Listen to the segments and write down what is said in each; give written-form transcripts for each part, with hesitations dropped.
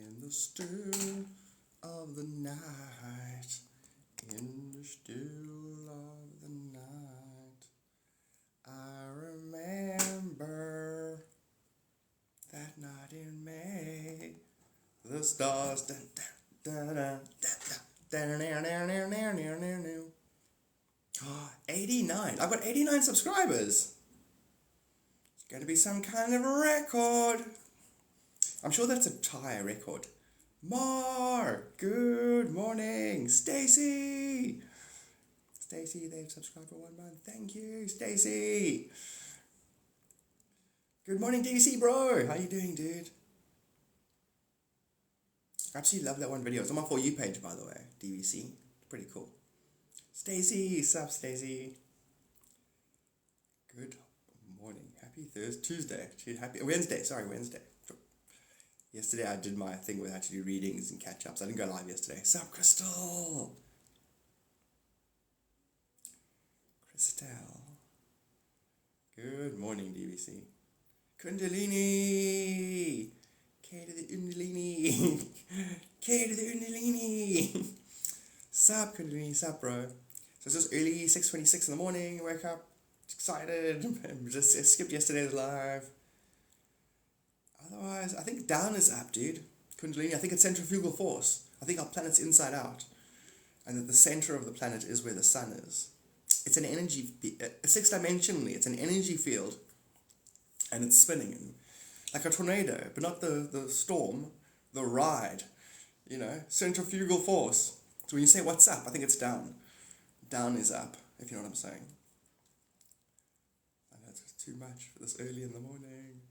In the still of the night, in the still of the night, I remember that night in May, the stars, 89, I've got 89 subscribers. It's going to be some kind of a record. I'm sure that's a Thai record. Mark, good morning. Stacy, they've subscribed for 1 month. Thank you, Stacy. Good morning, DC bro. How you doing, dude? I absolutely love that one video. It's on my For You page, by the way, DVC. Pretty cool. Stacy, sup, Stacy? Good morning. Happy Tuesday. Happy Wednesday. Yesterday I did my thing where I had to do readings and catch-ups. I didn't go live yesterday. Sup, Crystal? Good morning, DVC. Kundalini! K to the Undalini! K to the Undalini! Sup, Kundalini? Sup, bro? So it's just early, 6:26 in the morning. Wake up, excited. Just skipped yesterday's live. Otherwise, I think down is up, dude. Kundalini, I think it's centrifugal force. I think our planet's inside out. And that the center of the planet is where the sun is. It's an energy, six-dimensionally, it's an energy field. And it's spinning. Like a tornado, but not the storm, the ride. You know, centrifugal force. So when you say what's up, I think it's down. Down is up, if you know what I'm saying. I know it's too much for this early in the morning.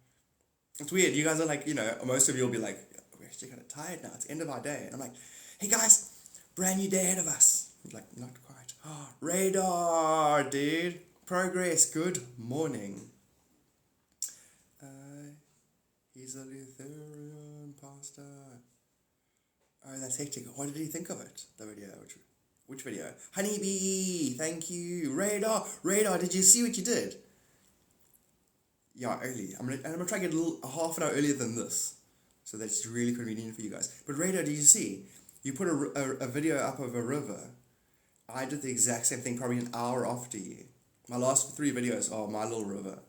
It's weird, you guys are like, you know, most of you will be like, we're actually kind of tired now, it's the end of our day. And I'm like, hey guys, brand new day ahead of us. I'm like, not quite. Oh, radar, dude. Progress, good morning. He's a Lutheran pastor. Oh, that's hectic. What did he think of it? The video, which video? Honeybee, thank you. Radar, did you see what you did? Yeah, early. I'm gonna try to get a half an hour earlier than this, so that's really convenient for you guys. But Radar, did you see? You put a video up of a river. I did the exact same thing, probably an hour after you. My last 3 videos are my little river.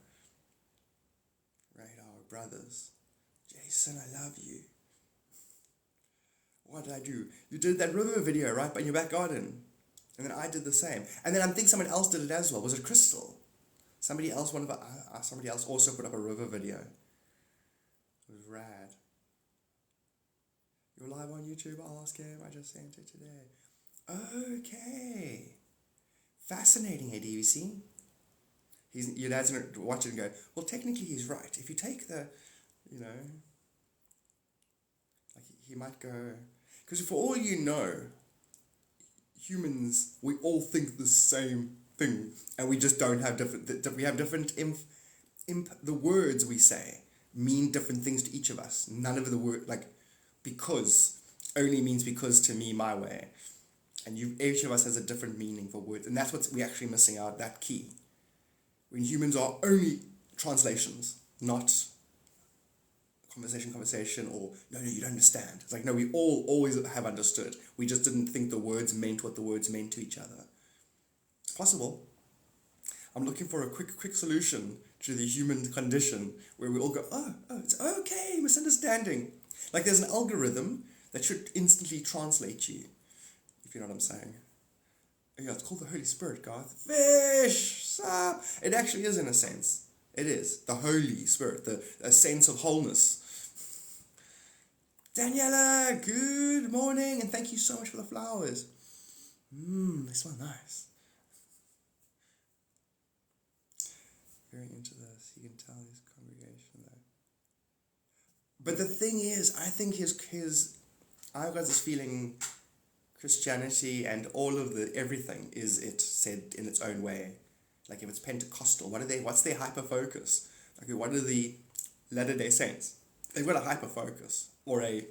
Radar, brothers. Jason, I love you. What did I do? You did that river video, right, in your back garden. And then I did the same. And then I think someone else did it as well. Was it Crystal? Somebody else also put up a river video. It was rad. You're live on YouTube? I'll ask him. I just sent it today. Okay. Fascinating, hey, DVC. Your dad's going to watch it and go, well, technically he's right. If you take the, you know, like he might go, because for all you know, humans, we all think the same thing, and we just don't have we have different the words we say mean different things to each of us. None of the word, like, because only means because to me, my way. And each of us has a different meaning for words, and that's what we're actually missing out, that key. When humans are only translations, not conversation, or no, you don't understand. It's like, no, we all always have understood. We just didn't think the words meant what the words meant to each other. It's possible. I'm looking for a quick solution to the human condition where we all go, oh, it's okay, misunderstanding. Like there's an algorithm that should instantly translate you, if you know what I'm saying. Yeah, it's called the Holy Spirit, Garth. Fish! Sup? It actually is in a sense. It is. The Holy Spirit, a sense of wholeness. Daniela, good morning, and thank you so much for the flowers. They smell nice. Very into this. You can tell his congregation though. But the thing is, I think I've got this feeling Christianity and all of everything is it said in its own way. Like if it's Pentecostal, what's their hyper-focus? Okay, what are the Latter-day Saints? They've got a hyper-focus, or a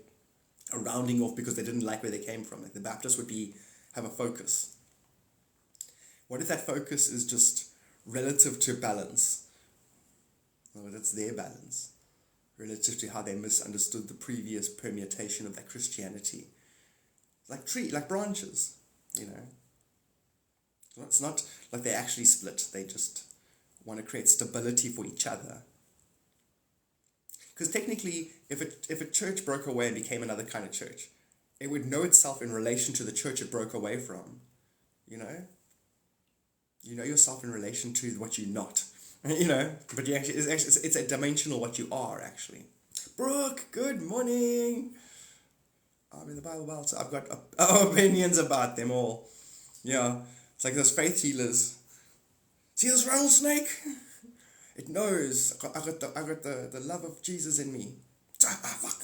rounding off because they didn't like where they came from. Like the Baptists would have a focus. What if that focus is just relative to balance? Or it's their balance. relative to how they misunderstood the previous permutation of that Christianity. Like branches, you know. It's not like they actually split. They just want to create stability for each other. Because technically, if a church broke away and became another kind of church, it would know itself in relation to the church it broke away from. You know? You know yourself in relation to what you're not. You know? But it's a dimensional what you are, actually. Brooke, good morning. I'm in the Bible Belt. I've got opinions about them all. Yeah. It's like those faith healers. See this rattlesnake? It knows I got the love of Jesus in me. Fuck.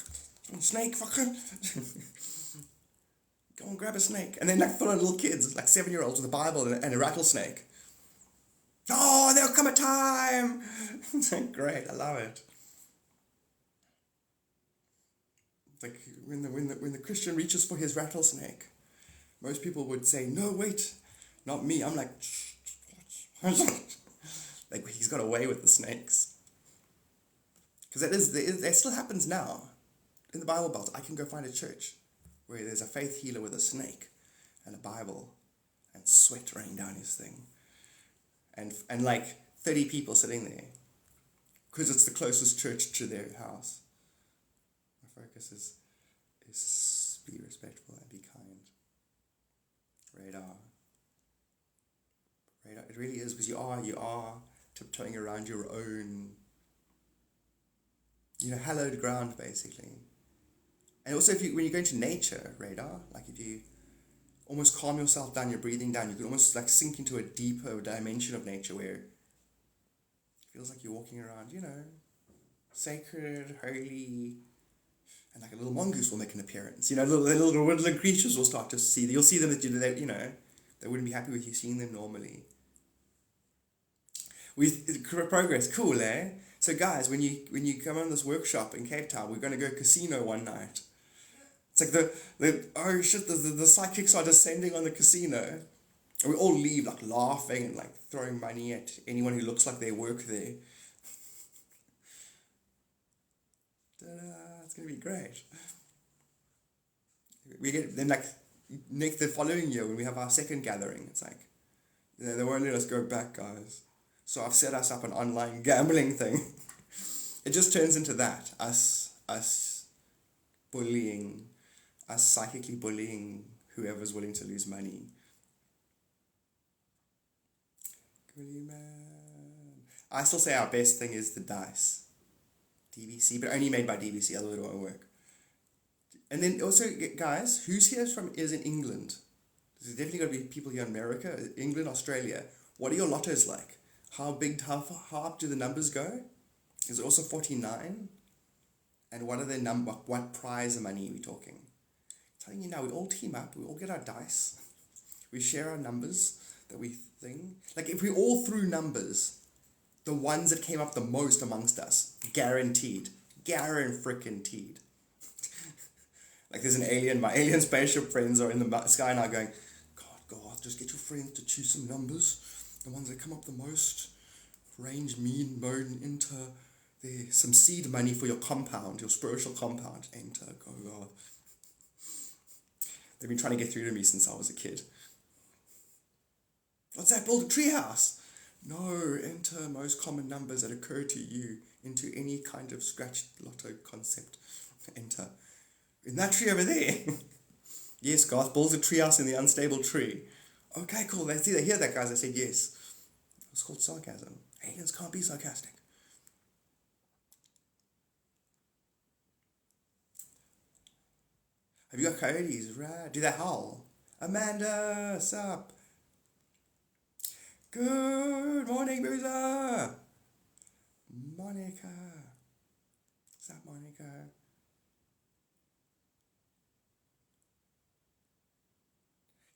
Snake, fucking. Go and grab a snake. And then like full on little kids, like 7-year-olds with a Bible and a rattlesnake. Oh, there'll come a time. Great, I love it. It's like when the Christian reaches for his rattlesnake, most people would say, no, wait, not me. I'm like, like he's got away with the snakes. Because that still happens now. In the Bible Belt, I can go find a church where there's a faith healer with a snake and a Bible and sweat raining down his thing. And like 30 people sitting there. Because it's the closest church to their house. My focus is be respectful and be kind. Radar. It really is, because you are tiptoeing around your own, hallowed ground, basically. And also, when you go into nature, radar, like if you almost calm yourself down, you're breathing down, you can almost like sink into a deeper dimension of nature where it feels like you're walking around, sacred, holy, and like a little mongoose will make an appearance. Little woodland creatures will start to see. You'll see them that they wouldn't be happy with you seeing them normally. Progress, cool, eh? So guys, when you come on this workshop in Cape Town, we're going to go casino one night. It's like the psychics are descending on the casino. And we all leave like laughing and like throwing money at anyone who looks like they work there. It's going to be great. We get, then like, the following year when we have our second gathering, it's like, they won't let us go back, guys. So I've set us up an online gambling thing. It just turns into that, us bullying, us psychically bullying whoever's willing to lose money. I still say our best thing is the dice. DVC, but only made by DVC, otherwise it won't work. And then also, guys, who's here is in England? There's definitely got to be people here in America, England, Australia. What are your lottos like? How up do the numbers go? Is it also 49? And what are the what prize money are we talking? I'm telling you now, we all team up, we all get our dice, we share our numbers that we think. Like if we all threw numbers, the ones that came up the most amongst us, guaranteed. Like there's an alien, my alien spaceship friends are in the sky now going, God, just get your friends to choose some numbers. The ones that come up the most, range, mean, mode, enter. There's some seed money for your compound, your spiritual compound. Enter, go, God. They've been trying to get through to me since I was a kid. What's that? Build a treehouse. No, enter most common numbers that occur to you into any kind of scratch lotto concept. Enter. In that tree over there. Yes, Garth, build a treehouse in the unstable tree. Okay, cool. They hear that, guys. I said yes. It's called sarcasm. Aliens can't be sarcastic. Have you got coyotes? Right. Do they howl? Amanda, sup? Good morning, Boozer. Monica. Sup, Monica?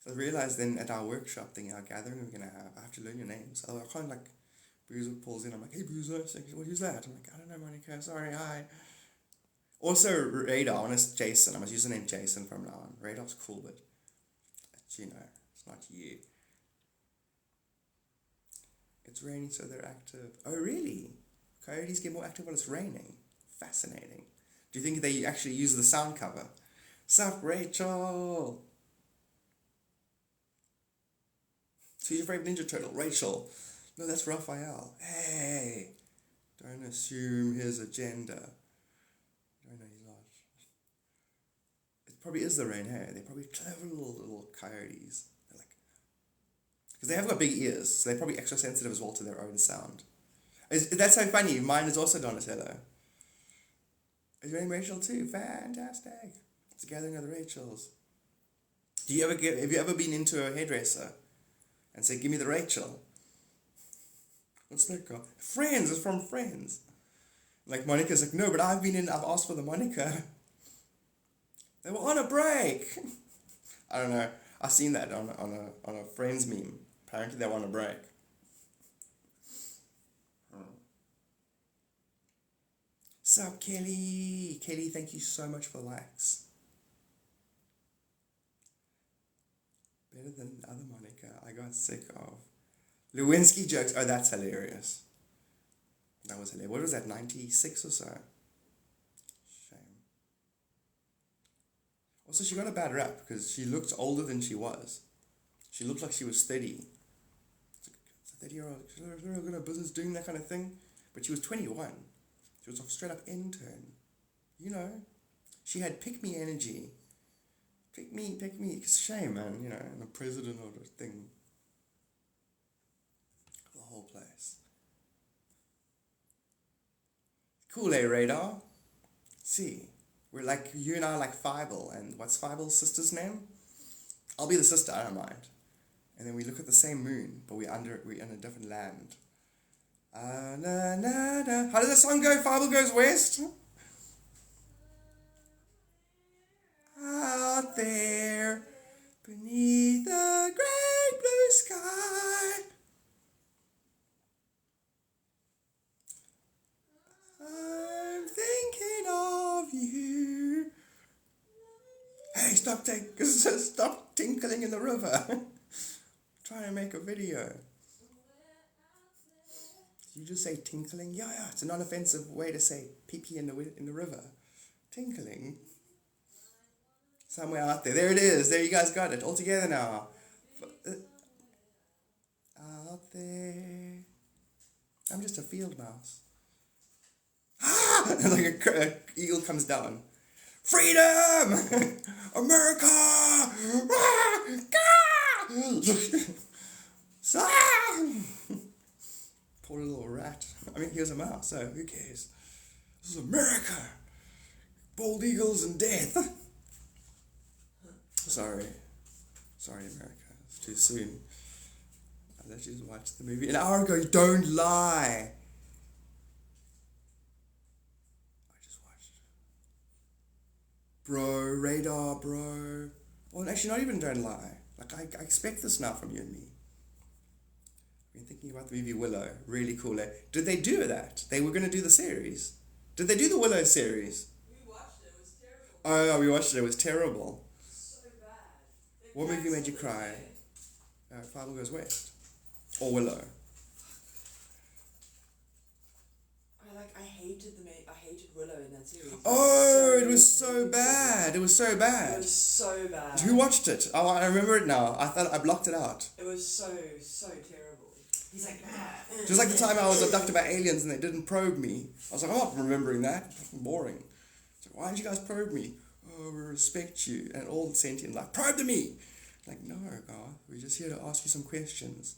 So I realized then at our workshop thing, our gathering we're going to have, I have to learn your names. So I can't like, Boozer pulls in, I'm like, hey Boozer, who's that? I'm like, I don't know, Monica, sorry, hi. Also, Radar, honest Jason, I must use the name Jason from now on. Radar's cool, but, it's not you. It's raining, so they're active. Oh, really? Coyotes get more active while it's raining. Fascinating. Do you think they actually use the sound cover? Sup, Rachel? So who's your favorite Ninja Turtle? Rachel. No, that's Raphael. Hey, don't assume his agenda. No, he's not. It probably is the rain, hey? They're probably clever little coyotes. They're like, because they have got big ears, so they're probably extra sensitive as well to their own sound. That's so funny. Mine is also Donatello. Is your name Rachel too? Fantastic. It's a gathering of the Rachels. Have you ever been into a hairdresser and say, give me the Rachel? What's that called? Friends, it's from Friends. Like Monica's like, no, but I've asked for the Monica. They were on a break. I don't know. I've seen that on a Friends meme. Apparently they were on a break. Sup, Kelly? Kelly, thank you so much for the likes. Better than the other Monica I got sick of. Lewinsky jokes. Oh, that's hilarious. That was hilarious. What was that, 96 or so? Shame. Also, she got a bad rap because she looked older than she was. She looked like she was 30. It's a 30-year-old. She's got a business doing that kind of thing. But she was 21. She was a straight up intern. You know, she had pick me energy. Pick me. It's a shame, man. You know, and the president of the thing. The whole place. Cool, Radar? See, we're like, you and I are like Fievel. And what's Fievel's sister's name? I'll be the sister, I don't mind. And then we look at the same moon, but we're in a different land. How does that song go? Fievel goes west? Out there, beneath the great blue sky, I'm thinking of you. Hey, stop tinkling in the river. Trying to make a video. You just say tinkling? Yeah, it's a non-offensive way to say pee-pee in the river. Tinkling. Somewhere out there. There it is. There, you guys got it. All together now. Out there. I'm just a field mouse. Ah! And like a eagle comes down. Freedom! America! Poor little rat. I mean, he was a mouse, so who cares? This is America! Bald eagles and death! Sorry, America. It's too soon. I let you just watch the movie an hour ago. Don't lie! I just watched. Bro, Radar, bro. Well, actually, not even don't lie. Like, I expect this now from you and me. I've been thinking about the movie Willow. Really cool. Did they do that? They were going to do the series. Did they do the Willow series? We watched it. It was terrible. Oh, we watched it. It was terrible. So bad. What movie made you cry? Fievel Goes West. Or Willow. I hated Willow in that series. Oh, it was so bad. It was so bad. It was so bad. Who watched it? Oh, I remember it now. I thought I blocked it out. It was so terrible. He's like, Just like the time I was abducted by aliens and they didn't probe me. I was like, I'm not remembering that. It's fucking boring. It's like, why did you guys probe me? Oh, we respect you. And all sentient like, probe me. Like, no, Garth. We're just here to ask you some questions.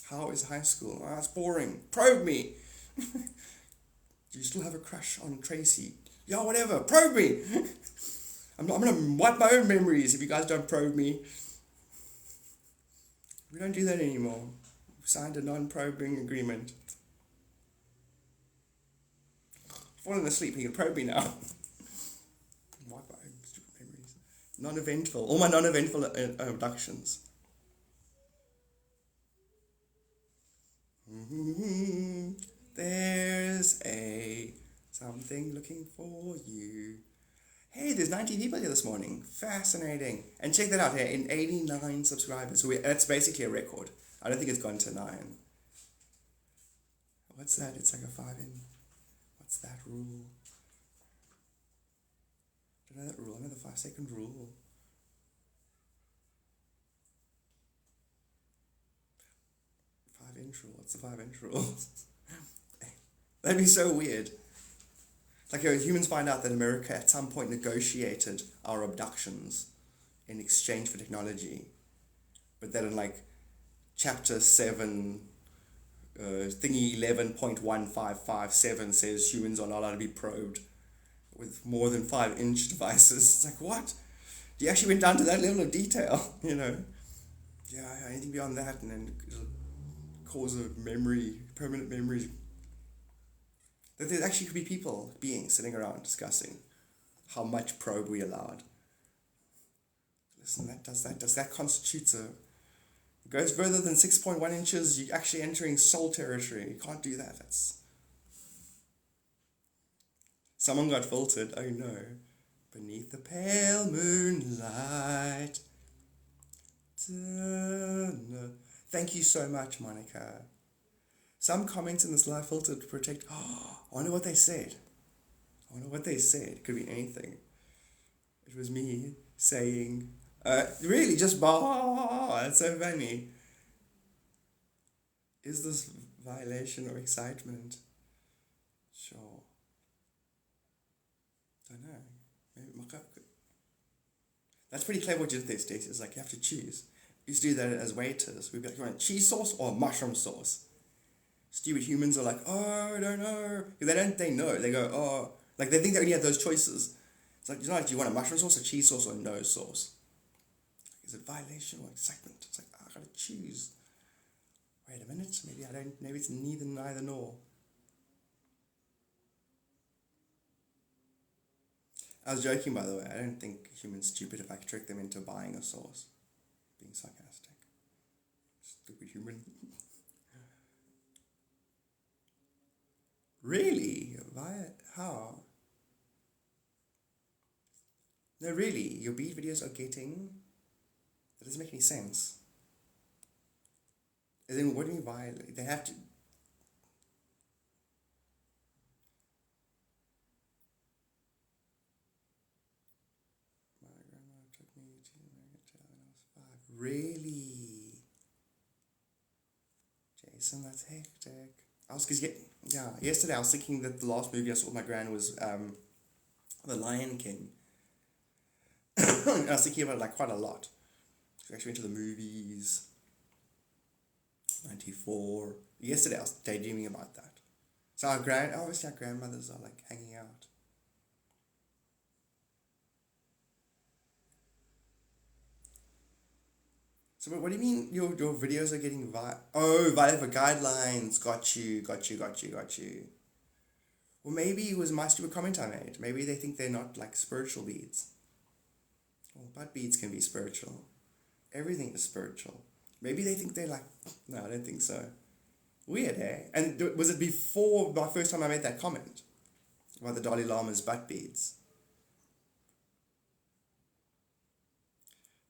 How is high school? Oh, it's boring. Probe me. Do you still have a crush on Tracy? Yeah, whatever. Probe me. I'm going to wipe my own memories if you guys don't probe me. We don't do that anymore. We signed a non-probing agreement. Falling asleep, you can probe me now. Wipe my own stupid memories. Non-eventful. All my non-eventful abductions. There's something looking for you. Hey, there's 90 people here this morning. Fascinating. And check that out here, in 89 subscribers. So that's basically a record. I don't think it's gone to 9. What's that? It's like a 5 in. What's that rule? 5-second rule. Five-inch rule. What's the 5-inch rule? That'd be so weird. Like, humans find out that America at some point negotiated our abductions in exchange for technology. But then in like chapter 7, thingy 11.1557 says humans are not allowed to be probed with more than 5-inch devices. It's like, what? You actually went down to that level of detail, you know? Yeah, anything beyond that, and then it'll cause a permanent memory. That there actually could be beings sitting around discussing how much probe we allowed. Listen, that constitutes it goes further than 6.1 inches. You're actually entering soul territory. You can't do that. Someone got filtered. Oh no. Beneath the pale moonlight. Thank you so much, Monica. Some comments in this live filter to protect. Oh, I wonder what they said. It could be anything. It was me saying, really, just bah. That's so funny. Is this violation or excitement? Sure. Don't know. Maybe that's pretty clever what you did there, Stacey. It's like you have to choose. We used to do that as waiters. We'd be like, you want cheese sauce or mushroom sauce? Stupid humans are like, oh, I don't know. They know. They go, oh. Like, they think they only have those choices. It's like, do you want a mushroom sauce, a cheese sauce, or no sauce? Is it violation or excitement? It's like, I gotta choose. Wait a minute, maybe it's neither nor. I was joking, by the way. I don't think humans stupid if I could trick them into buying a sauce. Being sarcastic. Stupid human. Really? How? No, really, your beat videos are getting... That doesn't make any sense. And then what do you violate? They have to... My grandma took me to America when I was 5. Really? Jason, that's hectic. Yesterday I was thinking that the last movie I saw with my gran was The Lion King. I was thinking about it like quite a lot. We actually went to the movies. 94. Yesterday I was daydreaming about that. So obviously our grandmothers are like hanging out. So what do you mean your videos are getting violated for guidelines? Got you. Well, maybe it was my stupid comment I made. Maybe they think they're not like spiritual beads. Well, butt beads can be spiritual. Everything is spiritual. Maybe they think they're like... No, I don't think so. Weird, eh? And was it before my first time I made that comment? About the Dalai Lama's butt beads?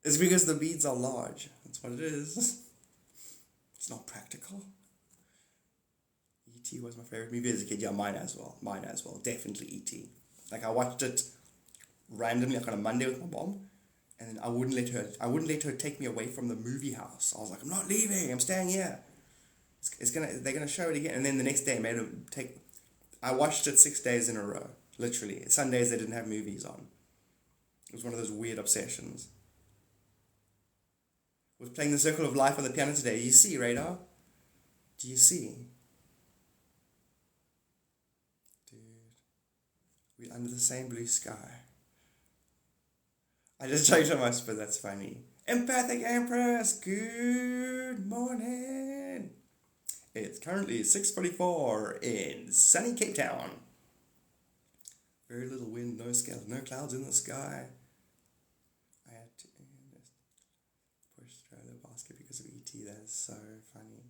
It's because the beads are large. That's what it is. It's not practical. E.T. was my favorite movie as a kid. Yeah, mine as well. Definitely E.T. Like, I watched it randomly, like on a Monday with my mom. And then I wouldn't let her take me away from the movie house. I was like, I'm not leaving. I'm staying here. They're gonna show it again. And then the next day, I watched it 6 days in a row. Literally. Sundays they didn't have movies on. It was one of those weird obsessions. Was playing the Circle of Life on the piano today. You see, Radar? Do you see? Dude. We're under the same blue sky. I just changed on my spit, that's funny. Empathic Empress, good morning. It's currently 6:44 in sunny Cape Town. Very little wind, no clouds in the sky. I had to push stroller basket because of E.T. That is so funny.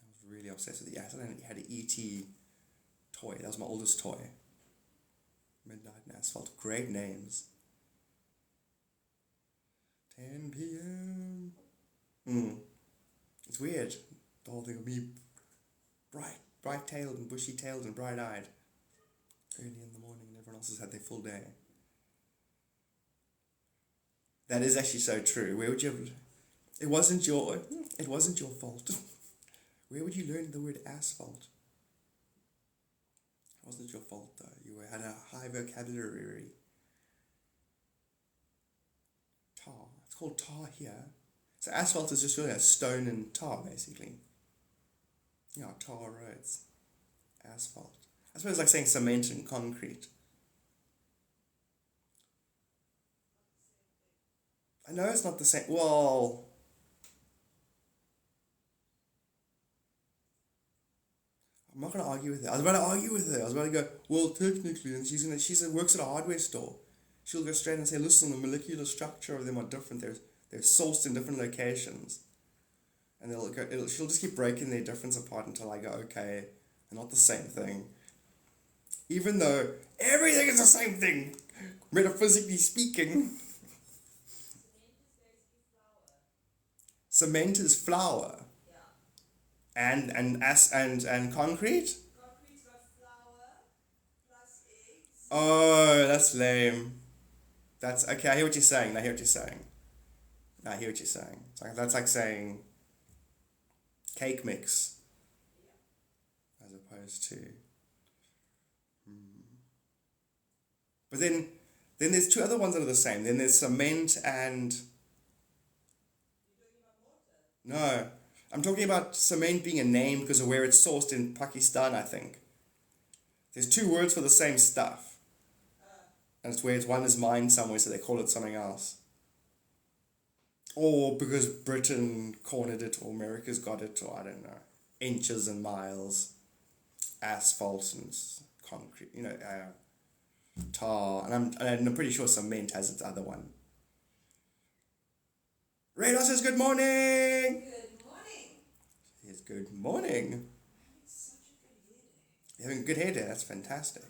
I was really obsessed with it. Yeah, I had an E.T. toy. That was my oldest toy. Midnight in Asphalt. Great names. 10 p.m. It's weird. The whole thing of me bright-tailed and bushy-tailed and bright-eyed. early in the morning and everyone else has had their full day. That is actually so true. Where would you have, it wasn't your fault. Where would you learn the word asphalt? It wasn't your fault though. You had a high vocabulary. Tar. It's called tar here. So asphalt is just really a stone and tar basically. Yeah, tar roads. Asphalt. I suppose it's like saying cement and concrete. I know it's not the same. Well, I'm not going to argue with her. I was about to argue with her. I was about to go, well, technically, and she works at a hardware store. She'll go straight and say, listen, the molecular structure of them are different. They're sourced in different locations. And she'll just keep breaking their difference apart until I go, okay, they're not the same thing. Even though everything is the same thing, metaphysically speaking. Cement is flour. Yeah. And concrete? Concrete's got flour plus eggs. Oh, that's lame. That's okay, I hear what you're saying. That's like saying cake mix. Yeah. As opposed to But then there's two other ones that are the same. Then there's cement and no, I'm talking about cement being a name because of where it's sourced in Pakistan, I think. There's two words for the same stuff. And it's where one is mined somewhere, so they call it something else. Or because Britain cornered it, or America's got it, or I don't know. Inches and miles, asphalt and concrete, tar. And I'm pretty sure cement has its other one. Radar says good morning! Good morning! Yes, good morning. Having a good hair day, that's fantastic.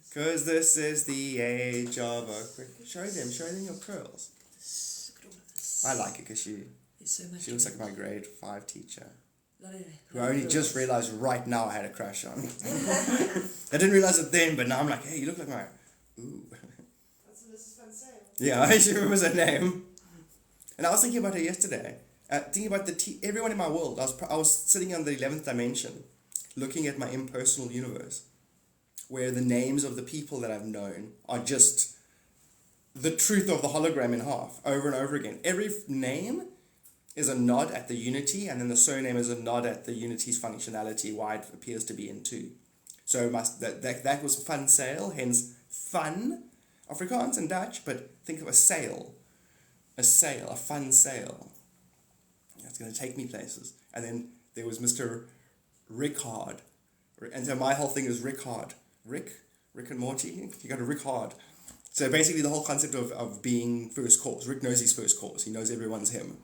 Because this is the age of a quick... Show them your curls. I like it because she looks like my grade 5 teacher. Who I only just realised right now I had a crush on. I didn't realise it then, but now I'm like, hey, you look like my... Ooh. That's Mrs. Van Sale. Yeah, she remembers her name. And I was thinking about her yesterday. Thinking about everyone in my world. I was sitting on the 11th dimension, looking at my impersonal universe, where the names of the people that I've known are just the truth of the hologram in half, over and over again. Every name is a nod at the unity, and then the surname is a nod at the unity's functionality, why it appears to be in two. So that was Van Sale, hence fun, Afrikaans and Dutch, but think of a sail, a fun sail. That's going to take me places. And then there was Mr. Rickard, and so my whole thing is Rickard. Rick and Morty, you got to Rick hard. So basically the whole concept of being first cause. Rick knows he's first cause. He knows everyone's him.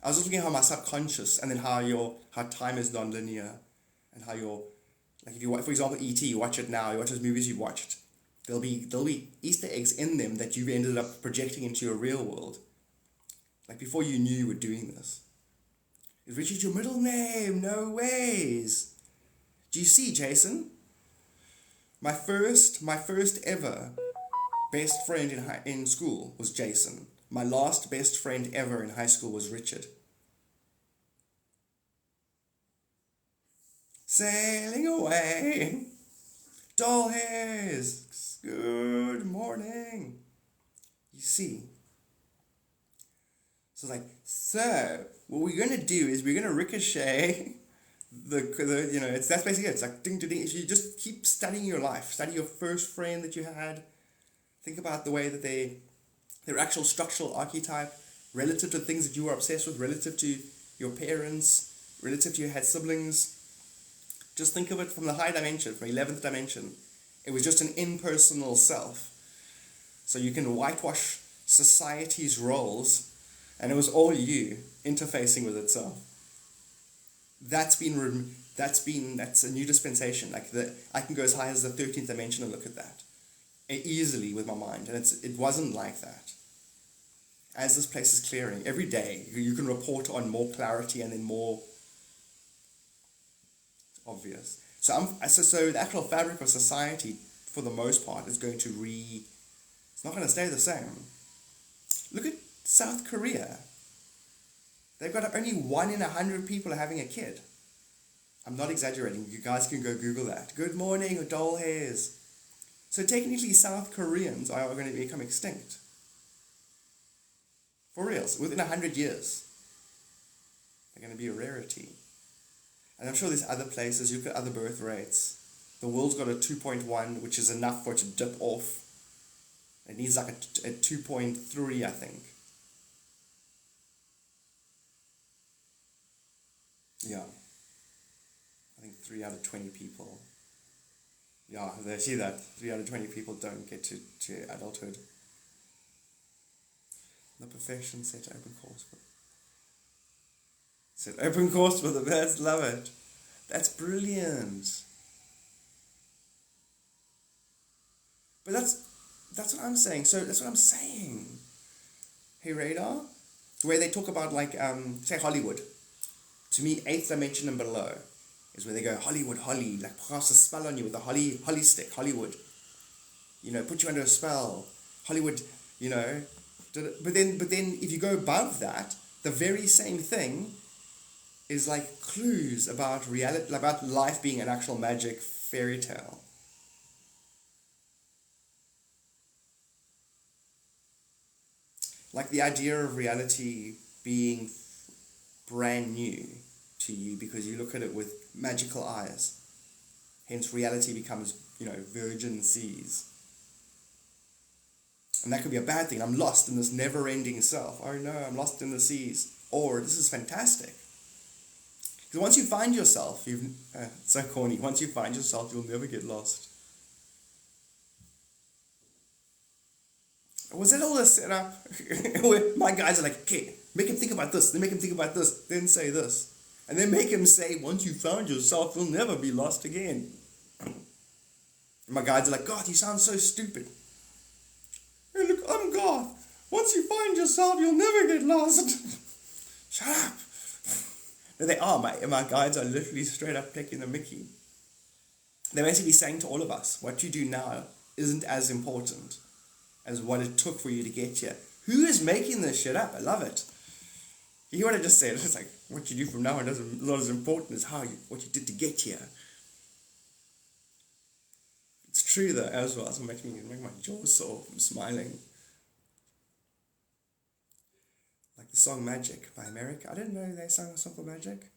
I was just looking at how my subconscious, and then how time is non-linear, and how like if you watch, for example, E.T., you watch it now, you watch those movies you watched, there'll be Easter eggs in them that you've ended up projecting into your real world. Like before you knew you were doing this. Is Richard your middle name? No ways. Do you see, Jason? My first ever best friend in school was Jason. My last best friend ever in high school was Richard. Sailing away, dull hairs, good morning. You see? So it's like, what we're going to do is we're going to ricochet that's basically it. It's like ding, ding, ding. If you just keep studying your life, study your first friend that you had, think about the way that their actual structural archetype, relative to things that you were obsessed with, relative to your parents, relative to your had siblings. Just think of it from the high dimension, from 11th dimension. It was just an impersonal self. So you can whitewash society's roles, and it was all you interfacing with itself. That's a new dispensation. I can go as high as the 13th dimension and look at that easily with my mind, and it wasn't like that. As this place is clearing every day, you can report on more clarity and then more obvious. So the actual fabric of society, for the most part, is going to it's not going to stay the same. Look at South Korea. They've got only 1 in 100 people having a kid. I'm not exaggerating. You guys can go Google that. Good morning, doll hairs. So technically, South Koreans are going to become extinct. For reals, within 100 years. They're going to be a rarity. And I'm sure there's other places. You look at other birth rates. The world's got a 2.1, which is enough for it to dip off. It needs like a 2.3, I think. Yeah. I think 3 out of 20 people. Yeah, they see that. 3 out of 20 people don't get to adulthood. The profession set open course for. Set open course for the best. Love it. That's brilliant. But that's what I'm saying. So that's what I'm saying. Hey Radar, where they talk about like say Hollywood. To me, 8th dimension and below is where they go Hollywood, Holly, like cast a spell on you with a holly stick, Hollywood. You know, put you under a spell, Hollywood. You know, but then if you go above that, the very same thing is like clues about reality, about life being an actual magic fairy tale. Like the idea of reality being brand new to you because you look at it with magical eyes. Hence reality becomes, virgin seas. And that could be a bad thing. I'm lost in this never-ending self. Oh no, I'm lost in the seas. Or this is fantastic. Because once you find yourself, it's so corny. Once you find yourself, you'll never get lost. Was that all a setup? Where my guys are like, okay, make him think about this, then make him think about this, then say this. And then make him say, once you found yourself, you'll never be lost again. And my guys are like, God, you sound so stupid. Hey, look, I'm God. Once you find yourself, you'll never get lost. Shut up. No, they are. My guides are literally straight up taking the mickey. They're basically saying to all of us, what you do now isn't as important as what it took for you to get here. Who is making this shit up? I love it. You hear what I just said? It's like, what you do from now on is not as important as what you did to get here. It's true though, as well. It's making my jaw sore from smiling. Like the song Magic by America. I didn't know they sang a song called Magic.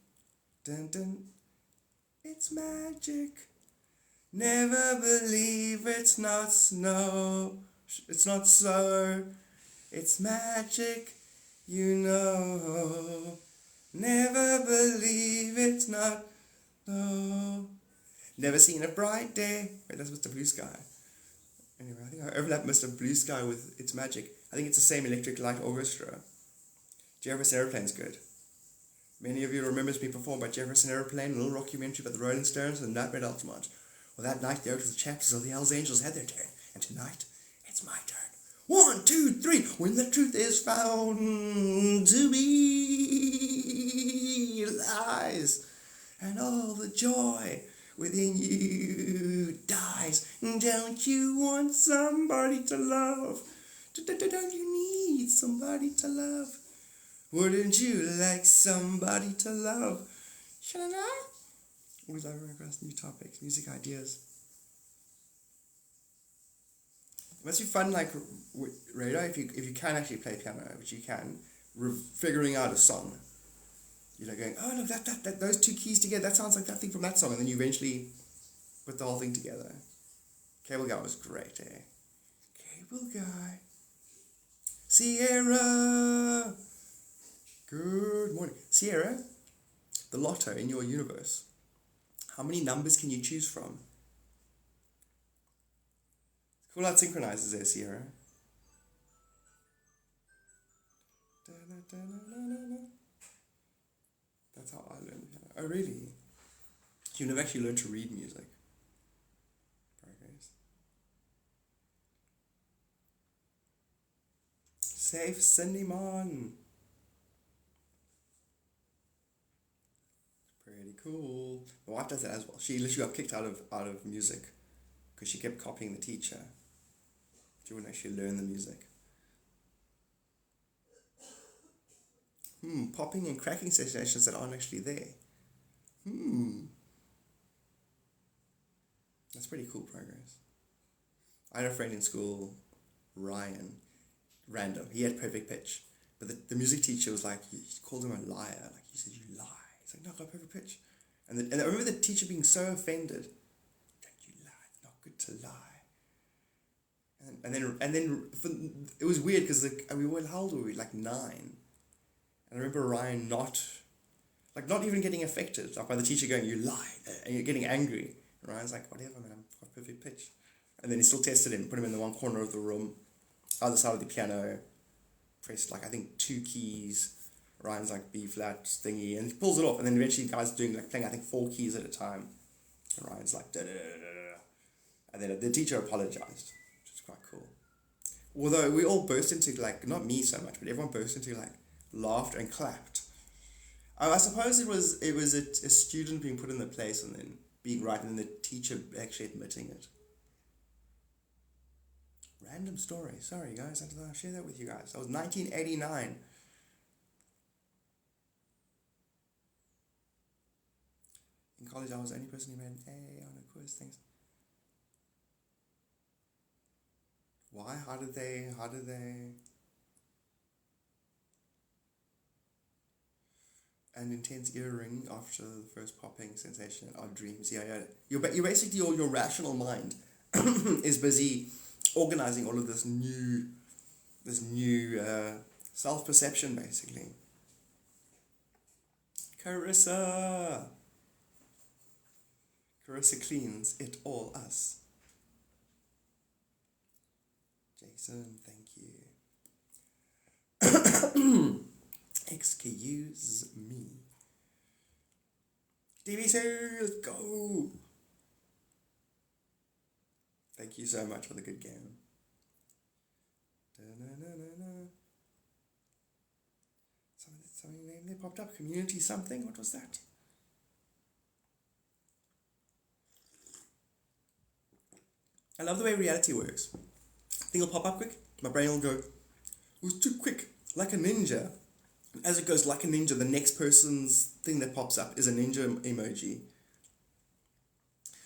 Dun dun. It's magic. Never believe it's not snow. It's not so. It's magic. Never believe it's not. No. Never seen a bright day. Wait, that's Mr. Blue Sky. Anyway, I think I overlapped Mr. Blue Sky with It's Magic. I think it's the same Electric Light Orchestra. Jefferson Airplane's good. Many of you remember me performed by Jefferson Airplane, a little rockumentary about the Rolling Stones and Nightmare Altamont. Well, that night the Oaks of the Chapters of the Hells Angels had their turn. And tonight, it's my turn. 1, 2, 3. When the truth is found to be lies, and all the joy within you dies. Don't you want somebody to love? Don't you need somebody to love? Wouldn't you like somebody to love? Shouldn't I? Always like running across new topics, music ideas. It must be fun, like radar, if you can actually play piano, which you can, figuring out a song. Going, oh no, that those two keys together, that sounds like that thing from that song, and then you eventually put the whole thing together. Cable Guy was great, eh? Cable Guy. Sierra. Good morning. Sierra, the lotto in your universe. How many numbers can you choose from? Cool how it synchronizes there, Sierra. That's how I learned piano. Oh, really? You never actually learned to read music. Progress. Safe Cindy Mon. Pretty. Pretty cool. My wife does that as well. She literally got kicked out of music because she kept copying the teacher. She wouldn't actually learn the music. Popping and cracking sensations that aren't actually there. That's pretty cool progress. I had a friend in school, Ryan, random. He had perfect pitch. But the music teacher was like, he called him a liar. Like, he said, you lie. He's like, no, I got perfect pitch. And I remember the teacher being so offended. Don't you lie. It's not good to lie. And then it was weird because we were, how old were we? Like 9. And I remember Ryan not even getting affected, like by the teacher going, you lied, and you're getting angry. And Ryan's like, whatever, man, I've got perfect pitch. And then he still tested him, put him in the one corner of the room, other side of the piano, pressed like I think 2 keys. Ryan's like B flat thingy, and he pulls it off, and then eventually the guy's playing I think 4 keys at a time. And Ryan's like da da da da. And then the teacher apologized, which is quite cool. Although we all burst into like, not me so much, but everyone burst into like laughter and clapped. I suppose it was a student being put in the place and then being right, and then the teacher actually admitting it. Random story. Sorry, guys. I thought I'd share that with you guys. That was 1989. In college, I was the only person who made an A on a quiz. Things. Why? How did they? An intense earring after the first popping sensation and odd dreams. Yeah. You basically your rational mind is busy organizing all of this new self-perception, basically. Carissa cleans it all us. Jason, thank you. Excuse me. DBC, let's go. Thank you so much for the good game. Something name there popped up. Community something. What was that? I love the way reality works. Thing will pop up quick. My brain will go, it was too quick, like a ninja. As it goes like a ninja, the next person's thing that pops up is a ninja emoji.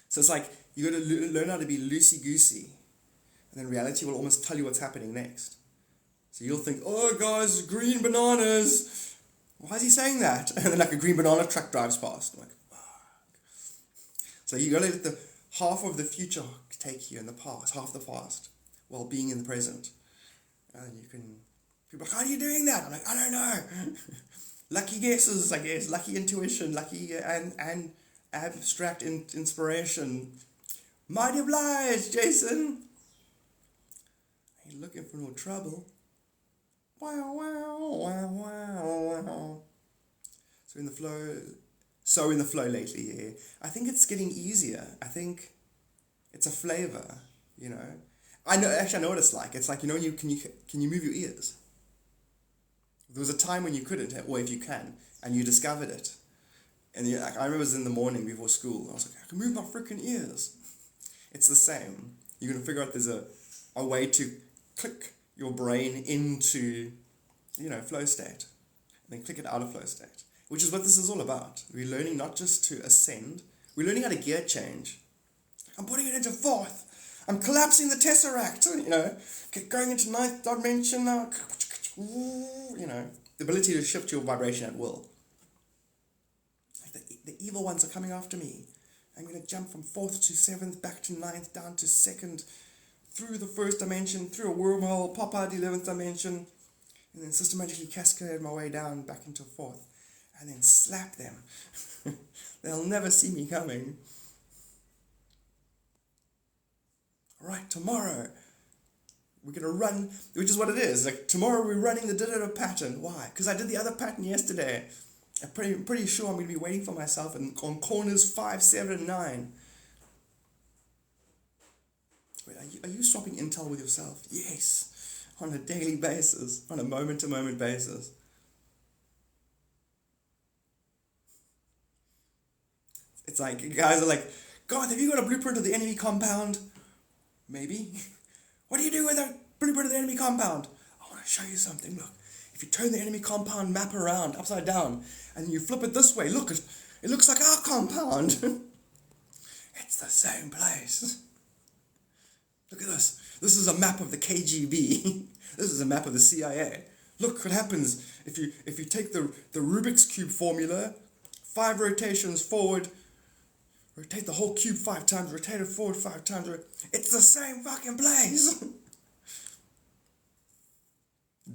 So it's like, you got to learn how to be loosey-goosey, and then reality will almost tell you what's happening next. So you'll think, oh guys, green bananas. Why is he saying that? And then like a green banana truck drives past. I'm like, fuck. So you got to let the half of the future take you in the past, half the past, while being in the present. And then you can... People are like, how are you doing that? I'm like, I don't know. Lucky guesses, I guess. Lucky intuition, lucky and abstract inspiration. Mighty obliged, Jason. Ain't looking for no trouble. Wow, wow, wow, wow, wow. So in the flow lately, yeah. I think it's getting easier. I think it's a flavor, you know. I know what it's like. It's like, you know, can you move your ears? There was a time when you couldn't, or if you can, and you discovered it. And I remember it was in the morning before school. I was like, I can move my freaking ears. It's the same. You're going to figure out there's a way to click your brain into, flow state. And then click it out of flow state. Which is what this is all about. We're learning not just to ascend. We're learning how to gear change. I'm putting it into 4th. I'm collapsing the tesseract. Going into 9th dimension now. The ability to shift your vibration at will. Like the evil ones are coming after me. I'm going to jump from 4th to 7th, back to 9th, down to 2nd, through the 1st dimension, through a wormhole, pop out 11th dimension, and then systematically cascade my way down back into 4th, and then slap them. They'll never see me coming. Alright, tomorrow we're going to run, which is what it is. Like, tomorrow we're running the da-da-da pattern. Why? Because I did the other pattern yesterday. I'm pretty sure I'm going to be waiting for myself on corners 5, 7, and 9. Wait, are you swapping intel with yourself? Yes. On a daily basis. On a moment-to-moment basis. It's like, guys are like, God, have you got a blueprint of the enemy compound? Maybe. What do you do with a blueprint of the enemy compound? I want to show you something. Look, if you turn the enemy compound map around, upside down, and you flip it this way, look, it looks like our compound. It's the same place. Look at this. This is a map of the KGB. This is a map of the CIA. Look what happens if you take the Rubik's Cube formula, 5 rotations forward, rotate the whole cube 5 times, rotate it forward 5 times. It's the same fucking place.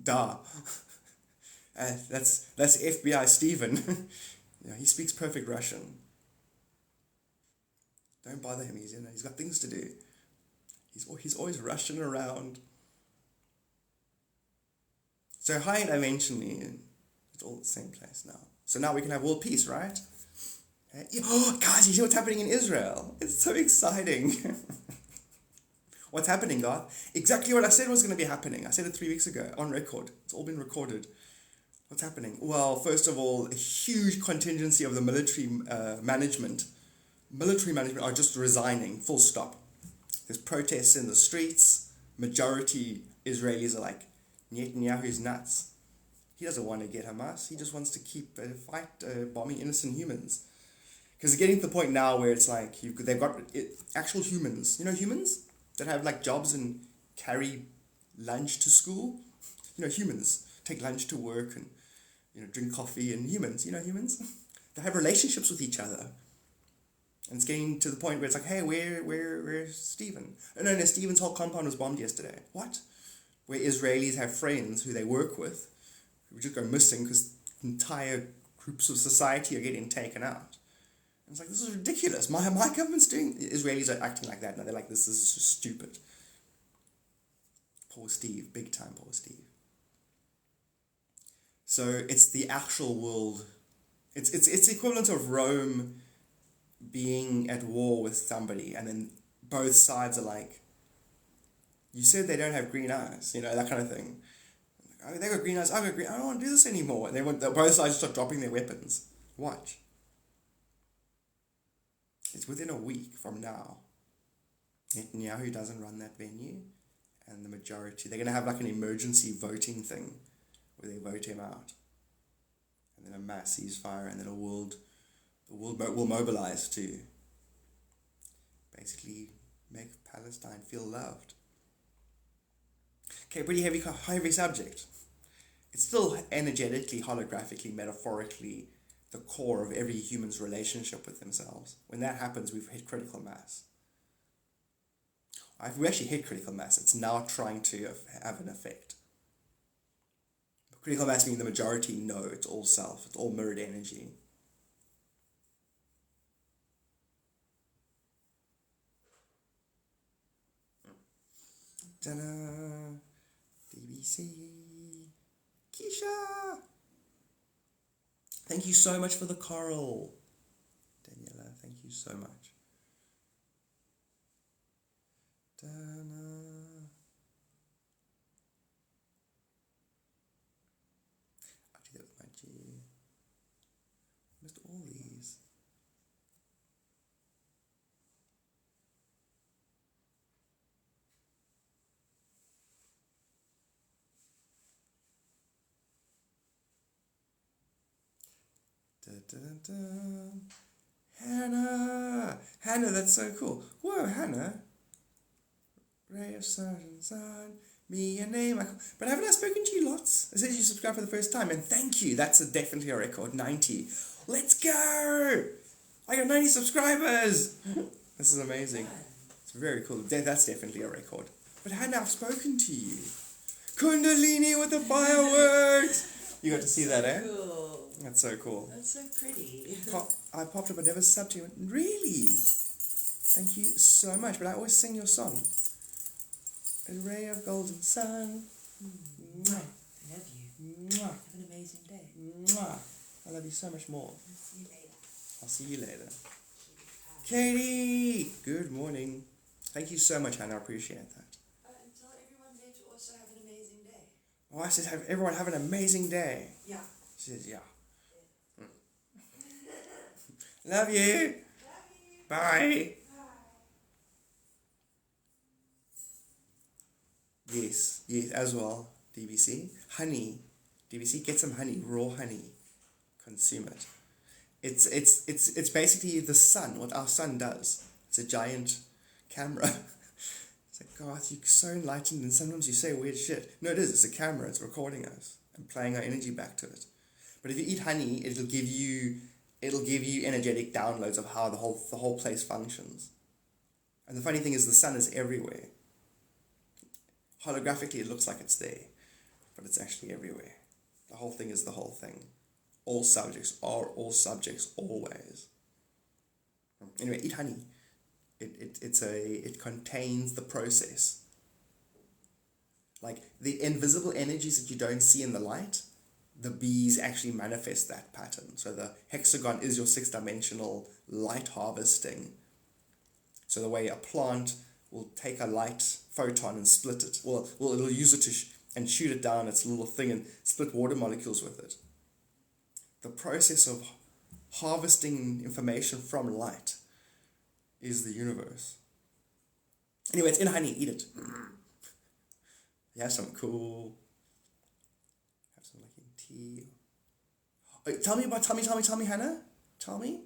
Duh. That's FBI Steven. Yeah, he speaks perfect Russian. Don't bother him. He's got things to do. He's always rushing around. So high eventually, it's all the same place now. So now we can have world peace, right? Oh, guys, you see what's happening in Israel? It's so exciting. What's happening, Garth? Exactly what I said was going to be happening. I said it 3 weeks ago, on record. It's all been recorded. What's happening? Well, first of all, a huge contingency of the military management are just resigning, full stop. There's protests in the streets. Majority Israelis are like, Netanyahu's nuts. He doesn't want to get Hamas. He just wants to keep bombing innocent humans. Because it's getting to the point now where it's like they've got actual humans. You know humans that have like jobs and carry lunch to school? You know humans take lunch to work and drink coffee, and humans, humans? They have relationships with each other. And it's getting to the point where it's like, hey, where's Stephen? No, Stephen's whole compound was bombed yesterday. What? Where Israelis have friends who they work with who just go missing because entire groups of society are getting taken out. And it's like, this is ridiculous. My government's doing... Israelis are acting like that now. They're like, this is just stupid. Poor Steve. Big time poor Steve. So it's the actual world. It's the equivalent of Rome being at war with somebody, and then both sides are like, you said they don't have green eyes, that kind of thing. Oh, they got green eyes, I got green. I don't want to do this anymore. And both sides start dropping their weapons. Watch. It's within a week from now. Netanyahu doesn't run that venue, and the majority, they're going to have like an emergency voting thing where they vote him out. And then a mass ceasefire, and then the world will mobilize to basically make Palestine feel loved. Okay, pretty heavy subject. It's still energetically, holographically, metaphorically the core of every human's relationship with themselves. When that happens, we've hit critical mass. If we actually hit critical mass, it's now trying to have an effect. Critical mass meaning the majority know it's all self, it's all mirrored energy. Ta-da! DBC. Keisha! Thank you so much for the coral. Daniela, thank you so much. Ta-da! I'll do that with my G. Missed all these. Da-da-da-da. Hannah, that's so cool. Whoa, Hannah. Ray of Sun, me, your name. But haven't I spoken to you lots? It says you subscribed for the first time, and thank you. That's definitely a record. 90. Let's go! I got 90 subscribers! This is amazing. It's very cool. That's definitely a record. But Hannah, I've spoken to you. Kundalini with the fireworks! You got to see that, eh? Cool. That's so cool. That's so pretty. I popped up, I never subbed to you. Really? Thank you so much. But I always sing your song. A ray of golden sun. Mwah. I love you. Mwah. Have an amazing day. Mwah. I love you so much more. I'll see you later. I'll see you later. Katie! Good morning. Thank you so much, Hannah. I appreciate that. And tell everyone there to also have an amazing day. Oh, I said, everyone have an amazing day. Yeah. She says, yeah. Love you. Bye. Bye. Yes, yes, as well. DBC. Honey. DBC, get some honey, raw honey. Consume it. It's basically the sun, what our sun does. It's a giant camera. It's like, Garth, you're so enlightened and sometimes you say weird shit. No, it is. It's a camera. It's recording us and playing our energy back to it. But if you eat honey, it'll give you energetic downloads of how the whole place functions. And the funny thing is the sun is everywhere. Holographically, it looks like it's there, but it's actually everywhere. The whole thing is the whole thing. All subjects are all subjects always. Anyway, eat honey. It contains the process. Like the invisible energies that you don't see in the light, the bees actually manifest that pattern. So the hexagon is your 6-dimensional light harvesting. So the way a plant will take a light photon and split it. Well it'll use it and shoot it down its little thing and split water molecules with it. The process of harvesting information from light is the universe. Anyway, it's in honey. Eat it. You have some cool. Have some like in tea. Oh, tell me, Hannah. Tell me.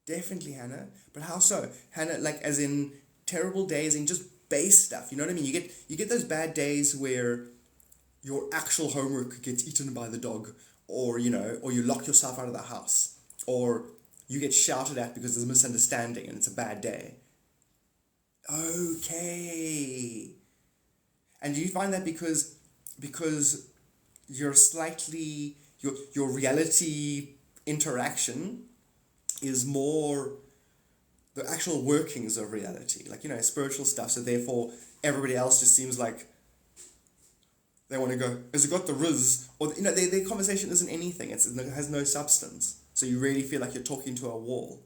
Definitely, Hannah. But how so? Hannah, like as in terrible days and just base stuff. You know what I mean? You get those bad days where your actual homework gets eaten by the dog, or or you lock yourself out of the house, or you get shouted at because there's a misunderstanding and it's a bad day. Okay. And do you find that because you're slightly your reality interaction is more the actual workings of reality, like spiritual stuff, so therefore everybody else just seems like they want to go, has it got the riz? Or, their conversation isn't anything. It has no substance. So you really feel like you're talking to a wall.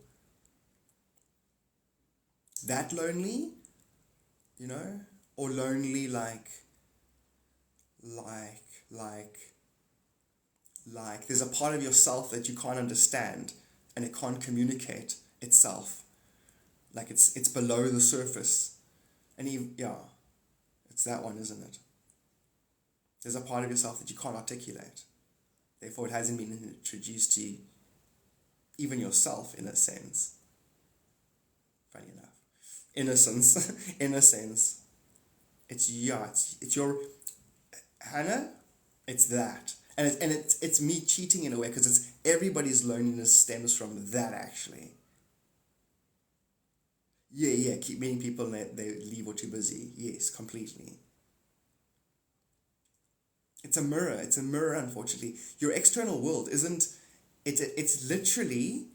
That lonely, or lonely like there's a part of yourself that you can't understand and it can't communicate itself. Like it's below the surface. And it's that one, isn't it? There's a part of yourself that you can't articulate. Therefore, it hasn't been introduced to even yourself in a sense. Funny enough. Innocence. In a sense. It's your... Hannah, it's that. And it's me cheating in a way because it's everybody's loneliness stems from that actually. Yeah, keep meeting people and they leave or too busy. Yes, completely. It's a mirror, unfortunately. Your external world isn't, it's literally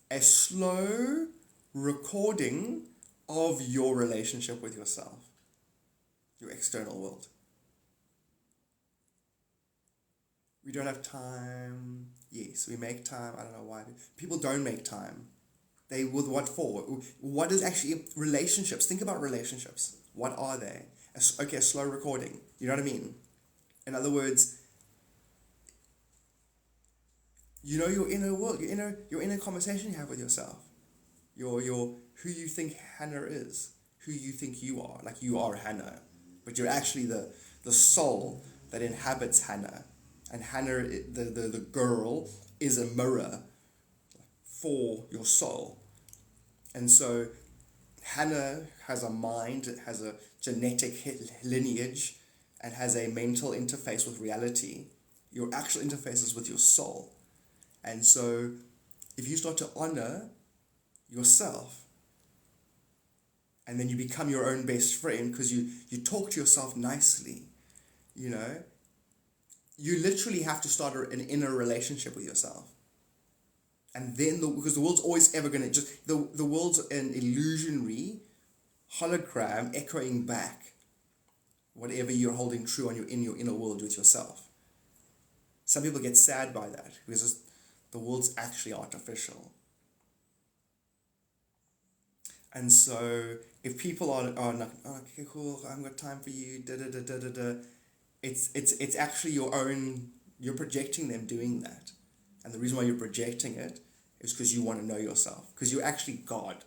a slow recording of your relationship with yourself. Your external world. We don't have time. Yes, we make time. I don't know why. People don't make time. They with what for? What is actually relationships? Think about relationships. What are they? A slow recording. You know what I mean? In other words, your inner world, your inner conversation you have with yourself. Your who you think Hannah is, who you think you are. Like you are Hannah, but you're actually the soul that inhabits Hannah. And Hannah, the girl, is a mirror for your soul. And so Hannah has a mind, it has a genetic lineage, and has a mental interface with reality. Your actual interface is with your soul. And so if you start to honor yourself, and then you become your own best friend because you talk to yourself nicely, you literally have to start an inner relationship with yourself. And then, because the world's always ever going to the world's an illusionary hologram echoing back whatever you're holding true in your inner world with yourself. Some people get sad by that because the world's actually artificial. And so if people are like, oh, okay, cool, I haven't got time for you, it's actually your own, you're projecting them doing that. And the reason why you're projecting it is because you want to know yourself. Because you're actually God.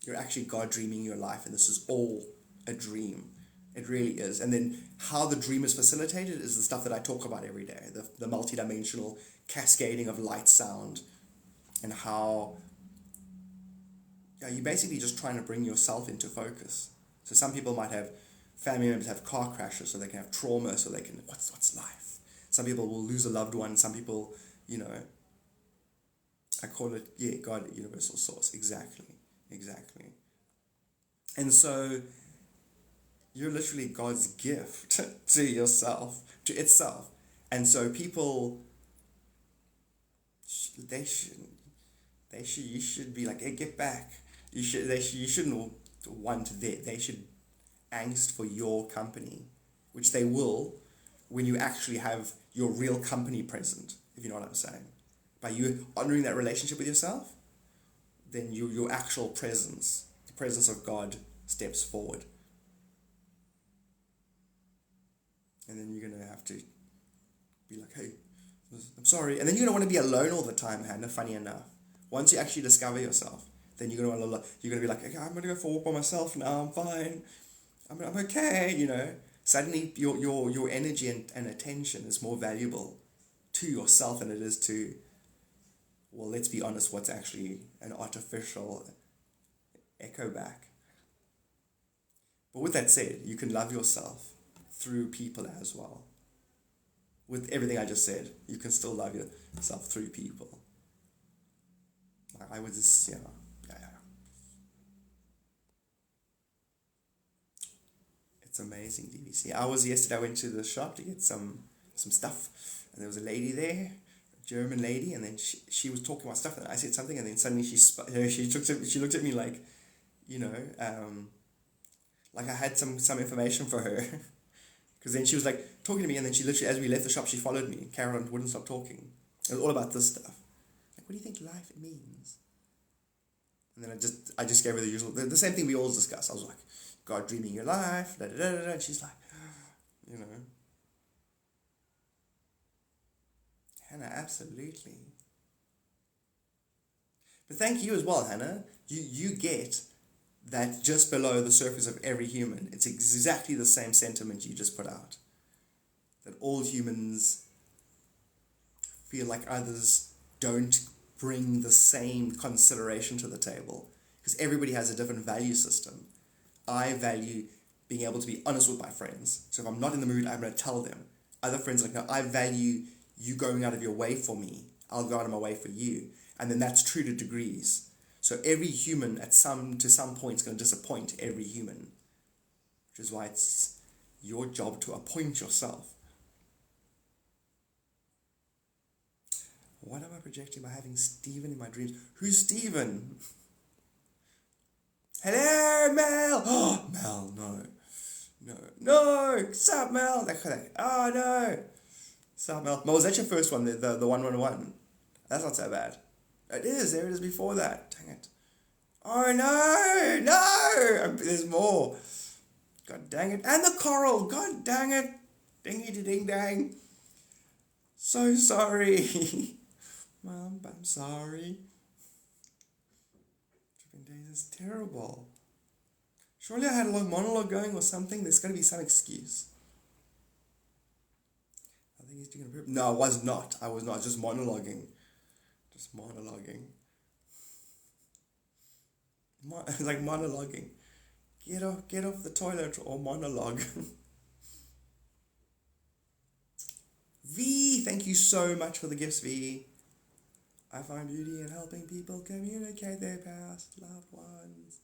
You're actually God dreaming your life, and this is all a dream. It really is. And then how the dream is facilitated is the stuff that I talk about every day, the multidimensional cascading of light, sound, and how you're basically just trying to bring yourself into focus. So some people might have family members have car crashes, so they can have trauma, so they can, what's life? Some people will lose a loved one. Some people, I call it, God, universal source. Exactly. And so you're literally God's gift to yourself, to itself. And so people, you should be like, hey, get back. You shouldn't want they should angst for your company, which they will when you actually have your real company present, if you know what I'm saying. By you honoring that relationship with yourself, then your actual presence, the presence of God, steps forward. And then you're going to have to be like, hey, I'm sorry. And then you're going to want to be alone all the time, Hannah, funny enough. Once you actually discover yourself, then you're going to be like, okay, I'm going to go for a walk by myself now, I'm fine. I'm okay, Suddenly your energy and attention is more valuable to yourself than it is to, well, let's be honest, what's actually an artificial echo back. But with that said, you can love yourself through people as well. With everything I just said, you can still love yourself through people. I was just, yeah. It's amazing, DVC. I went to the shop to get some stuff, and there was a lady there, a German lady, and then she was talking about stuff, and I said something, and then suddenly she looked at me like, like I had some information for her. Because then she was like talking to me, and then she literally, as we left the shop, she followed me. Carolyn wouldn't stop talking. It was all about this stuff. Like, what do you think life means? And then I just gave her the usual, the same thing we always discuss. I was like, God dreaming your life, da da da da. And she's like, Hannah, absolutely. But thank you as well, Hannah. You get that just below the surface of every human. It's exactly the same sentiment you just put out. That all humans feel like others don't bring the same consideration to the table. Because everybody has a different value system. I value being able to be honest with my friends. So if I'm not in the mood, I'm going to tell them. Other friends are like, no, I value you going out of your way for me. I'll go out of my way for you. And then that's true to degrees. So every human to some point is going to disappoint every human, which is why it's your job to appoint yourself. What am I projecting by having Stephen in my dreams? Who's Stephen? Hello, Mel. Oh, Mel, no. Sup, Mel? That kind of. Oh no. Sup, Mel? Mel, was that your first one? The 111. That's not so bad. It is. There it is before that. Dang it. Oh, no. There's more. God dang it. And the coral. God dang it. Dingy ding dang. So sorry. Mom, I'm sorry. Tripping days is terrible. Surely I had a long monologue going or something. There's got to be some excuse. I think he's doing a... No, I was not. Just monologuing. It's like monologuing. Get off the toilet or monologue. V, thank you so much for the gifts, V. I find beauty in helping people communicate their past loved ones.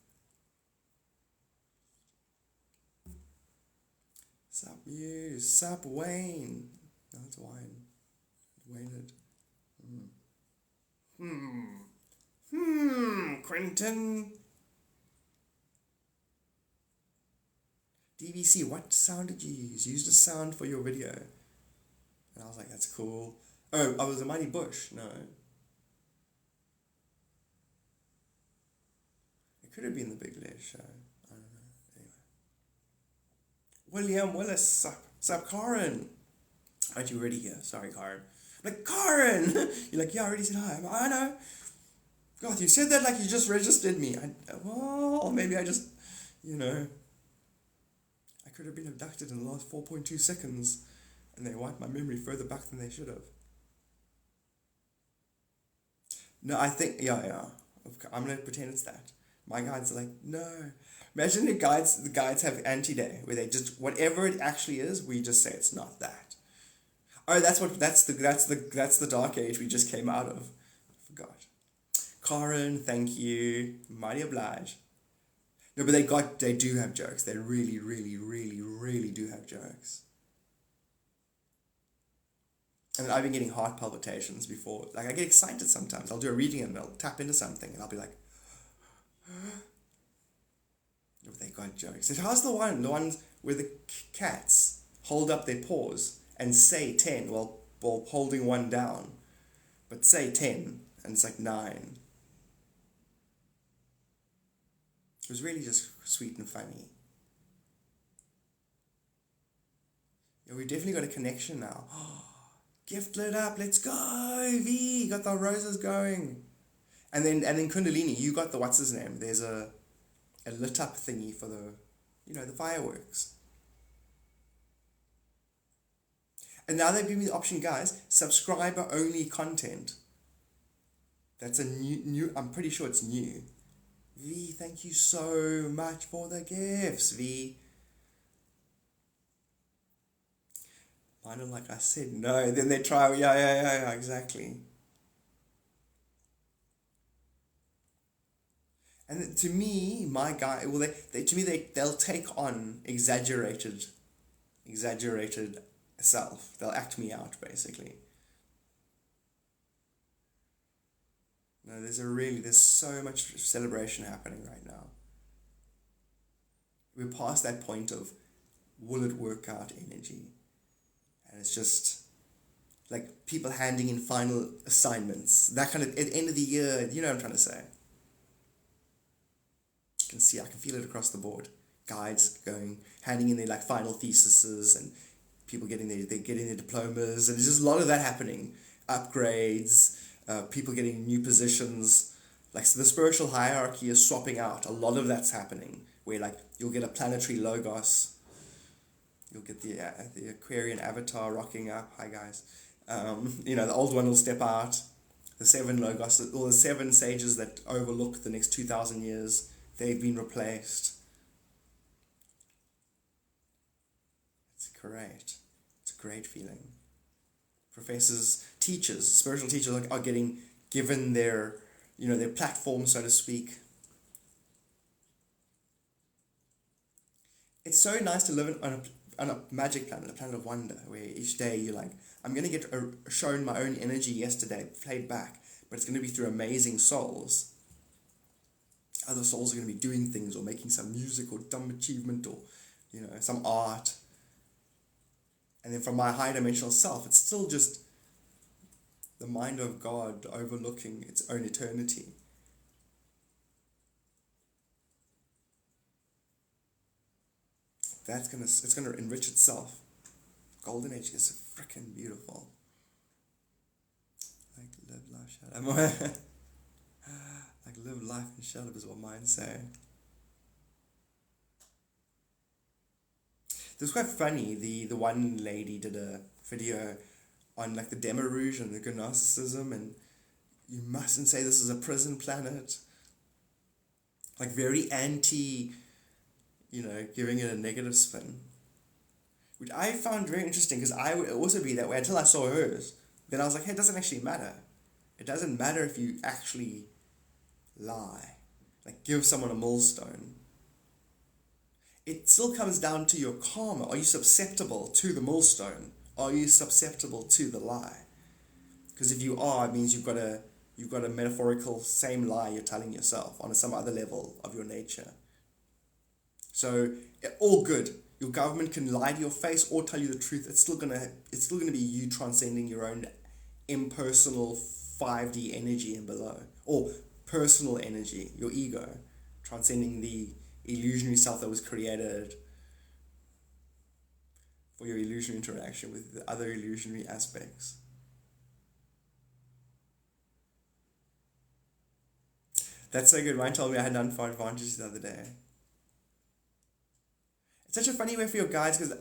Sup Muse, sup Wayne. No, it's Wayne. Waynard. Quentin. DVC, what sound did you use? You used a sound for your video. And I was like, that's cool. Oh, I was a Mighty Bush. No. It could have been the Big Les show. I don't know. Anyway. William Willis, sup, Karen. Aren't you ready here? Sorry, Karen. I'm like, Karen! You're like, yeah, I already said hi. I'm like, I know. God, you said that like you just registered me. Well, maybe I just, you know, I could have been abducted in the last 4.2 seconds and they wiped my memory further back than they should have. No, I think, yeah. I'm going to pretend it's that. My guides are like, no. Imagine the guides have anti-day, where they just, whatever it actually is, we just say it's not that. Oh, that's the dark age we just came out of. I forgot. Karen, thank you. Mighty obliged. No, but they do have jokes. They really, really, really, really do have jokes. And I've been getting heart palpitations before. Like, I get excited sometimes. I'll do a reading and I'll tap into something and I'll be like, oh, they got jokes. So how's the ones where the cats hold up their paws and say 10 while holding one down, but say 10 and it's like 9. It was really just sweet and funny. Yeah, we definitely got a connection now. Gift lit up, let's go, V, got the roses going. And then Kundalini, you got the, what's his name? There's a lit up thingy for the, the fireworks. And now they've given me the option, guys, subscriber only content. That's a new, I'm pretty sure it's new. V, thank you so much for the gifts, V. Mine are like I said, no, then they try, yeah, exactly. And to me, my guy, well, they'll take on exaggerated self. They'll act me out, basically. No, there's so much celebration happening right now. We're past that point of will it work out energy. And it's just like people handing in final assignments. That kind of, at the end of the year, you know what I'm trying to say. I can feel it across the board. Guides handing in their like final theses and people getting their diplomas. And there's just a lot of that happening. Upgrades, people getting new positions. Like, so the spiritual hierarchy is swapping out. A lot of that's happening where like you'll get a planetary logos. You'll get the Aquarian avatar rocking up. Hi guys. The old one will step out. The 7 logos, or the 7 sages that overlook the next 2,000 years, they've been replaced. It's great. It's a great feeling. Professors, teachers, spiritual teachers are getting given their platform, so to speak. It's so nice to live on a magic planet, a planet of wonder, where each day you're like, I'm going to get shown my own energy yesterday, played back, but it's going to be through amazing souls. Other souls are going to be doing things or making some music or dumb achievement or, some art. And then from my high dimensional self, it's still just the mind of God overlooking its own eternity. It's gonna enrich itself. Golden Age is freaking beautiful. Like live life, shut up. Like live life and shut up is what mine say. It was quite funny. The one lady did a video on like the Demo Rouge and the Gnosticism, and you mustn't say this is a prison planet. Like very anti, giving it a negative spin. Which I found very interesting because I would also be that way until I saw hers. Then I was like, hey, it doesn't actually matter. It doesn't matter if you actually lie. Like give someone a millstone. It still comes down to your karma. Are you susceptible to the millstone? Are you susceptible to the lie? Because if you are, it means you've got a metaphorical same lie you're telling yourself on some other level of your nature. So all good. Your government can lie to your face or tell you the truth. It's still gonna be you transcending your own impersonal 5D energy and below, or personal energy, your ego, transcending the illusionary self that was created for your illusionary interaction with the other illusionary aspects. That's so good. Ryan told me I had none for advantages the other day. It's such a funny way for your guides because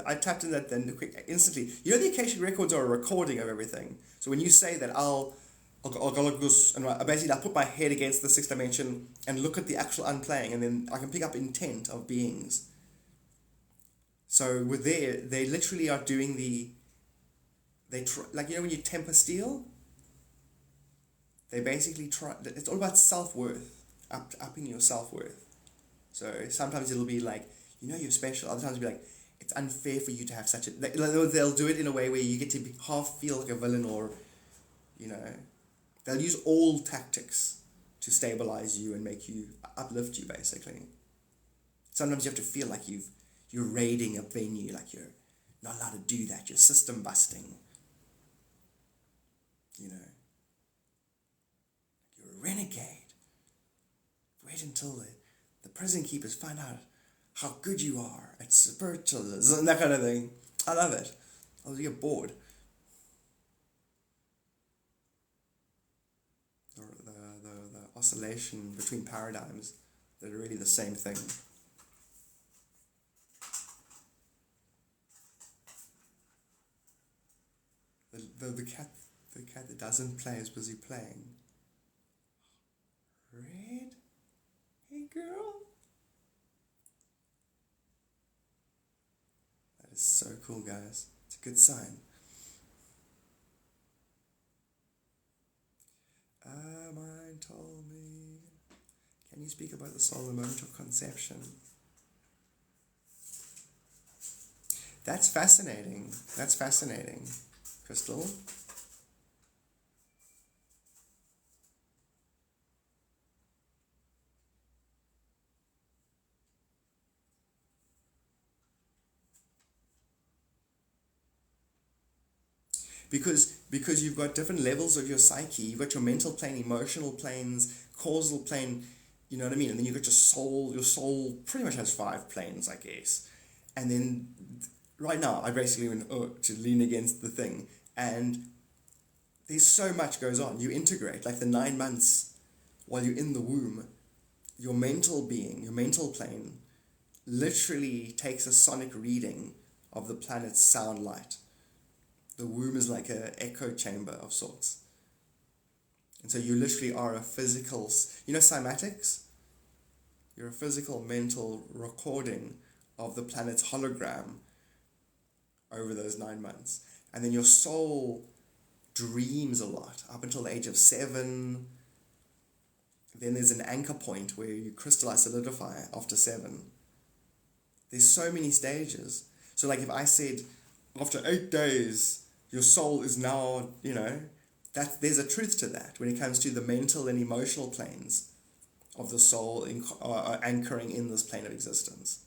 I tapped in that then quick instantly. You know the Akashic records are a recording of everything. So when you say that I'll go like this, and basically I'll put my head against the sixth dimension and look at the actual unplaying, and then I can pick up intent of beings. So with they literally are doing like, you know when you temper steel? They basically try, it's all about self-worth, upping your self-worth. So sometimes it'll be like, you know you're special. Other times it'll be like, it's unfair for you to have such a... They'll do it in a way where you get to half feel like a villain, or, you know... They'll use all tactics to stabilize you and make you... uplift you, basically. Sometimes you have to feel like you're raiding a venue, like you're not allowed to do that. You're system busting. You know... You're a renegade. Wait until the prison keepers find out how good you are at spiritualism and that kind of thing. I love it. I'll get bored. The oscillation between paradigms that are really the same thing. The cat that doesn't play is busy playing. Red? Hey girl? That is so cool, guys. It's a good sign. Mine told me. Can you speak about the soul in the moment of conception? That's fascinating. That's fascinating, Crystal. Because you've got different levels of your psyche. You've got your mental plane, emotional planes, causal plane, you know what I mean? And then you've got your soul pretty much has 5 planes, I guess. And then right now I basically went to lean against the thing, and there's so much goes on. You integrate, like the 9 months while you're in the womb, your mental being, your mental plane literally takes a sonic reading of the planet's sound light. The womb is like an echo chamber of sorts. And so you literally are a physical... You know cymatics? You're a physical mental recording of the planet's hologram over those 9 months. And then your soul dreams a lot up until the age of 7. Then there's an anchor point where you crystallize, solidify after 7. There's so many stages. So like if I said, after 8 days... your soul is now, you know, there's a truth to that when it comes to the mental and emotional planes of the soul anchoring in this plane of existence.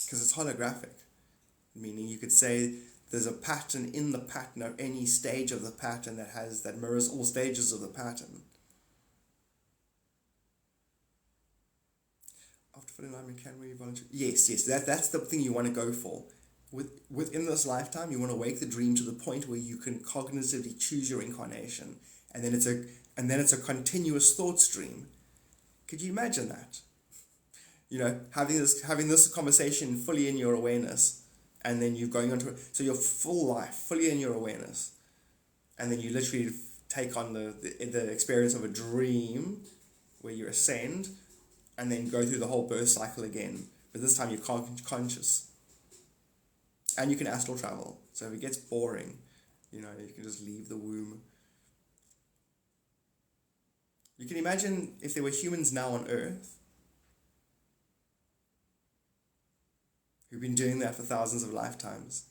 Because it's holographic, meaning you could say there's a pattern in the pattern of any stage of the pattern that mirrors all stages of the pattern. After full alignment, can we volunteer? Yes, that's the thing you want to go for. Within this lifetime, you want to wake the dream to the point where you can cognitively choose your incarnation, and then it's a continuous thought stream. Could you imagine that? You know, having this conversation fully in your awareness, and then you're going on to so your full life fully in your awareness, and then you literally take on the experience of a dream where you ascend, and then go through the whole birth cycle again. But this time you're conscious. And you can astral travel. So if it gets boring, you know, you can just leave the womb. You can imagine if there were humans now on Earth who've been doing that for thousands of lifetimes.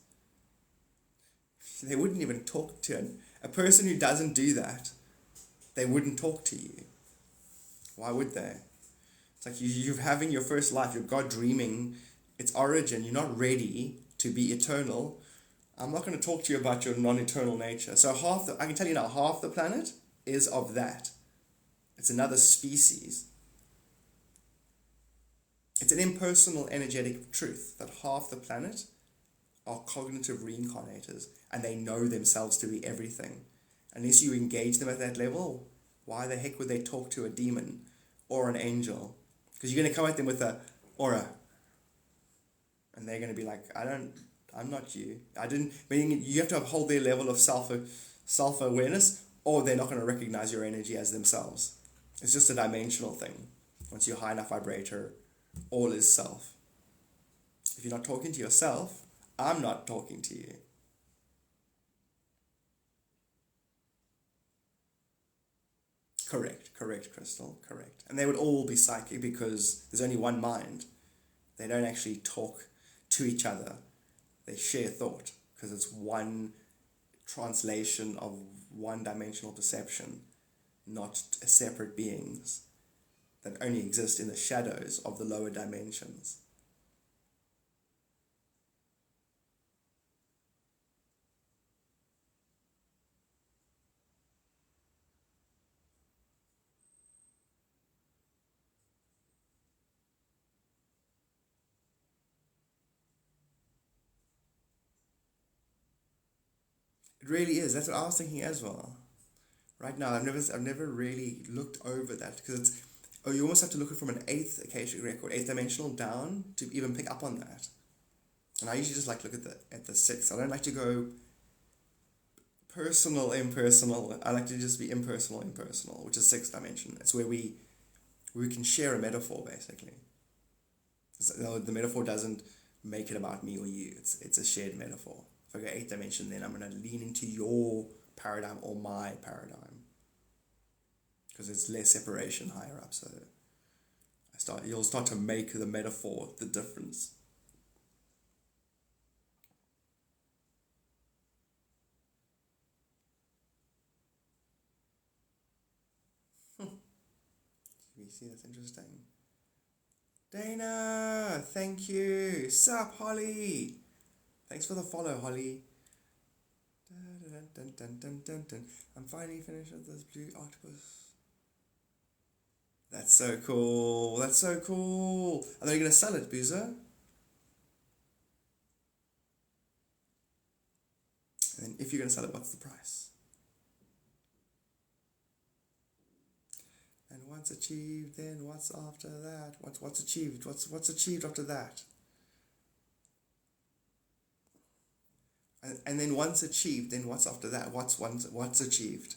They wouldn't even talk to a person who doesn't do that. They wouldn't talk to you. Why would they? It's like you're having your first life, you're God dreaming, its origin, you're not ready to be eternal. I'm not going to talk to you about your non-eternal nature. So I can tell you now, half the planet is of that. It's another species. It's an impersonal energetic truth that half the planet are cognitive reincarnators, and they know themselves to be everything. Unless you engage them at that level, why the heck would they talk to a demon or an angel? Because you're going to come at them with a aura, and they're going to be like, I'm not you. Meaning you have to uphold their level of self-awareness, or they're not going to recognize your energy as themselves. It's just a dimensional thing. Once you're high enough vibrator, all is self. If you're not talking to yourself, I'm not talking to you. Correct, Crystal, correct. And they would all be psychic because there's only one mind. They don't actually talk to each other. They share thought because it's one translation of one dimensional perception, not separate beings that only exist in the shadows of the lower dimensions. It really is. That's what I was thinking as well. Right now, I've never really looked over that because it's, you almost have to look at it from an eighth akashic record, eighth dimensional down to even pick up on that. And I usually just like look at the sixth. I don't like to go personal, impersonal. I like to just be impersonal, which is sixth dimension. It's where we can share a metaphor basically. So the metaphor doesn't make it about me or you. It's a shared metaphor. If I go eighth dimension, then I'm going to lean into your paradigm or my paradigm, because it's less separation higher up. So you'll start to make the metaphor the difference. You see, that's interesting. Dana, thank you. Sup, Holly? Thanks for the follow, Holly. Dun, dun, dun, dun, dun. I'm finally finished with this blue octopus. That's so cool. That's so cool. Are they going to sell it, Boozer? And then if you're going to sell it, what's the price? And once achieved, then what's after that? What's achieved? What's achieved after that? And then once achieved, then what's after that? What's achieved?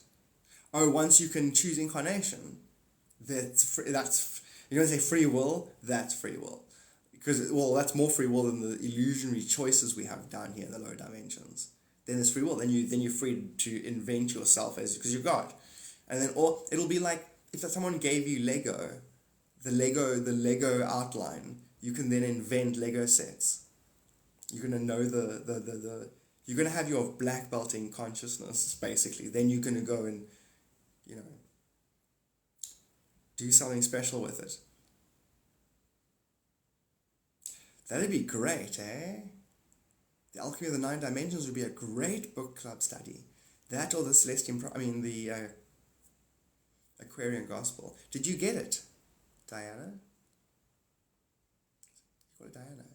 Oh, once you can choose incarnation, that's you're going to say free will. That's free will, because that's more free will than the illusionary choices we have down here in the lower dimensions. Then there's free will. Then you're free to invent yourself because you're God, and then it'll be like if someone gave you the Lego outline. You can then invent Lego sets. You're gonna know you're going to have your black belt in consciousness, basically. Then you're going to go and, do something special with it. That'd be great, eh? The Alchemy of the Nine Dimensions would be a great book club study. That or the the Aquarian Gospel. Did you get it, Diana? You got it, Diana.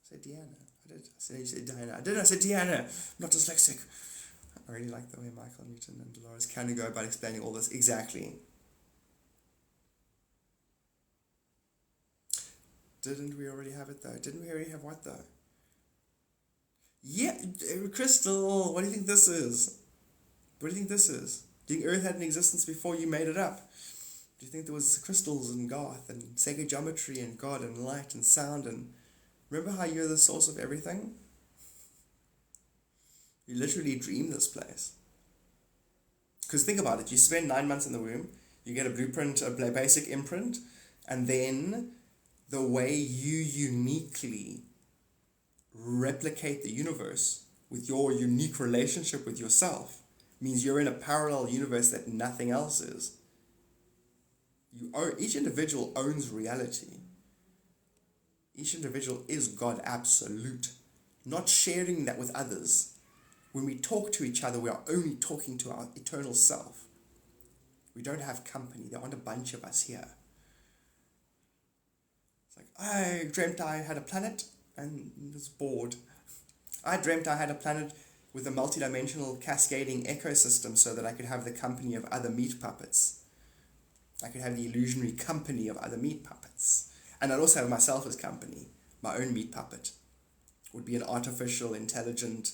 Say Deanna. You said Diana. I said Deanna. I'm not dyslexic. I really like the way Michael Newton and Dolores Cannon go about explaining all this. Exactly. Didn't we already have it though? Didn't we already have what though? Yeah, Crystal, what do you think this is? What do you think this is? Do you think Earth had an existence before you made it up? Do you think there was crystals and Garth and sacred geometry and God and light and sound and... Remember how you're the source of everything? You literally dream this place. Because think about it, you spend 9 months in the womb, you get a blueprint, a basic imprint, and then the way you uniquely replicate the universe with your unique relationship with yourself means you're in a parallel universe that nothing else is. Each individual owns reality. Each individual is God absolute, not sharing that with others. When we talk to each other, we are only talking to our eternal self. We don't have company. There aren't a bunch of us here. It's like, I dreamt I had a planet and was bored. I dreamt I had a planet with a multidimensional cascading ecosystem so that I could have the company of other meat puppets. I could have the illusionary company of other meat puppets. And I'd also have myself as company, my own meat puppet. Would be an artificial, intelligent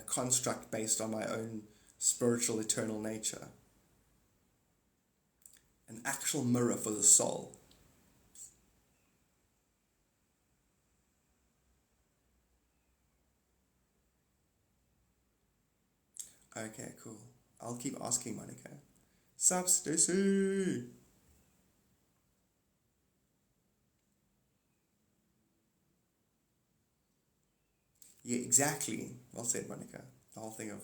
construct based on my own spiritual, eternal nature. An actual mirror for the soul. Okay, cool. I'll keep asking Monica. Sup, Stacy? Yeah, exactly. Well said, Monica. The whole thing of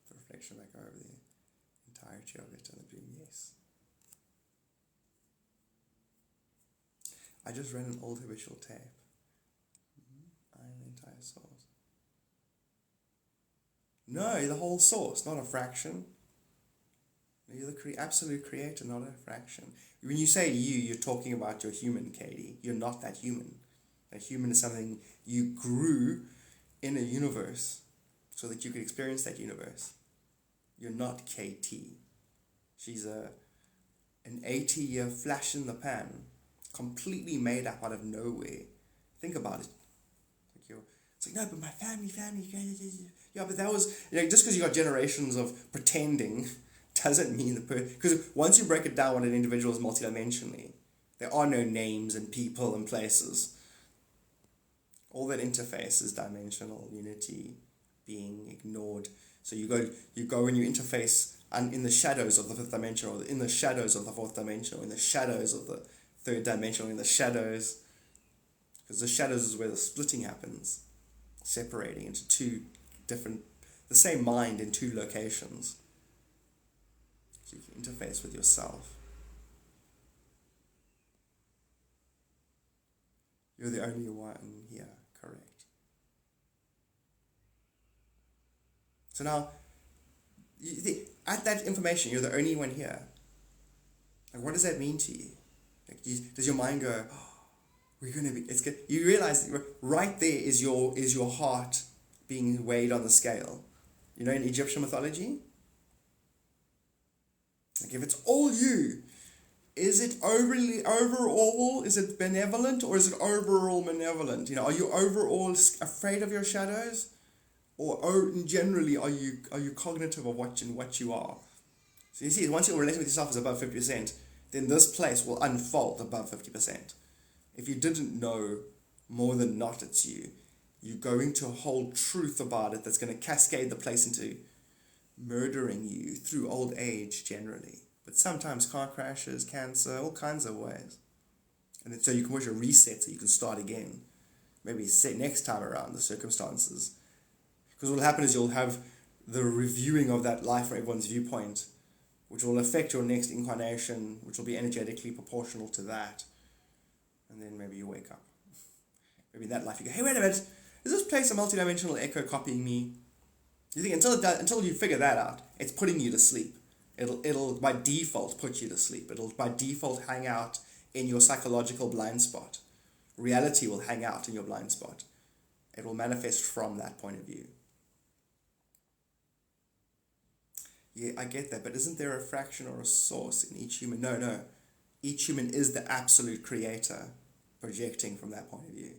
the reflection back over the entirety of it and the dream, yes. I just ran an old habitual tape. I am the entire source. No, you're the whole source, not a fraction. You're the absolute creator, not a fraction. When you say you, you're talking about your human, Katie. You're not that human. That human is something you grew in a universe so that you could experience that universe. You're not KT. She's an 80-year flash in the pan, completely made up out of nowhere. Think about it. It's like, no, but my family. Yeah, but that was, just because you got generations of pretending doesn't mean because once you break it down what an individual is multidimensionally, there are no names and people and places. All that interface is dimensional unity being ignored. So you go and you interface and in the shadows of the fifth dimension, or in the shadows of the fourth dimension, or in the shadows of the third dimension, or in the shadows, because the shadows is where the splitting happens, separating into two different, the same mind in two locations. So you can interface with yourself. You're the only one here, correct. So now, at that information, you're the only one here. Like, what does that mean to you? Like, does your mind go, oh, we're going to be, it's good. You realize right there is your heart being weighed on the scale. In Egyptian mythology? Like, if it's all you, is it overall, is it benevolent, or is it overall malevolent? Are you overall afraid of your shadows? Or generally, are you cognitive of what you are? So you see, once your relationship with yourself is above 50%, then this place will unfold above 50%. If you didn't know more than not it's you, you're going to hold truth about it that's going to cascade the place into murdering you through old age generally. But sometimes car crashes, cancer, all kinds of ways. And then, so you can watch a reset so you can start again. Maybe say next time around the circumstances. Because what will happen is you'll have the reviewing of that life from everyone's viewpoint, which will affect your next incarnation, which will be energetically proportional to that. And then maybe you wake up. Maybe in that life you go, hey, wait a minute, is this place a multidimensional echo copying me? You think until you figure that out, it's putting you to sleep. It'll by default put you to sleep. It'll by default hang out in your psychological blind spot. Reality will hang out in your blind spot. It will manifest from that point of view. Yeah, I get that, but isn't there a fraction or a source in each human? No. Each human is the absolute creator projecting from that point of view.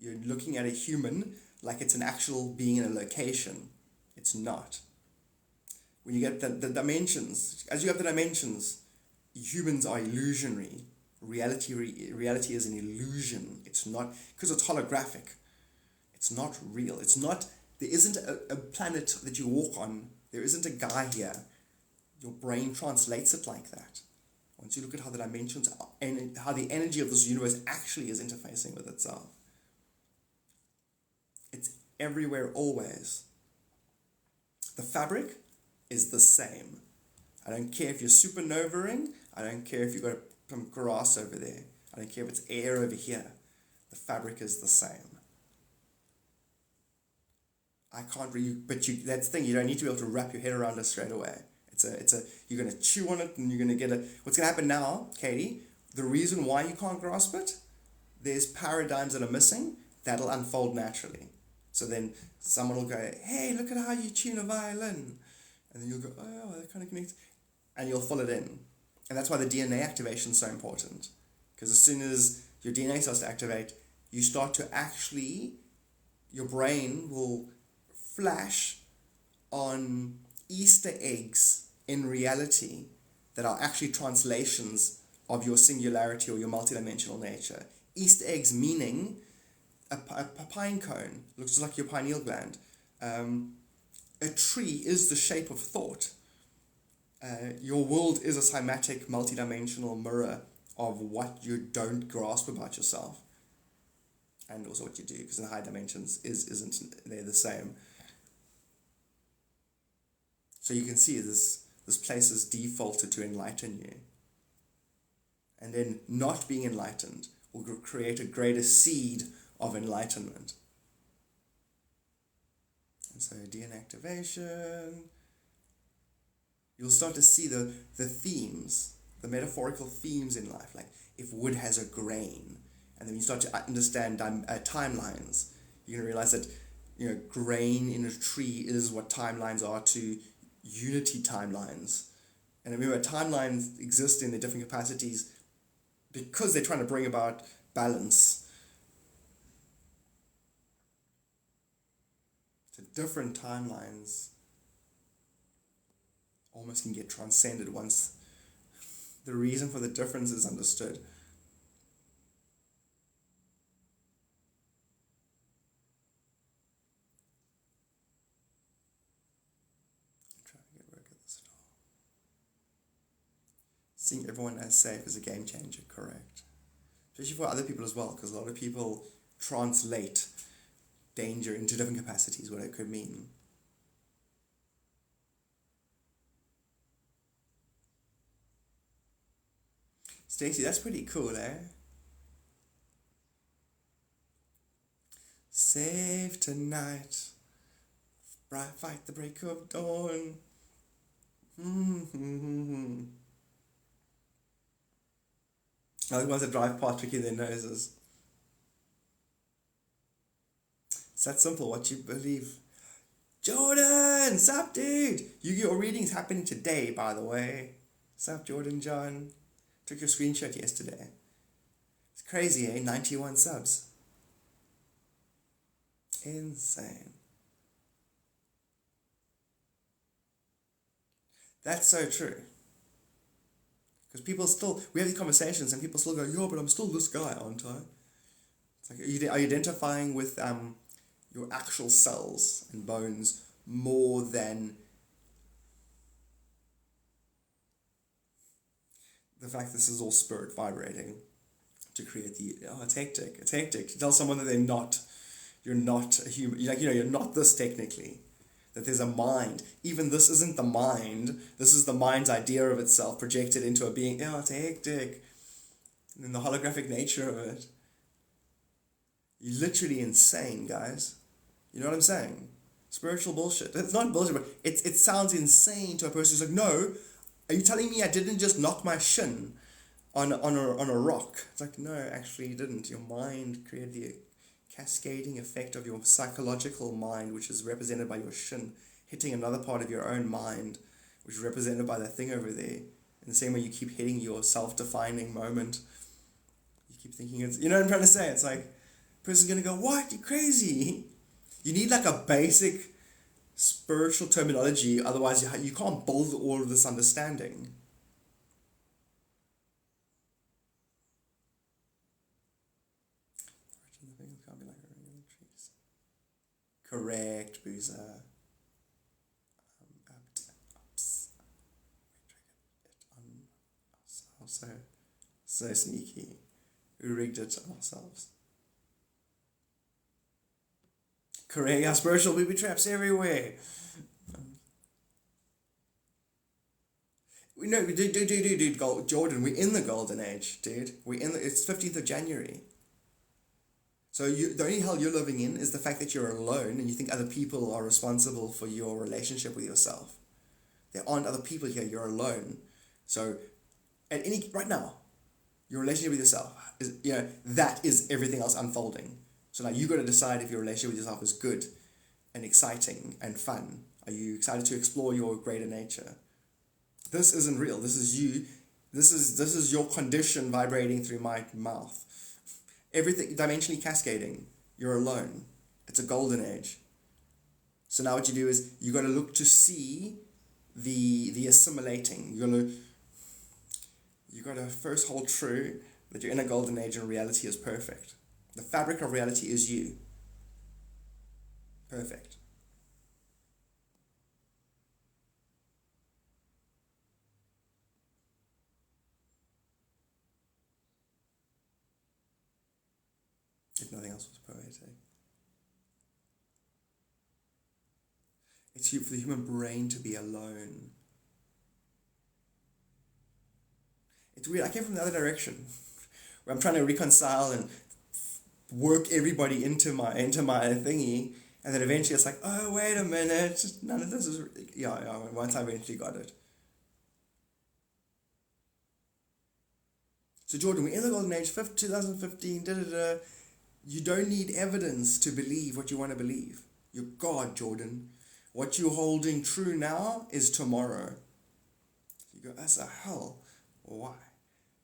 You're looking at a human like it's an actual being in a location. It's not. When you get the dimensions, as you have the dimensions, humans are illusionary. Reality is an illusion. It's not, because it's holographic. It's not real. There isn't a planet that you walk on. There isn't a guy here. Your brain translates it like that. Once you look at how the dimensions are, and how the energy of this universe actually is interfacing with itself. It's everywhere, always. The fabric is the same. I don't care if you're supernovaing. I don't care if you've got some grass over there. I don't care if it's air over here. The fabric is the same. I can't really, but that's the thing, you don't need to be able to wrap your head around it straight away. You're going to chew on it and you're going to get what's going to happen now, Katie, the reason why you can't grasp it, there's paradigms that are missing, that'll unfold naturally. So then someone will go, hey, look at how you tune a violin. And then you'll go, oh, that kind of connects. And you'll fill it in. And that's why the DNA activation is so important. Because as soon as your DNA starts to activate, you start to actually, your brain will flash on Easter eggs in reality that are actually translations of your singularity or your multidimensional nature. Easter eggs meaning a pine cone looks like your pineal gland. A tree is the shape of thought. Your world is a cymatic, multidimensional mirror of what you don't grasp about yourself, and also what you do, because in the high dimensions isn't they're the same. So you can see this place is defaulted to enlighten you, and then not being enlightened will create a greater seed of enlightenment. And so DNA activation, you'll start to see the themes, the metaphorical themes in life, like if wood has a grain, and then you start to understand timelines, you're going to realize that, you know, grain in a tree is what timelines are to unity timelines. And remember, timelines exist in their different capacities because they're trying to bring about balance. So different timelines almost can get transcended once the reason for the difference is understood. Try to get work at this at all. Seeing everyone as safe is a game changer, correct? Especially for other people as well, because a lot of people translate danger into different capacities, what it could mean. Stacey, that's pretty cool, eh? Safe tonight, bright fight the break of dawn. Are the ones that drive past tricking their noses. It's that simple, what you believe. Jordan, sup dude? Yu-Gi-Oh readings happening today, by the way. Sup Jordan John? Took your screenshot yesterday. It's crazy, eh? 91 subs. Insane. That's so true. Because people still, we have these conversations and people still go, yo, but I'm still this guy, aren't I? It's like, are you identifying with your actual cells and bones more than the fact this is all spirit vibrating to create it's hectic. It's hectic. To tell someone that you're not a human, you're not this technically, that there's a mind. Even this isn't the mind, this is the mind's idea of itself projected into a being. It's hectic. And then the holographic nature of it. You're literally insane, guys. You know what I'm saying? Spiritual bullshit. It's not bullshit, but it sounds insane to a person who's like, no, are you telling me I didn't just knock my shin on a rock? It's like, no, actually you didn't. Your mind created the cascading effect of your psychological mind, which is represented by your shin, hitting another part of your own mind, which is represented by that thing over there. In the same way you keep hitting your self-defining moment. You keep thinking it's, you know what I'm trying to say? It's like, person's going to go, what? You crazy? You need like a basic spiritual terminology, otherwise you can't build all of this understanding. Correct, Boozer. So sneaky. We rigged it on ourselves. Correct, our spiritual booby traps everywhere. Dude, Jordan, we're in the golden age, dude. It's 15th of January. So the only hell you're living in is the fact that you're alone and you think other people are responsible for your relationship with yourself. There aren't other people here, you're alone. So right now, your relationship with yourself is, that is everything else unfolding. So now you got to decide if your relationship with yourself is good and exciting and fun. Are you excited to explore your greater nature? This isn't real. This is you. This is your condition vibrating through my mouth. Everything dimensionally cascading. You're alone. It's a golden age. So now what you do is you got to look to see the assimilating. You got to first hold true that you're in a golden age and reality is perfect. The fabric of reality is you. Perfect. If nothing else was poetic. It's for the human brain to be alone. It's weird. I came from the other direction, where I'm trying to reconcile and work everybody into my thingy, and then eventually it's like, oh wait a minute, none of this is once I eventually got it. So Jordan, we're in the golden age, 2015, You don't need evidence to believe what you want to believe. You're God, Jordan. What you're holding true now is tomorrow. You go, that's a hell. Why?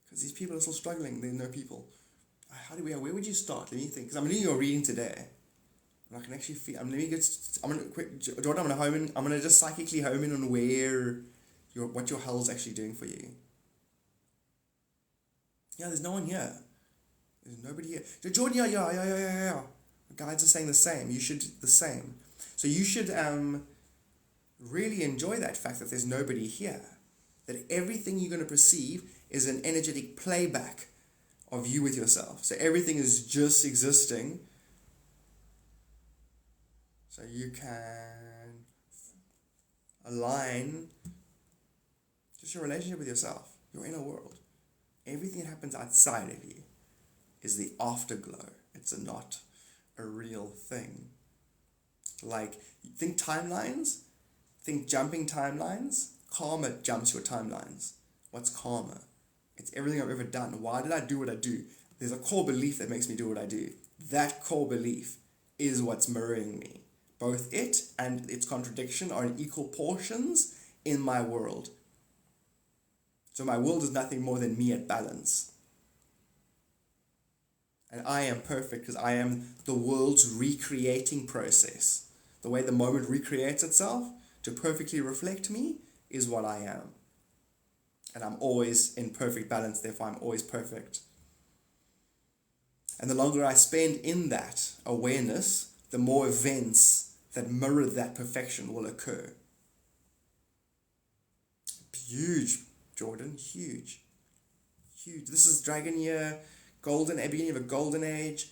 Because these people are still struggling. They're no people. Where would you start? Let me think. Because I'm doing your reading today. And I can actually feel. Jordan, I'm gonna just psychically home in on what your hell's actually doing for you. Yeah, there's no one here. There's nobody here. So Jordan, yeah. The guides are saying the same. You should the same. So you should really enjoy that fact that there's nobody here. That everything you're going to perceive is an energetic playback of you with yourself. So everything is just existing. So you can align just your relationship with yourself, your inner world. Everything that happens outside of you is the afterglow. It's not a real thing. Like, think timelines, think jumping timelines. Karma jumps your timelines. What's karma? It's everything I've ever done. Why did I do what I do? There's a core belief that makes me do what I do. That core belief is what's mirroring me. Both it and its contradiction are in equal portions in my world. So my world is nothing more than me at balance. And I am perfect because I am the world's recreating process. The way the moment recreates itself to perfectly reflect me is what I am. And I'm always in perfect balance, therefore I'm always perfect. And the longer I spend in that awareness, the more events that mirror that perfection will occur. Huge, Jordan, huge. This is Dragon Year, beginning of a golden age,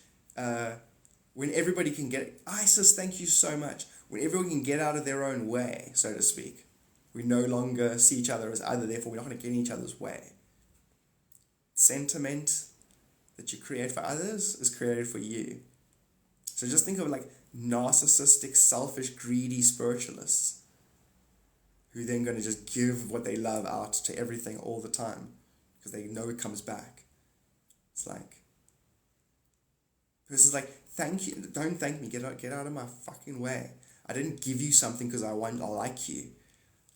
when everybody can get, Isis, thank you so much, when everyone can get out of their own way, so to speak. We no longer see each other as other, therefore we're not going to get in each other's way. Sentiment that you create for others is created for you. So just think of like narcissistic, selfish, greedy spiritualists who then going to just give what they love out to everything all the time because they know it comes back. It's like, person's like, thank you, don't thank me, get out of my fucking way. I didn't give you something because I like you.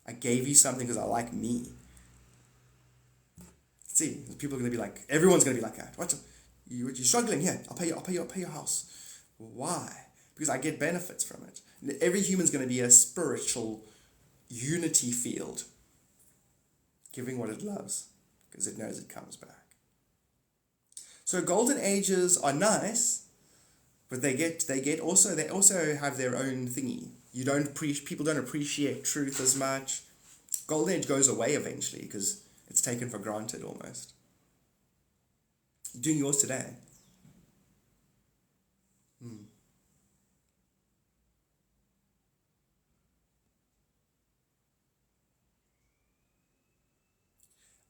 I gave you something because I like me. See, people are going to be like, everyone's going to be like that. You're struggling here. I'll pay your house. Why? Because I get benefits from it. Every human's going to be a spiritual unity field, giving what it loves because it knows it comes back. So golden ages are nice, but they also have their own thingy. People don't appreciate truth as much. Golden age goes away eventually because it's taken for granted almost. You're doing yours today.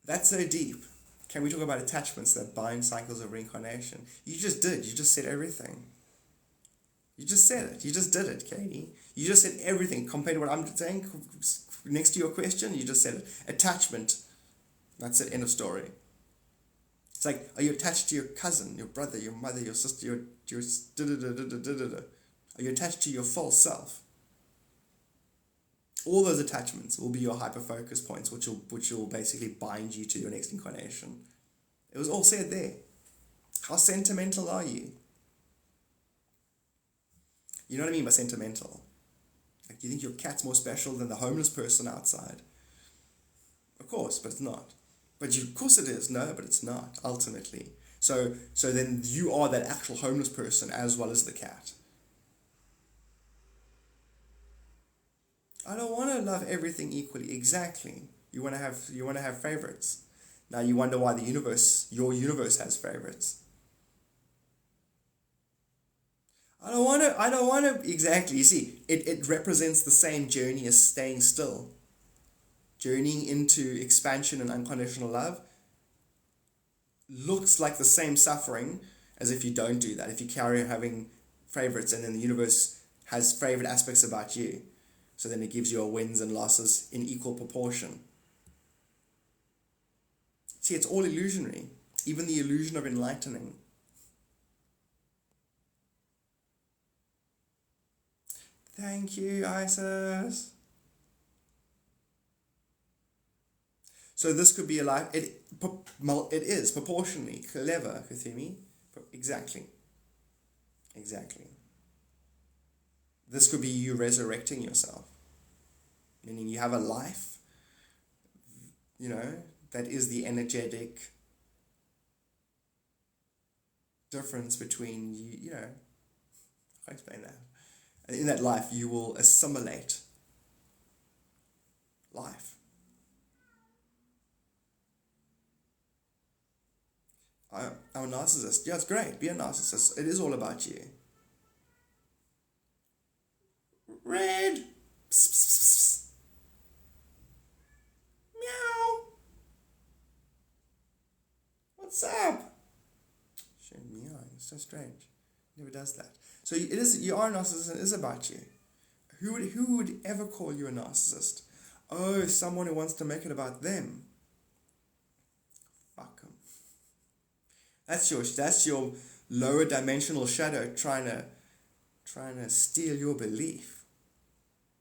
That's so deep. Can we talk about attachments that bind cycles of reincarnation? You just did. You just said everything. You just said it. You just did it, Katie. You just said everything compared to what I'm saying next to your question. You just said it. Attachment. That's it. End of story. It's like, are you attached to your cousin, your brother, your mother, your sister, your da-da-da-da-da-da-da? Are you attached to your false self? All those attachments will be your hyper-focus points, which will basically bind you to your next incarnation. It was all said there. How sentimental are you? You know what I mean by sentimental? Like, do you think your cat's more special than the homeless person outside? Of course, but it's not. But of course it is. No, but it's not, ultimately. So then you are that actual homeless person as well as the cat. I don't want to love everything equally. Exactly. You want to have favorites. Now you wonder why your universe has favorites. I don't want to, exactly. You see, it represents the same journey as staying still. Journeying into expansion and unconditional love looks like the same suffering as if you don't do that. If you carry on having favorites and then the universe has favorite aspects about you. So then it gives your wins and losses in equal proportion. See, it's all illusionary. Even the illusion of enlightening. Thank you, Isis. So this could be a life. It is proportionally clever, Kathumi. Exactly. This could be you resurrecting yourself. Meaning you have a life, that is the energetic difference between you, I'll explain that. And in that life, you will assimilate life. I'm a narcissist. Yeah, it's great. Be a narcissist. It is all about you. Red. Psst, psst, psst. Meow. What's up? She's meowing. It's so strange. Never does that. So you are a narcissist and it is about you. Who would ever call you a narcissist? Oh, someone who wants to make it about them. Fuck them. That's your lower dimensional shadow trying to steal your belief.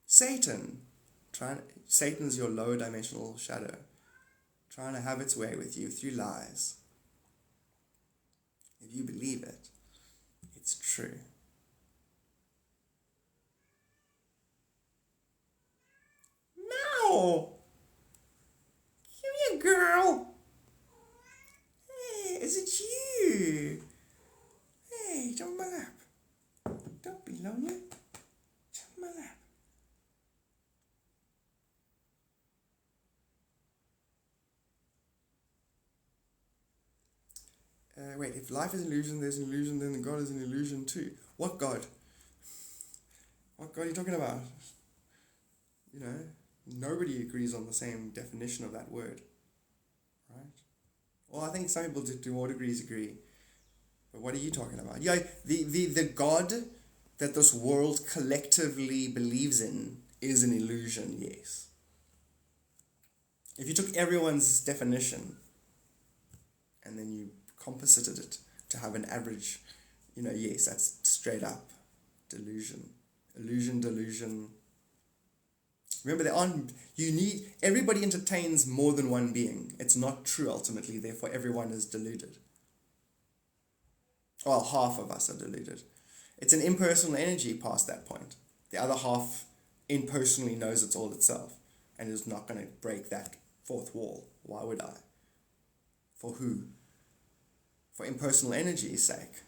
Satan's your lower dimensional shadow, trying to have its way with you through lies. If you believe it, it's true. No! Give me a girl! Hey, is it you? Hey, jump on my lap. Don't be lonely. Jump on my lap. Wait, if life is an illusion, there's an illusion, then God is an illusion too. What God? What God are you talking about? Nobody agrees on the same definition of that word. Right? Well, I think some people to all degrees agree. But what are you talking about? Yeah, the God that this world collectively believes in is an illusion, yes. If you took everyone's definition and then you composited it to have an average, yes, that's straight up delusion. Delusion. Remember, everybody entertains more than one being. It's not true ultimately, therefore everyone is deluded. Well, half of us are deluded. It's an impersonal energy past that point. The other half impersonally knows it's all itself and is not going to break that fourth wall. Why would I? For who? For impersonal energy's sake.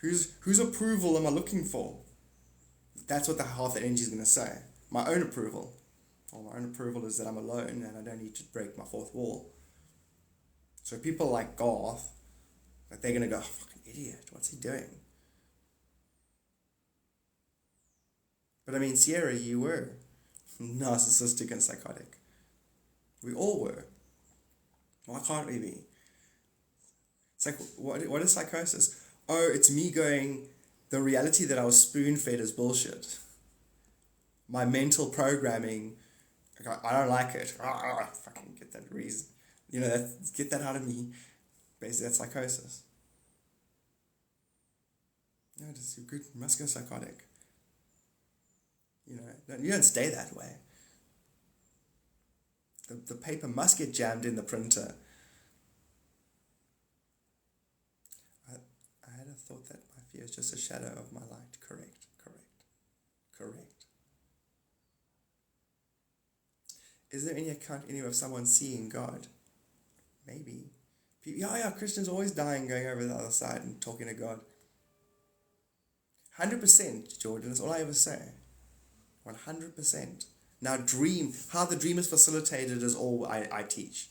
Whose approval am I looking for? That's what the half that energy is going to say. My own approval. Well, my own approval is that I'm alone and I don't need to break my fourth wall. So people like Garth, they're going to go, oh, fucking idiot, what's he doing? But I mean, Sierra, you were narcissistic and psychotic. We all were. Why can't we be? It's like, what is psychosis? Oh, it's me going, the reality that I was spoon-fed is bullshit. My mental programming, I don't like it. Fucking get that reason. Get that out of me. Basically, that's psychosis. No, just you must go psychotic. You don't stay that way. The paper must get jammed in the printer. I had a thought that my fear is just a shadow of my light. Correct. Is there any account anywhere of someone seeing God? Maybe. Christians are always dying, going over the other side and talking to God. 100%, Jordan, that's all I ever say. 100%. Now how the dream is facilitated is all I teach.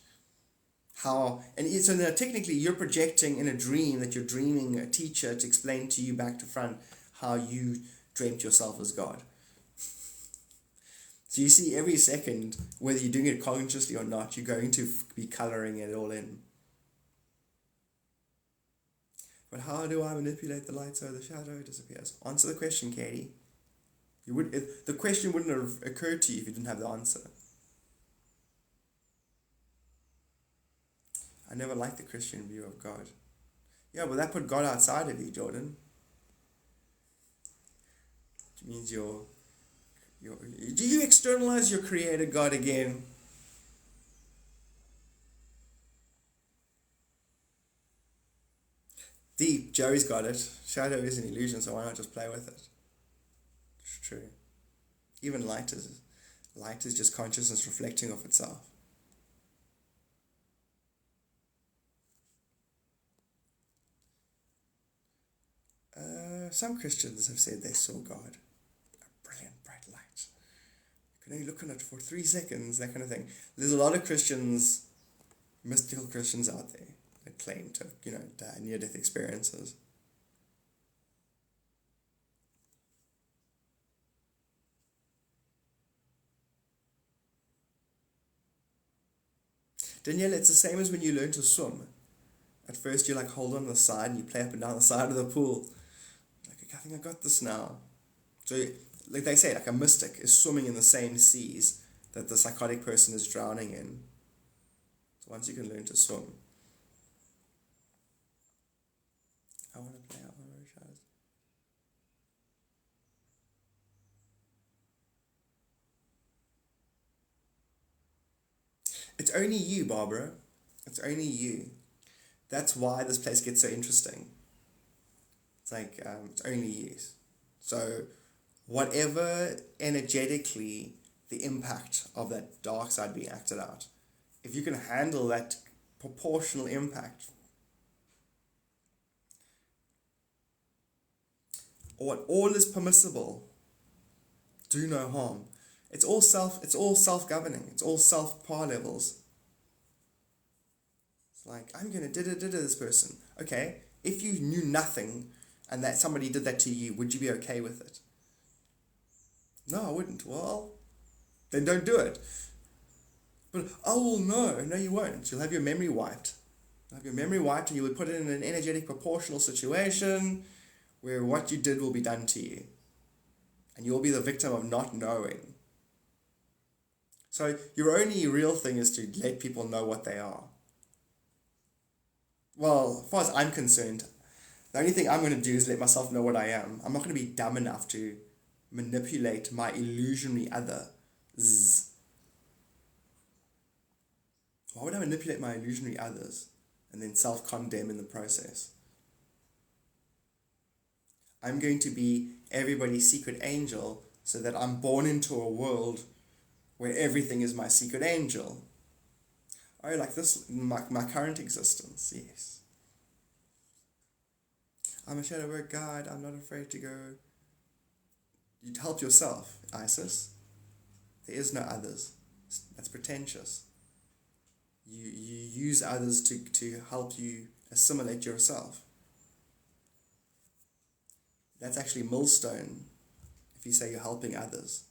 So now technically you're projecting in a dream that you're dreaming a teacher to explain to you back to front how you dreamt yourself as God. So you see every second, whether you're doing it consciously or not, you're going to be colouring it all in. But how do I manipulate the light so the shadow disappears? Answer the question, Katie. The question wouldn't have occurred to you if you didn't have the answer. I never liked the Christian view of God. Yeah, but that put God outside of you, Jordan. Which means do you externalize your creator God again? Deep, Joey's got it. Shadow is an illusion, so why not just play with it? It's true. Even light is just consciousness reflecting off itself. Some Christians have said they saw God. A brilliant, bright light. You can only look on it for 3 seconds, that kind of thing. There's a lot of Christians, mystical Christians out there that claim to, near-death experiences. Danielle, it's the same as when you learn to swim. At first you hold on the side and you play up and down the side of the pool. I think I got this now. So, like they say, a mystic is swimming in the same seas that the psychotic person is drowning in. So once you can learn to swim. I want to play out my shadows. It's only you, Barbara. It's only you. That's why this place gets so interesting. It's it's only you. So whatever energetically the impact of that dark side being acted out, if you can handle that proportional impact, all is permissible. Do no harm. It's all self-governing. It's all self-power levels. It's I'm going to this person. Okay, if you knew nothing and that somebody did that to you, would you be okay with it? No, I wouldn't. Well, then don't do it. But, no, you won't. You'll have your memory wiped. And you would put it in an energetic proportional situation where what you did will be done to you. And you'll be the victim of not knowing. So your only real thing is to let people know what they are. Well, as far as I'm concerned, the only thing I'm going to do is let myself know what I am. I'm not going to be dumb enough to manipulate my illusionary other. Why would I manipulate my illusionary others and then self-condemn in the process? I'm going to be everybody's secret angel so that I'm born into a world where everything is my secret angel. Oh, like this, my current existence, yes. I'm a shadow work guide, I'm not afraid to go. You'd help yourself, Isis. There is no others. That's pretentious. You use others to help you assimilate yourself. That's actually millstone if you say you're helping others.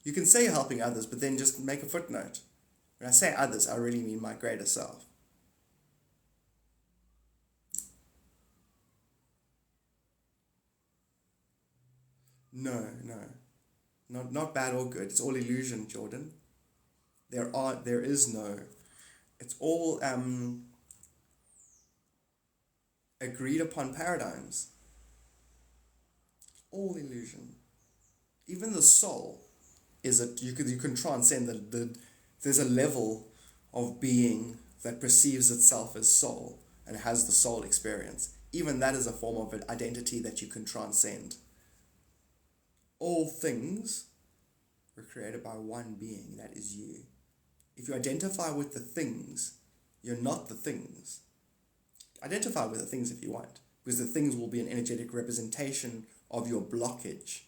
You can say you're helping others, but then just make a footnote. When I say others, I really mean my greater self. No. Not bad or good. It's all illusion, Jordan. There is no. It's all agreed upon paradigms. All illusion. Even the soul is you can transcend there's a level of being that perceives itself as soul and has the soul experience. Even that is a form of an identity that you can transcend. All things were created by one being, that is you. If you identify with the things, you're not the things. Identify with the things if you want, because the things will be an energetic representation of your blockage.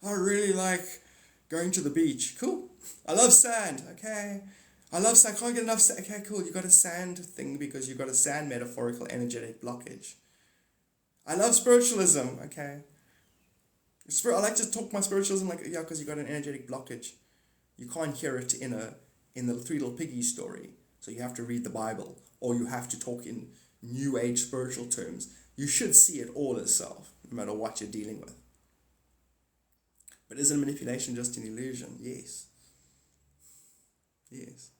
I really like going to the beach. Cool. I love sand. Okay. I love sand. Can't get enough sand. Okay, cool. You got a sand thing because you got a sand metaphorical energetic blockage. I love spiritualism. Okay. I like to talk my spiritualism because you got an energetic blockage. You can't hear it in the Three Little Piggies story. So you have to read the Bible, or you have to talk in New Age spiritual terms. You should see it all as self, no matter what you're dealing with. But isn't manipulation just an illusion? Yes. Yes.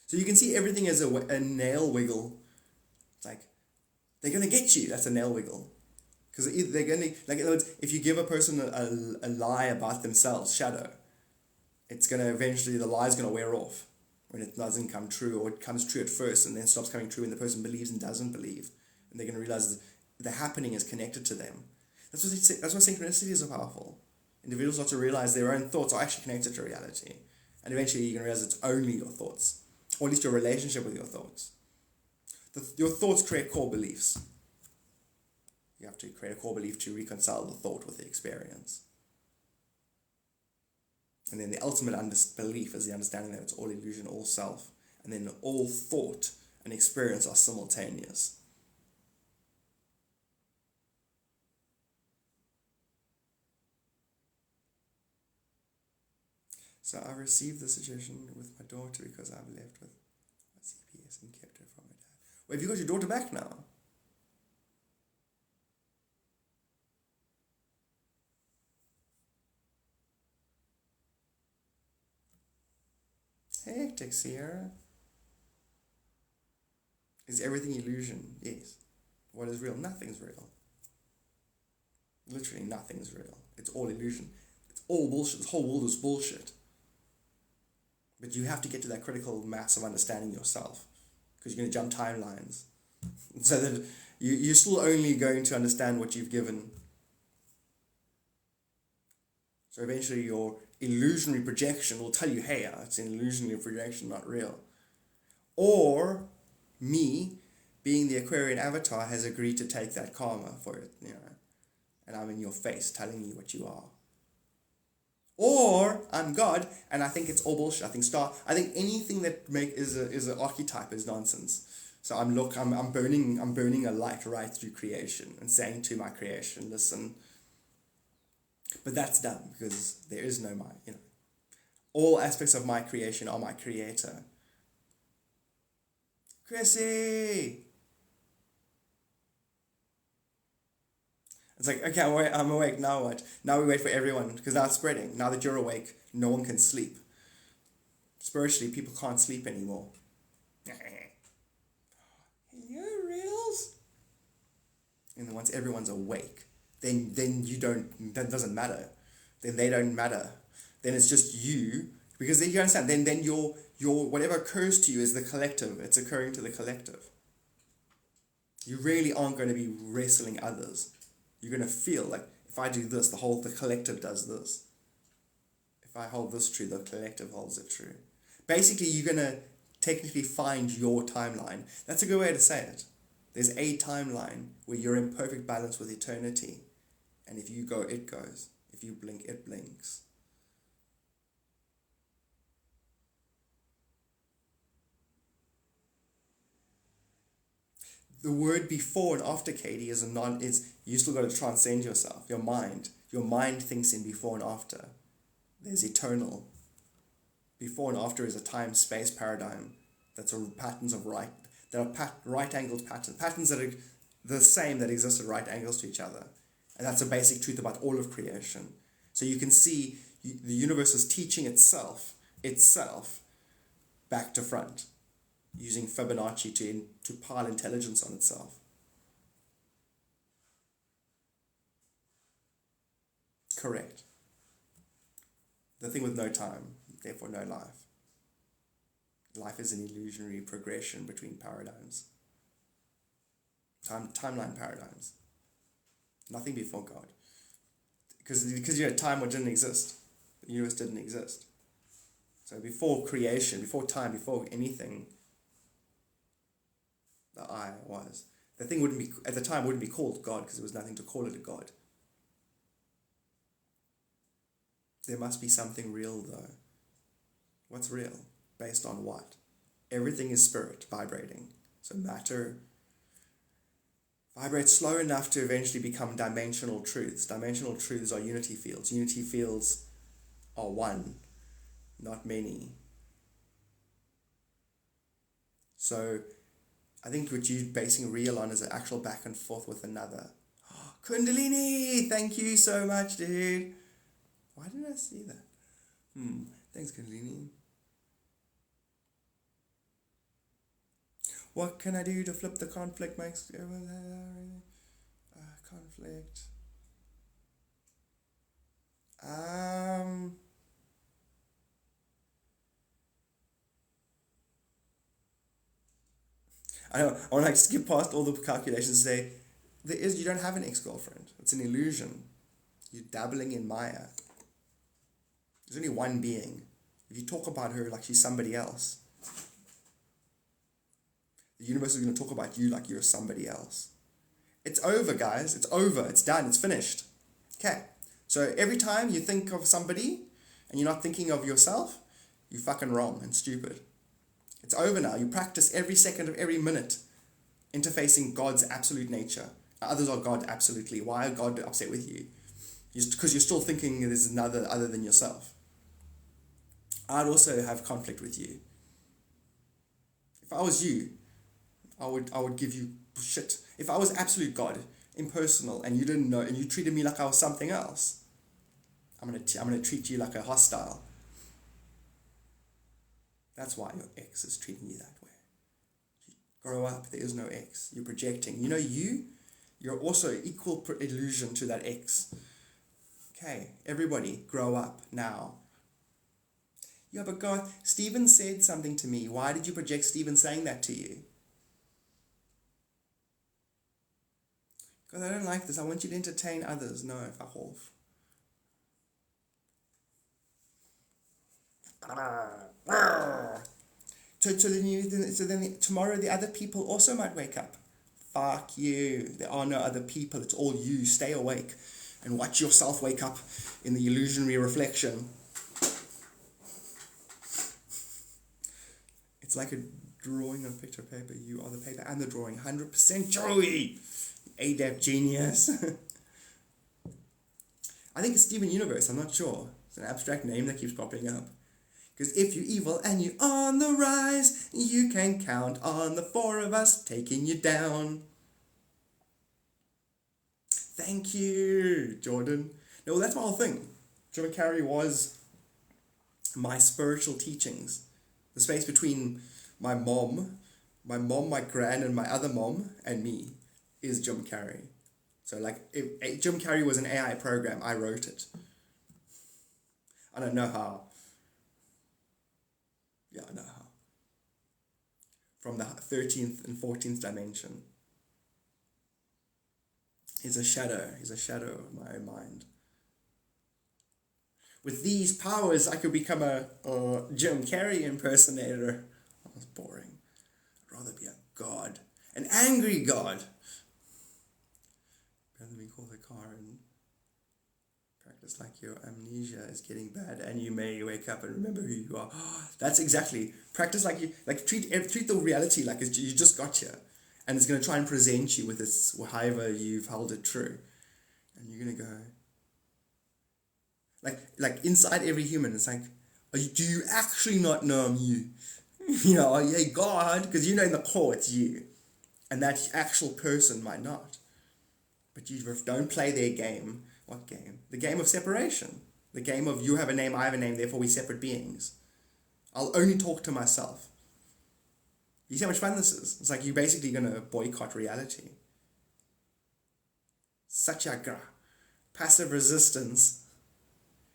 So you can see everything as a nail wiggle. It's like, they're going to get you. That's a nail wiggle. Because they're going to, in other words, if you give a person a lie about themselves, shadow, it's going to eventually, the lie's going to wear off when it doesn't come true, or it comes true at first and then stops coming true and the person believes and doesn't believe. And they're going to realize the happening is connected to them. That's why synchronicities are so powerful. Individuals start to realize their own thoughts are actually connected to reality. And eventually you're going to realize it's only your thoughts, or at least your relationship with your thoughts. Your thoughts create core beliefs. You have to create a core belief to reconcile the thought with the experience. And then the ultimate belief is the understanding that it's all illusion, all self. And then all thought and experience are simultaneous. So I received the suggestion with my daughter because I've left with my CPS and kept her from her dad. Well, have you got your daughter back now? Hectic, Sierra. Is everything illusion? Yes. What is real? Nothing's real. Literally nothing's real. It's all illusion. It's all bullshit. This whole world is bullshit. But you have to get to that critical mass of understanding yourself, because you're going to jump timelines. So that you're still only going to understand what you've given. So eventually your illusionary projection will tell you, hey, it's an illusionary projection, not real. Or me, being the Aquarian avatar, has agreed to take that karma for it, and I'm in your face telling you what you are. Or I'm God, and I think it's all bullshit. I think anything that is an archetype is nonsense. So I'm burning a light right through creation and saying to my creation, listen. But that's dumb, because there is no all aspects of my creation are my creator. Chrissy! It's like, okay, I'm awake, now what? Now we wait for everyone, because now it's spreading. Now that you're awake, no one can sleep. Spiritually, people can't sleep anymore. You reals? And then once everyone's awake, then that doesn't matter. Then they don't matter. Then it's just you, because then you understand, then your whatever occurs to you is the collective. It's occurring to the collective. You really aren't going to be wrestling others. You're going to feel like, if I do this, the collective does this. If I hold this true, the collective holds it true. Basically, you're going to technically find your timeline. That's a good way to say it. There's a timeline where you're in perfect balance with eternity. And if you go, it goes. If you blink, it blinks. The word before and after, Katie, is you still got to transcend yourself, your mind. Your mind thinks in before and after. There's eternal. Before and after is a time-space paradigm that's patterns of right, that are right-angled patterns that are the same, that exist at right angles to each other. And that's a basic truth about all of creation. So you can see the universe is teaching itself back to front. using Fibonacci to pile intelligence on itself. Correct. The thing with no time, therefore no life. Life is an illusionary progression between paradigms. Timeline paradigms. Nothing before God. Because you're at a time where it didn't exist. The universe didn't exist. So before creation, before time, before anything, the I was. The thing wouldn't be, at the time, wouldn't be called God because there was nothing to call it a God. There must be something real though. What's real? Based on what? Everything is spirit vibrating. So matter vibrates slow enough to eventually become dimensional truths. Dimensional truths are unity fields. Unity fields are one, not many. So I think what you're basing real on is an actual back and forth with another. Oh, Kundalini! Thank you so much, dude. Why didn't I see that? Thanks, Kundalini. What can I do to flip the conflict? Conflict. I want to skip past all the calculations and say, you don't have an ex-girlfriend. It's an illusion. You're dabbling in Maya. There's only one being. If you talk about her like she's somebody else, the universe is going to talk about you like you're somebody else. It's over, guys. It's over. It's done. It's finished. Okay. So every time you think of somebody and you're not thinking of yourself, you're fucking wrong and stupid. It's over now. You practice every second of every minute interfacing God's absolute nature. Others are God absolutely. Why are God upset with you? Because you're still thinking there's another other than yourself. I'd also have conflict with you. If I was you, I would give you shit. If I was absolute God, impersonal, and you didn't know, and you treated me like I was something else, I'm gonna treat you like a hostile. That's why your ex is treating you that way. Grow up. There is no ex. You're projecting. You know you're also equal illusion to that ex. Okay, everybody, grow up now. Yeah, but God, Stephen said something to me. Why did you project Stephen saying that to you? Because I don't like this. I want you to entertain others. No, fuck off. So then tomorrow the other people also might wake up. Fuck you. There are no other people. It's all you. Stay awake and watch yourself wake up in the illusionary reflection. It's like a drawing on a picture of paper. You are the paper and the drawing. 100% Joey! ADAP genius. I think it's Steven Universe. I'm not sure. It's an abstract name that keeps popping up. Because if you're evil and you're on the rise, you can count on the four of us taking you down. Thank you, Jordan. No, that's my whole thing. Jim Carrey was my spiritual teachings. The space between my mom, my gran, and my other mom, and me is Jim Carrey. So like, if Jim Carrey was an AI program, I wrote it. I don't know how. Yeah, I know how. From the 13th and 14th dimension. He's a shadow of my own mind. With these powers, I could become a Jim Carrey impersonator. That was boring. I'd rather be a god. An angry god. Better than call the car and practice like your amnesia is getting bad and you may wake up and remember who you are. That's exactly. Practice like you, like treat the reality like you just got here. And it's going to try and present you with this, however you've held it true. And you're going to go, like inside every human, it's like, do you actually not know I'm you? You know, yeah, God, because you know in the core it's you. And that actual person might not. But you don't play their game. What game? The game of separation. The game of you have a name, I have a name, therefore we're separate beings. I'll only talk to myself. You see how much fun this is? It's like you're basically going to boycott reality. Satyagraha. Passive resistance.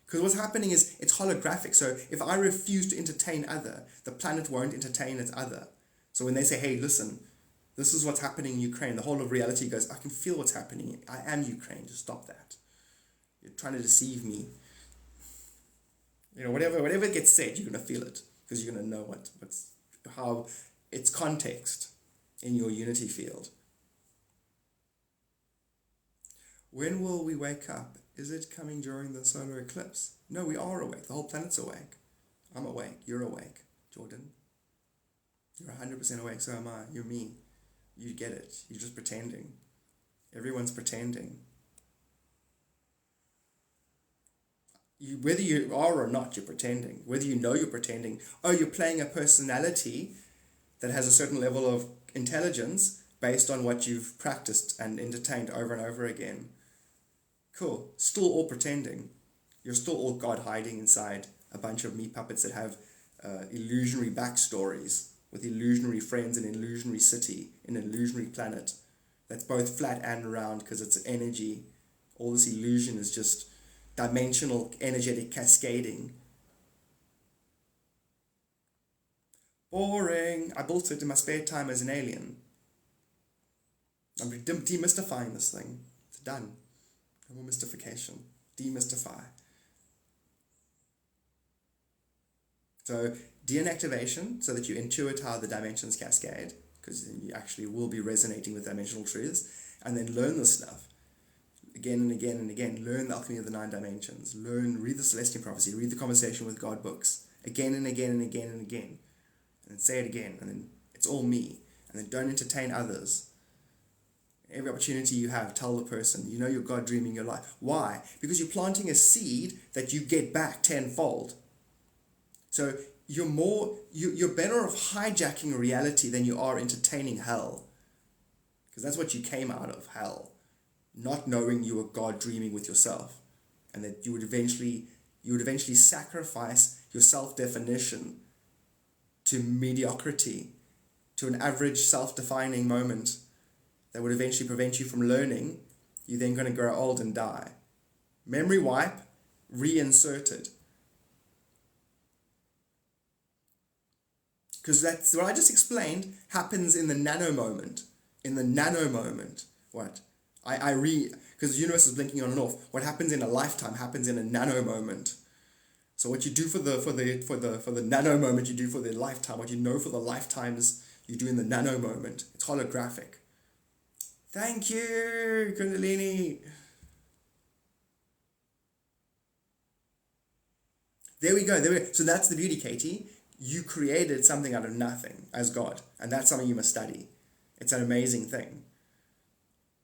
Because what's happening is it's holographic. So if I refuse to entertain other, the planet won't entertain its other. So when they say, hey, listen, this is what's happening in Ukraine, the whole of reality goes, I can feel what's happening. I am Ukraine. Just stop that. You're trying to deceive me. Whatever gets said, you're going to feel it. Because you're going to know how its context in your unity field. When will we wake up? Is it coming during the solar eclipse? No, we are awake. The whole planet's awake. I'm awake. You're awake, Jordan. You're 100% awake, so am I. You're me. You get it. You're just pretending. Everyone's pretending. Whether you are or not, you're pretending. Whether you know you're pretending. Oh, you're playing a personality that has a certain level of intelligence based on what you've practiced and entertained over and over again. Cool. Still all pretending. You're still all God hiding inside a bunch of meat puppets that have illusionary backstories with illusionary friends in an illusionary city, in an illusionary planet that's both flat and round because it's energy. All this illusion is just dimensional, energetic cascading. Boring. I built it in my spare time as an alien. I'm demystifying this thing. It's done. No more mystification. Demystify. So deactivation, so that you intuit how the dimensions cascade, because you actually will be resonating with dimensional truths, and then learn this stuff again and again and again. Learn the alchemy of the 9 dimensions. Read the Celestial Prophecy, read the Conversation with God books again and again and again and again, and then say it again, and then it's all me, and then don't entertain others. Every opportunity you have, tell the person, you're God dreaming your life. Why? Because you're planting a seed that you get back tenfold. So you're better off hijacking reality than you are entertaining hell. Because that's what you came out of, hell. Not knowing you were God dreaming with yourself. And that you would eventually sacrifice your self-definition to mediocrity, to an average self-defining moment that would eventually prevent you from learning. You're then going to grow old and die. Memory wipe, reinserted. Because that's what I just explained happens in the nano moment. In the nano moment. What? Because the universe is blinking on and off. What happens in a lifetime happens in a nano moment. So what you do for the nano moment, you do for the lifetime. What you know for the lifetimes, you do in the nano moment. It's holographic. Thank you, Kundalini. There we go. So that's the beauty, Katie. You created something out of nothing as God. And that's something you must study. It's an amazing thing.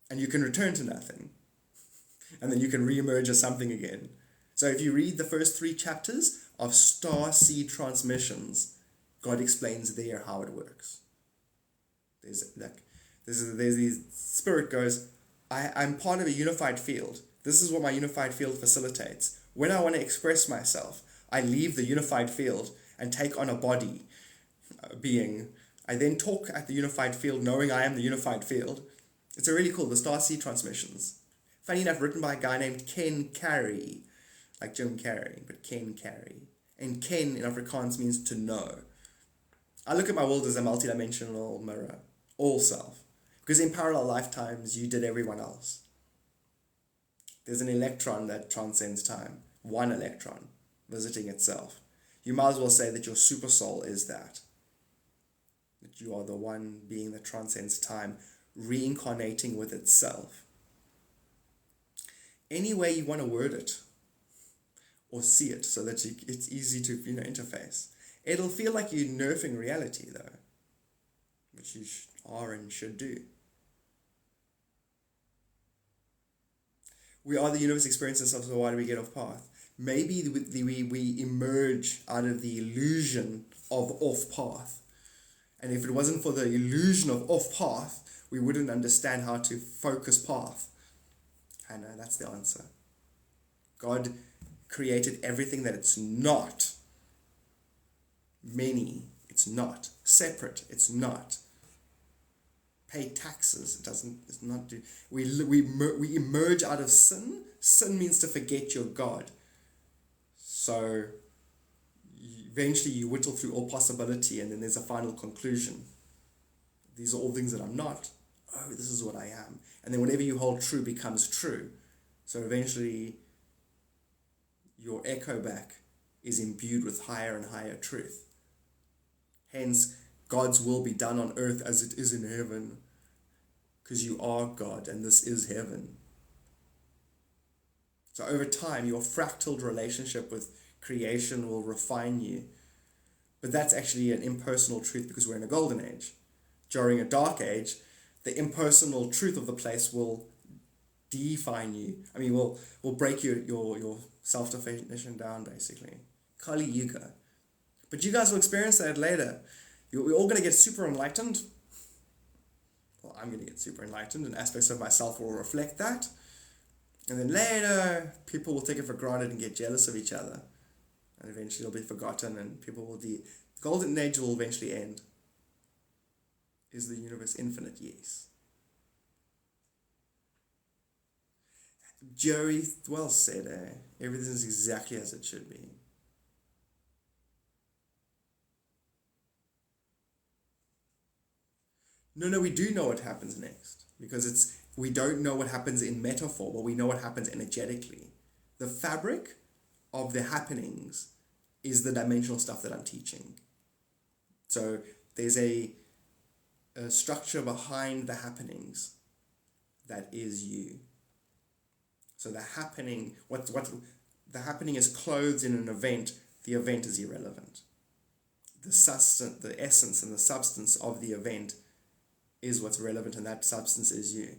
And you can return to nothing. And then you can re-emerge as something again. So if you read the first 3 chapters of Star Seed Transmissions, God explains there how it works. There's the spirit goes, I'm part of a unified field. This is what my unified field facilitates. When I want to express myself, I leave the unified field and take on a body being. I then talk at the unified field knowing I am the unified field. It's a really cool, the Star Seed Transmissions. Funny enough, written by a guy named Ken Carey, like Jim Carrey, but Ken Carey. And Ken in Afrikaans means to know. I look at my world as a multidimensional mirror, all self. Because in parallel lifetimes, you did everyone else. There's an electron that transcends time. One electron visiting itself. You might as well say that your super soul is that. That you are the one being that transcends time, reincarnating with itself. Any way you want to word it, or see it, so that it's easy to interface. It'll feel like you're nerfing reality, though, which you are and should do. We are the universe experiencing ourselves, so why do we get off path? Maybe we emerge out of the illusion of off path. And if it wasn't for the illusion of off path, we wouldn't understand how to focus path. I know, that's the answer. God created everything that it's not. It's It's not. Separate. It's not. Pay taxes. It doesn't. It's not. We emerge out of sin. Sin means to forget your God. So eventually you whittle through all possibility, and then there's a final conclusion. These are all things that I'm not. Oh, this is what I am. And then whatever you hold true becomes true. So eventually your echo back is imbued with higher and higher truth. Hence, God's will be done on earth as it is in heaven. Because you are God and this is heaven. So over time, your fractaled relationship with creation will refine you. But that's actually an impersonal truth because we're in a golden age. During a dark age, the impersonal truth of the place will define you. I mean, will break your self-definition down, basically. Kali Yuga. But you guys will experience that later. We're all going to get super enlightened. Well, I'm going to get super enlightened, and aspects of myself will reflect that. And then later, people will take it for granted and get jealous of each other. And eventually it'll be forgotten, and people will the golden age will eventually end. Is the universe infinite? Yes. Joey, well said, eh? Everything is exactly as it should be. No, we do know what happens next. Because we don't know what happens in metaphor, but we know what happens energetically. The fabric of the happenings is the dimensional stuff that I'm teaching. So there's a structure behind the happenings that is you. So the happening, what the happening is clothed in an event, the event is irrelevant. The essence and the substance of the event is what's relevant, and that substance is you.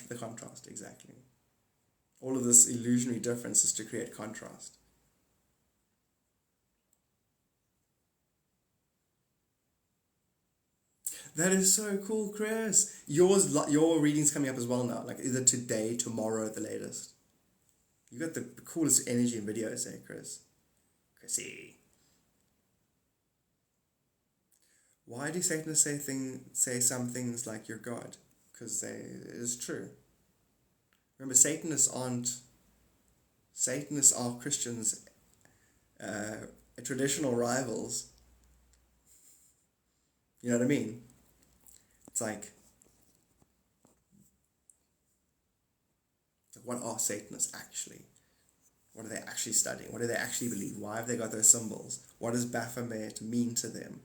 The contrast, exactly. All of this illusionary difference is to create contrast. That is so cool, Chris. Your reading's coming up as well now, like either today, tomorrow at the latest. You got the coolest energy in videos there, Chris. Chrissy. Why do Satanists say some things like you're God? Because it is true. Remember, Satanists are Christians' traditional rivals. You know what I mean? It's like, what are Satanists actually? What are they actually studying? What do they actually believe? Why have they got those symbols? What does Baphomet mean to them?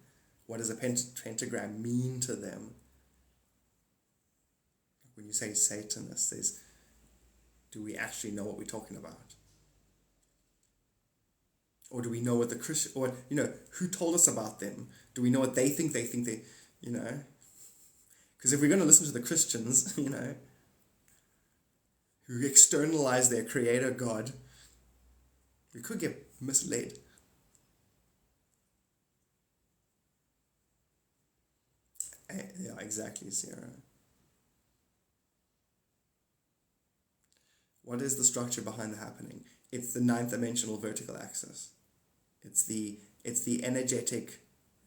What does a pentagram mean to them? When you say Satanists, do we actually know what we're talking about? Or do we know what the Christian, or, who told us about them? Do we know what they think they, Because if we're going to listen to the Christians, who externalize their creator God, we could get misled. Yeah, exactly, Sarah. What is the structure behind the happening? It's the ninth dimensional vertical axis. It's the energetic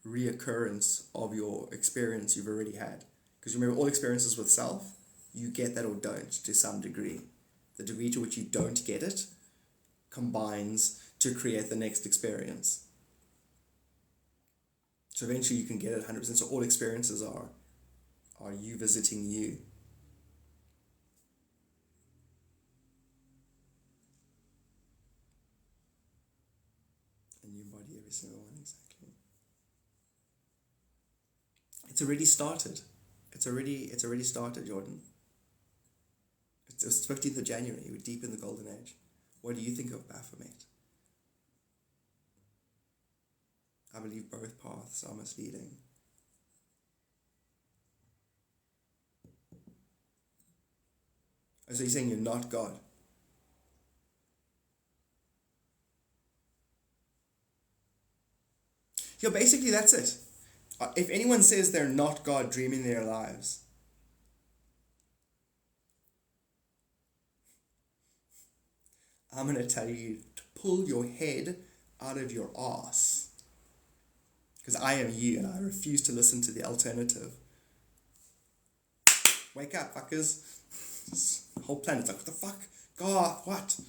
reoccurrence of your experience you've already had. Because remember, all experiences with self, you get that or don't to some degree. The degree to which you don't get it combines to create the next experience. So eventually you can get it 100%. So all experiences are you visiting you. And you embody every single one, exactly. It's already started. It's already started, Jordan. It's 15th of January. We're deep in the golden age. What do you think of Baphomet? I believe both paths are misleading. So you're saying you're not God? Yeah, basically that's it. If anyone says they're not God dreaming their lives, I'm going to tell you to pull your head out of your ass Because I am you and I refuse to listen to the alternative. Wake up, fuckers. The whole planet's like, what the fuck? God, what?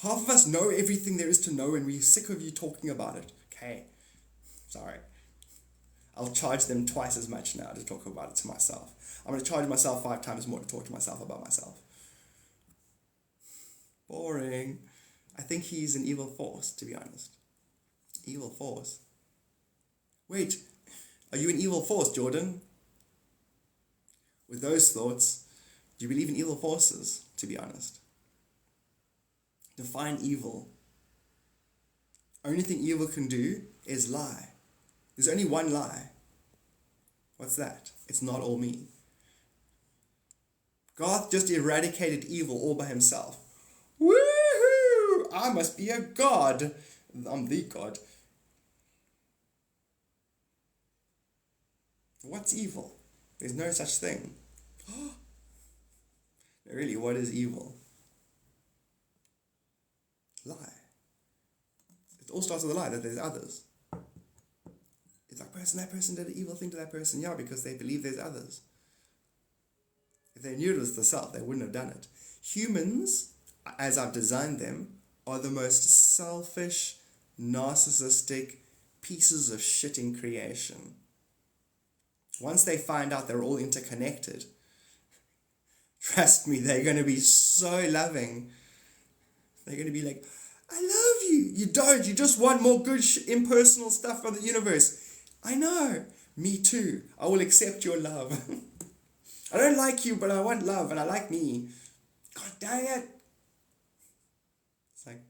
Half of us know everything there is to know and we're sick of you talking about it. Okay. Sorry. I'll charge them twice as much now to talk about it to myself. I'm going to charge myself 5 times more to talk to myself about myself. Boring. I think he's an evil force, to be honest. Evil force. Wait, are you an evil force, Jordan? With those thoughts, do you believe in evil forces, to be honest? Define evil. Only thing evil can do is lie. There's only one lie. What's that? It's not all me. Garth just eradicated evil all by himself. Woohoo! I must be a god. I'm the god. What's evil? There's no such thing. Really, what is evil? Lie. It all starts with a lie that there's others. It's that person did an evil thing to that person. Yeah, because they believe there's others. If they knew it was the self, they wouldn't have done it. Humans, as I've designed them, are the most selfish, narcissistic pieces of shit in creation. Once they find out they're all interconnected, trust me, they're going to be so loving. They're going to be like, I love you. You don't. You just want more good impersonal stuff from the universe. I know. Me too. I will accept your love. I don't like you, but I want love, and I like me. God dang it. It's like,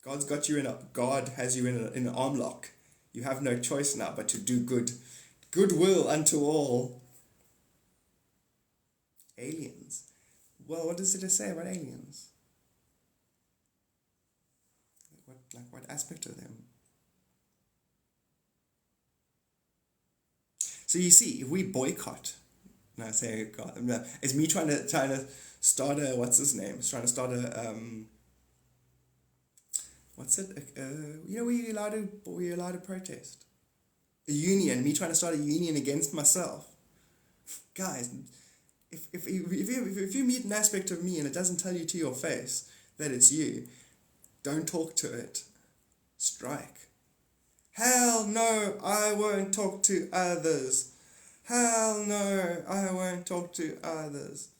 God has you in an arm lock. You have no choice now but to do good. Goodwill unto all. Aliens. Well, what does it say about aliens? What aspect of them? So you see, if we boycott, it's me trying to start a, what's his name? It's trying to start a we're allowed to protest. A union, me trying to start a union against myself. Guys, if you meet an aspect of me and it doesn't tell you to your face that it's you, don't talk to it. Strike. Hell no, I won't talk to others. Hell no, I won't talk to others.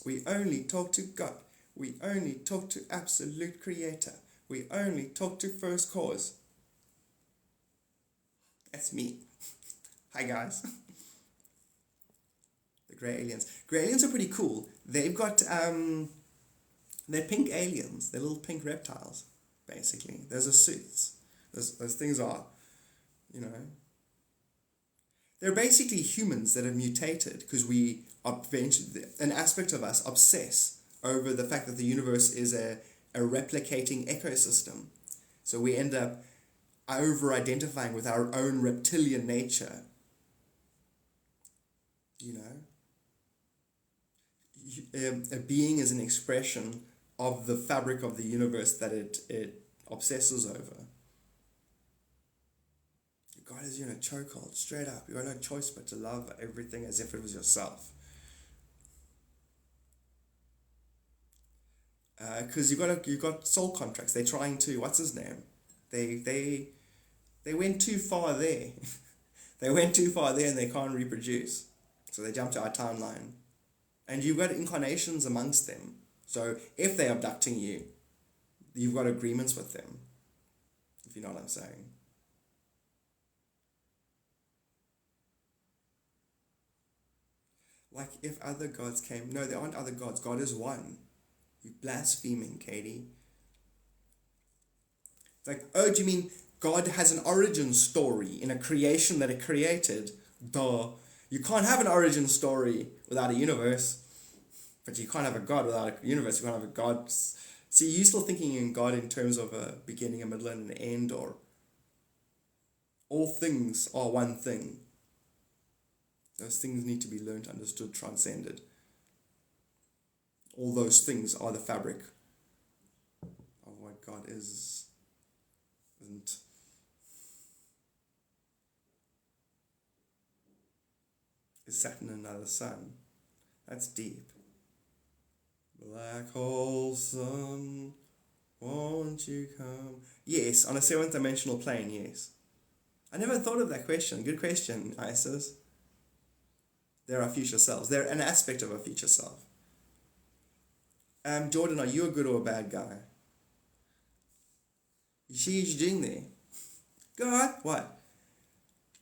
We only talk to God. We only talk to absolute creator. We only talk to first cause. That's me. Hi guys. The grey aliens. Grey aliens are pretty cool. They've got they're pink aliens. They're little pink reptiles, basically. Those are suits. Those things are, they're basically humans that have mutated because we are an aspect of us obsess over the fact that the universe is a replicating ecosystem. So we end up over-identifying with our own reptilian nature. A being is an expression of the fabric of the universe that it obsesses over. God has you in a chokehold, straight up. You got no choice but to love everything as if it was yourself. Because you've got soul contracts. They're trying to, what's his name? They went too far there. They went too far there and they can't reproduce. So they jumped to our timeline. And you've got incarnations amongst them. So if they're abducting you, you've got agreements with them. If you know what I'm saying. Like if other gods came. No, there aren't other gods. God is one. You're blaspheming, Katie. It's like, oh, do you mean God has an origin story in a creation that it created? Duh. You can't have an origin story without a universe. But you can't have a God without a universe. You can't have a God. See, you're still thinking in God in terms of a beginning, a middle, and an end, or all things are one thing. Those things need to be learned, understood, transcended. All those things are the fabric of what God is. Isn't. Is Saturn another sun? That's deep. Black hole sun, won't you come? Yes, on a seventh dimensional plane, yes. I never thought of that question. Good question, Isis. They're our future selves. They're an aspect of our future self. Jordan, are you a good or a bad guy? You see what you're doing there? God, what?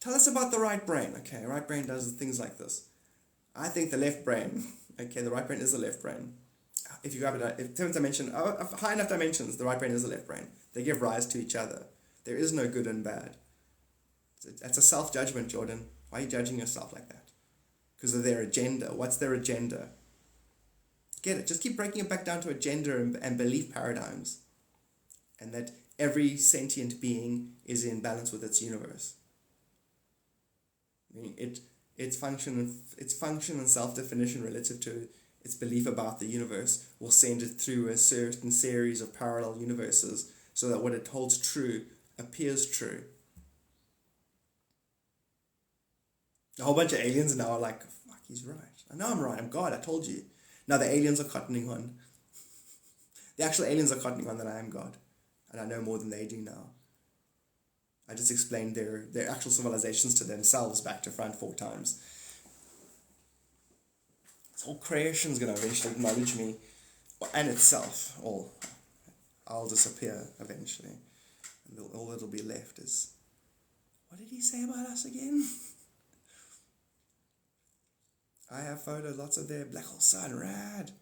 Tell us about the right brain. Okay, right brain does things like this. I think the left brain, okay, the right brain is the left brain. If you grab it, if seventh dimension, high enough dimensions, the right brain is the left brain. They give rise to each other. There is no good and bad. That's a self-judgment, Jordan. Why are you judging yourself like that? Because of their agenda. What's their agenda? Get it. Just keep breaking it back down to agenda and belief paradigms. And that every sentient being is in balance with its universe. I mean, its function and self-definition relative to its belief about the universe will send it through a certain series of parallel universes so that what it holds true appears true. A whole bunch of aliens now are like, fuck, he's right. I know I'm right. I'm God. I told you. Now the aliens are cottoning on. The actual aliens are cottoning on that I am God. And I know more than they do now. I just explained their actual civilizations to themselves back to front 4 times. This whole creation's going to eventually acknowledge me and itself. I'll disappear eventually. And all that'll be left is, what did he say about us again? I have photos, lots of their black hole sun, rad.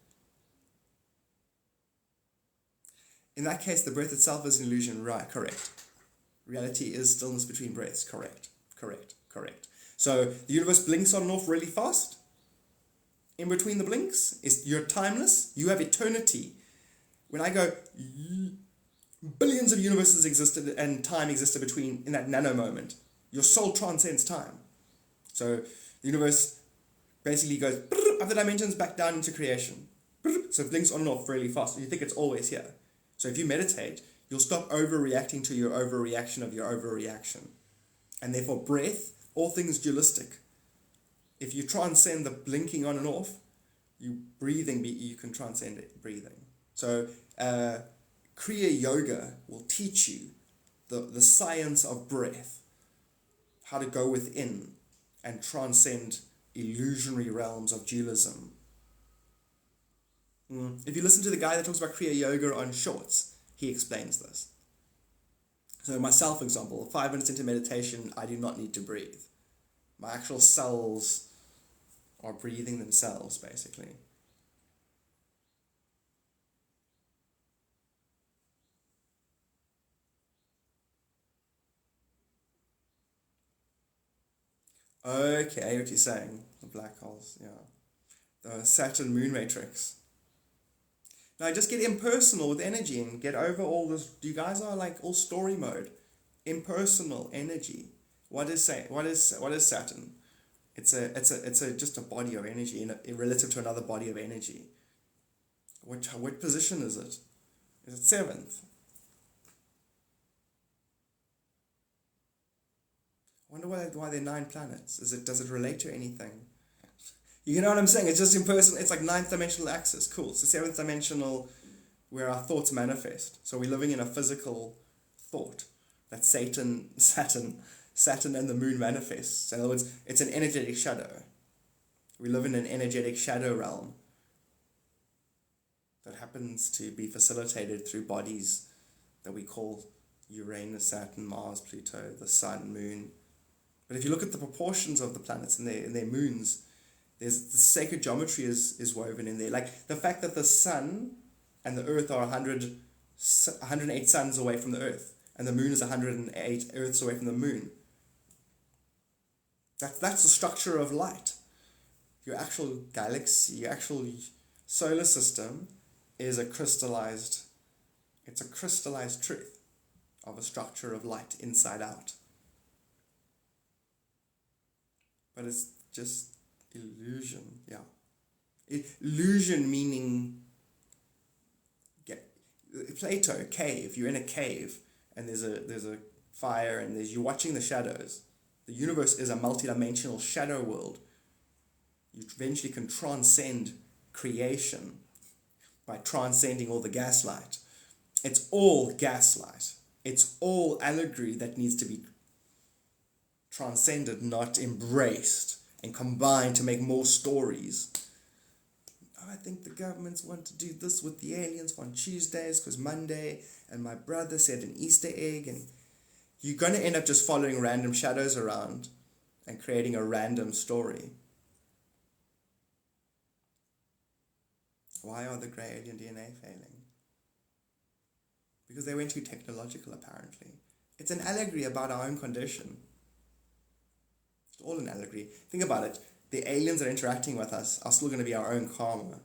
In that case, the breath itself is an illusion, right? Correct. Reality is stillness between breaths, correct. So the universe blinks on and off really fast. In between the blinks, you're timeless. You have eternity. When I go, billions of universes existed and time existed between in that nano moment. Your soul transcends time. So the universe basically goes up the dimensions back down into creation. So it blinks on and off really fast. You think it's always here. So if you meditate, you'll stop overreacting to your overreaction of your overreaction. And therefore breath, all things dualistic. If you transcend the blinking on and off, you can transcend it, breathing. So Kriya Yoga will teach you the science of breath, how to go within and transcend illusionary realms of dualism. If you listen to the guy that talks about Kriya Yoga on Shorts, he explains this. So myself, for example, 5 minutes into meditation, I do not need to breathe. My actual cells are breathing themselves, basically. Okay, I hear what you're saying. The black holes, yeah. The Saturn moon matrix. Now just get impersonal with energy and get over all this. You guys are like all story mode. Impersonal energy. What is Saturn? It's just a body of energy in relative to another body of energy. What position is it? Is it 7th? I wonder why there are 9 planets. Does it relate to anything? You know what I'm saying? It's just impersonal. It's like 9th dimensional axis. Cool. It's the 7th dimensional where our thoughts manifest. So we're living in a physical thought that Saturn and the moon manifests. In other words, it's an energetic shadow. We live in an energetic shadow realm that happens to be facilitated through bodies that we call Uranus, Saturn, Mars, Pluto, the Sun, Moon. But if you look at the proportions of the planets and their moons, there's the sacred geometry is woven in there. Like the fact that the Sun and the Earth are 108 suns away from the Earth, and the Moon is 108 Earths away from the Moon. That's the structure of light. Your actual galaxy, your actual solar system is a crystallized truth of a structure of light inside out. But it's just illusion, yeah. Illusion meaning, Plato, cave. You're in a cave and there's a fire, and you're watching the shadows. The universe is a multidimensional shadow world. You eventually can transcend creation by transcending all the gaslight. It's all gaslight. It's all allegory that needs to be transcended, not embraced and combined to make more stories. I think the governments want to do this with the aliens on Tuesdays because Monday, and my brother said an Easter egg, and you're going to end up just following random shadows around and creating a random story. Why are the grey alien DNA failing? Because they went too technological, apparently. It's an allegory about our own condition. It's all an allegory. Think about it. The aliens that are interacting with us are still going to be our own karma.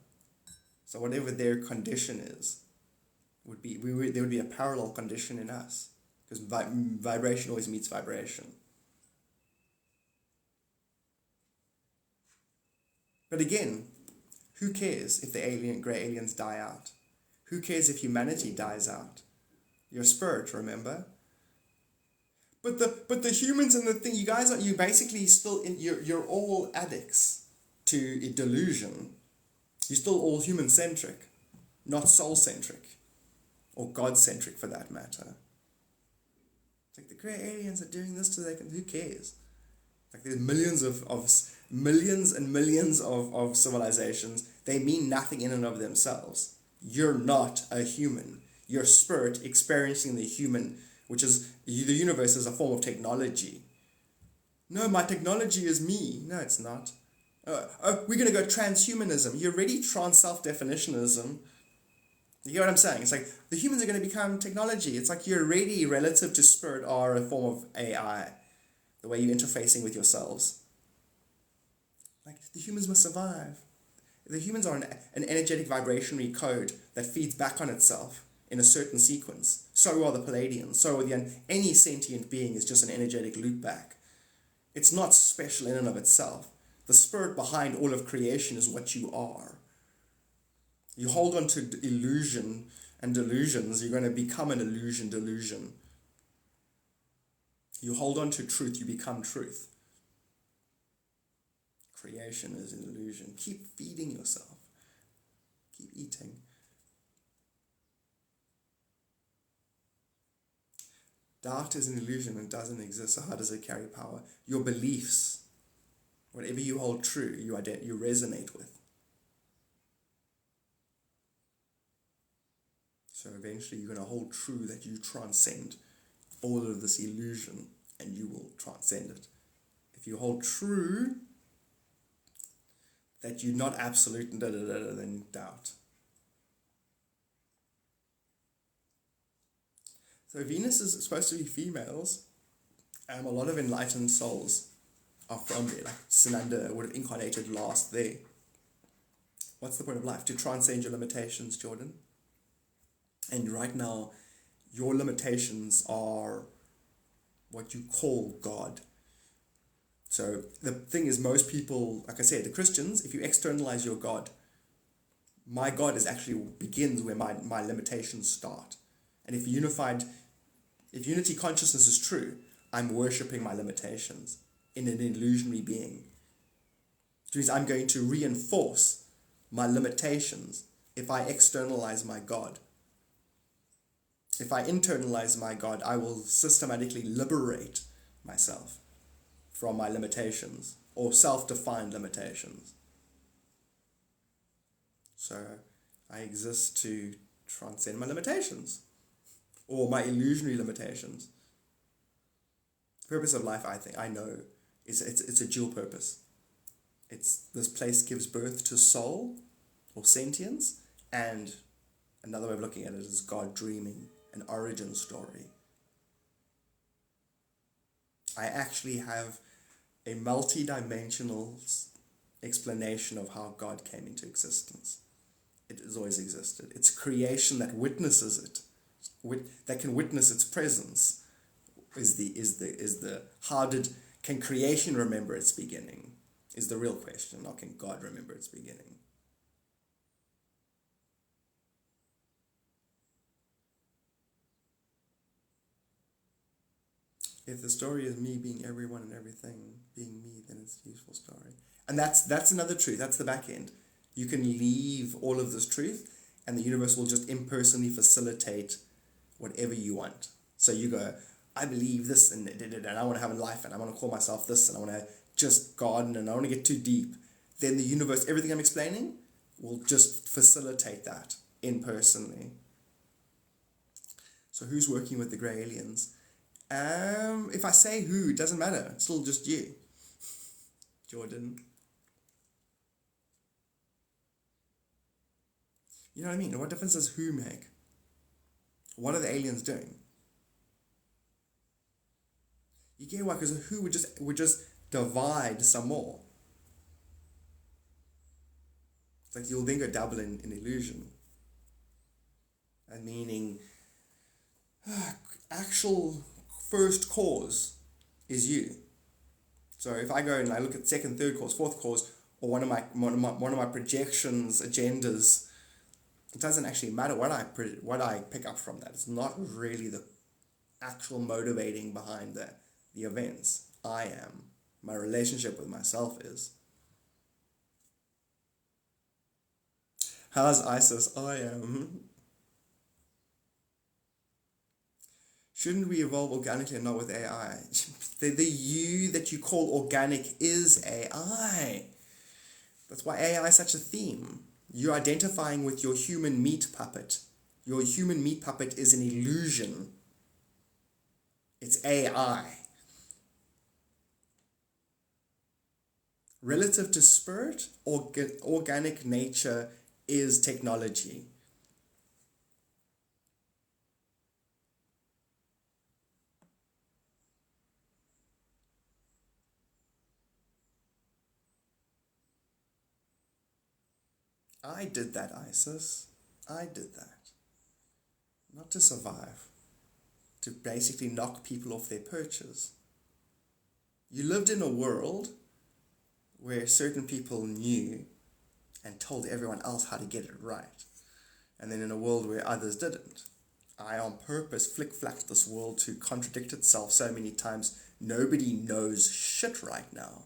So whatever their condition is, there would be a parallel condition in us. Because vibration always meets vibration. But again, who cares if the grey aliens die out? Who cares if humanity dies out? Your spirit, remember? But the humans and the thing, you basically still you're all addicts to a delusion. You're still all human centric, not soul centric, or God centric for that matter. It's like the grey aliens are doing this so they can. Who cares? Like there's millions and millions of civilizations. They mean nothing in and of themselves. You're not a human. Your spirit experiencing the human, which is the universe, is a form of technology. No, my technology is me. No, it's not. We're going to go transhumanism. You're already trans-self-definitionism. You get what I'm saying? It's like the humans are going to become technology. It's like you're already, relative to spirit, are a form of AI. The way you're interfacing with yourselves. Like the humans must survive. The humans are an energetic vibrationary code that feeds back on itself in a certain sequence. So are the Palladians. So are any sentient being is just an energetic loopback. It's not special in and of itself. The spirit behind all of creation is what you are. You hold on to illusion and delusions, you're going to become an delusion. You hold on to truth, you become truth. Creation is an illusion. Keep feeding yourself. Keep eating. Doubt is an illusion and doesn't exist, so how does it carry power? Your beliefs, whatever you hold true, you resonate with. So eventually you're going to hold true that you transcend all of this illusion and you will transcend it. If you hold true that you're not absolute, then doubt. So Venus is supposed to be females. A lot of enlightened souls are from there. Like Sananda would have incarnated last there. What's the point of life? To transcend your limitations, Jordan. And right now, your limitations are what you call God. So the thing is, most people, like I said, the Christians, if you externalize your God, my God begins where my limitations start. And if unity consciousness is true, I'm worshipping my limitations in an illusionary being. Which means I'm going to reinforce my limitations if I externalize my God. If I internalize my God, I will systematically liberate myself from my limitations or self-defined limitations. So I exist to transcend my limitations or my illusionary limitations. The purpose of life, I know, is it's a dual purpose. This place gives birth to soul or sentience, and another way of looking at it is God dreaming, an origin story. I actually have a multi-dimensional explanation of how God came into existence. It has always existed. It's creation that witnesses it, that can witness its presence. Can creation remember its beginning? Is the real question. Not can God remember its beginning? If the story is me being everyone and everything being me, then it's a useful story. And that's another truth. That's the back end. You can leave all of this truth, and the universe will just impersonally facilitate whatever you want. So you go, I believe this, and I want to have a life, and I want to call myself this, and I want to just garden, and I want to get too deep. Then the universe, everything I'm explaining, will just facilitate that impersonally. So who's working with the grey aliens? If I say who, it doesn't matter. It's still just you, Jordan. You know what I mean? What difference does who make? What are the aliens doing? You get why? Because who would just divide some more. It's like you'll then go double in illusion. And meaning, actual first cause is you. So if I go and I look at second, third cause, fourth cause, or one of my projections, agendas, it doesn't actually matter what I pick up from that. It's not really the actual motivating behind the events. I am. My relationship with myself is. How's ISIS? I am. Shouldn't we evolve organically and not with AI? The you that you call organic is AI. That's why AI is such a theme. You're identifying with your human meat puppet. Your human meat puppet is an illusion. It's AI. Relative to spirit, organic nature is technology. I did that, Isis. I did that. Not to survive. To basically knock people off their perches. You lived in a world where certain people knew and told everyone else how to get it right. And then in a world where others didn't. I on purpose flick-flacked this world to contradict itself so many times. Nobody knows shit right now.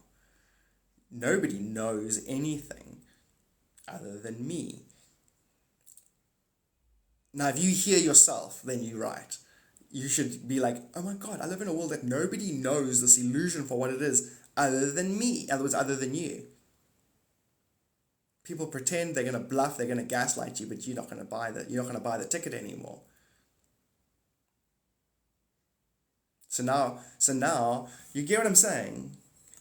Nobody knows anything other than me. Now, if you hear yourself, then you're right. You should be like, oh my God, I live in a world that nobody knows this illusion for what it is other than me. In other words, other than you. People pretend they're going to bluff, they're going to gaslight you, but you're not going to buy the ticket anymore. So now, you get what I'm saying?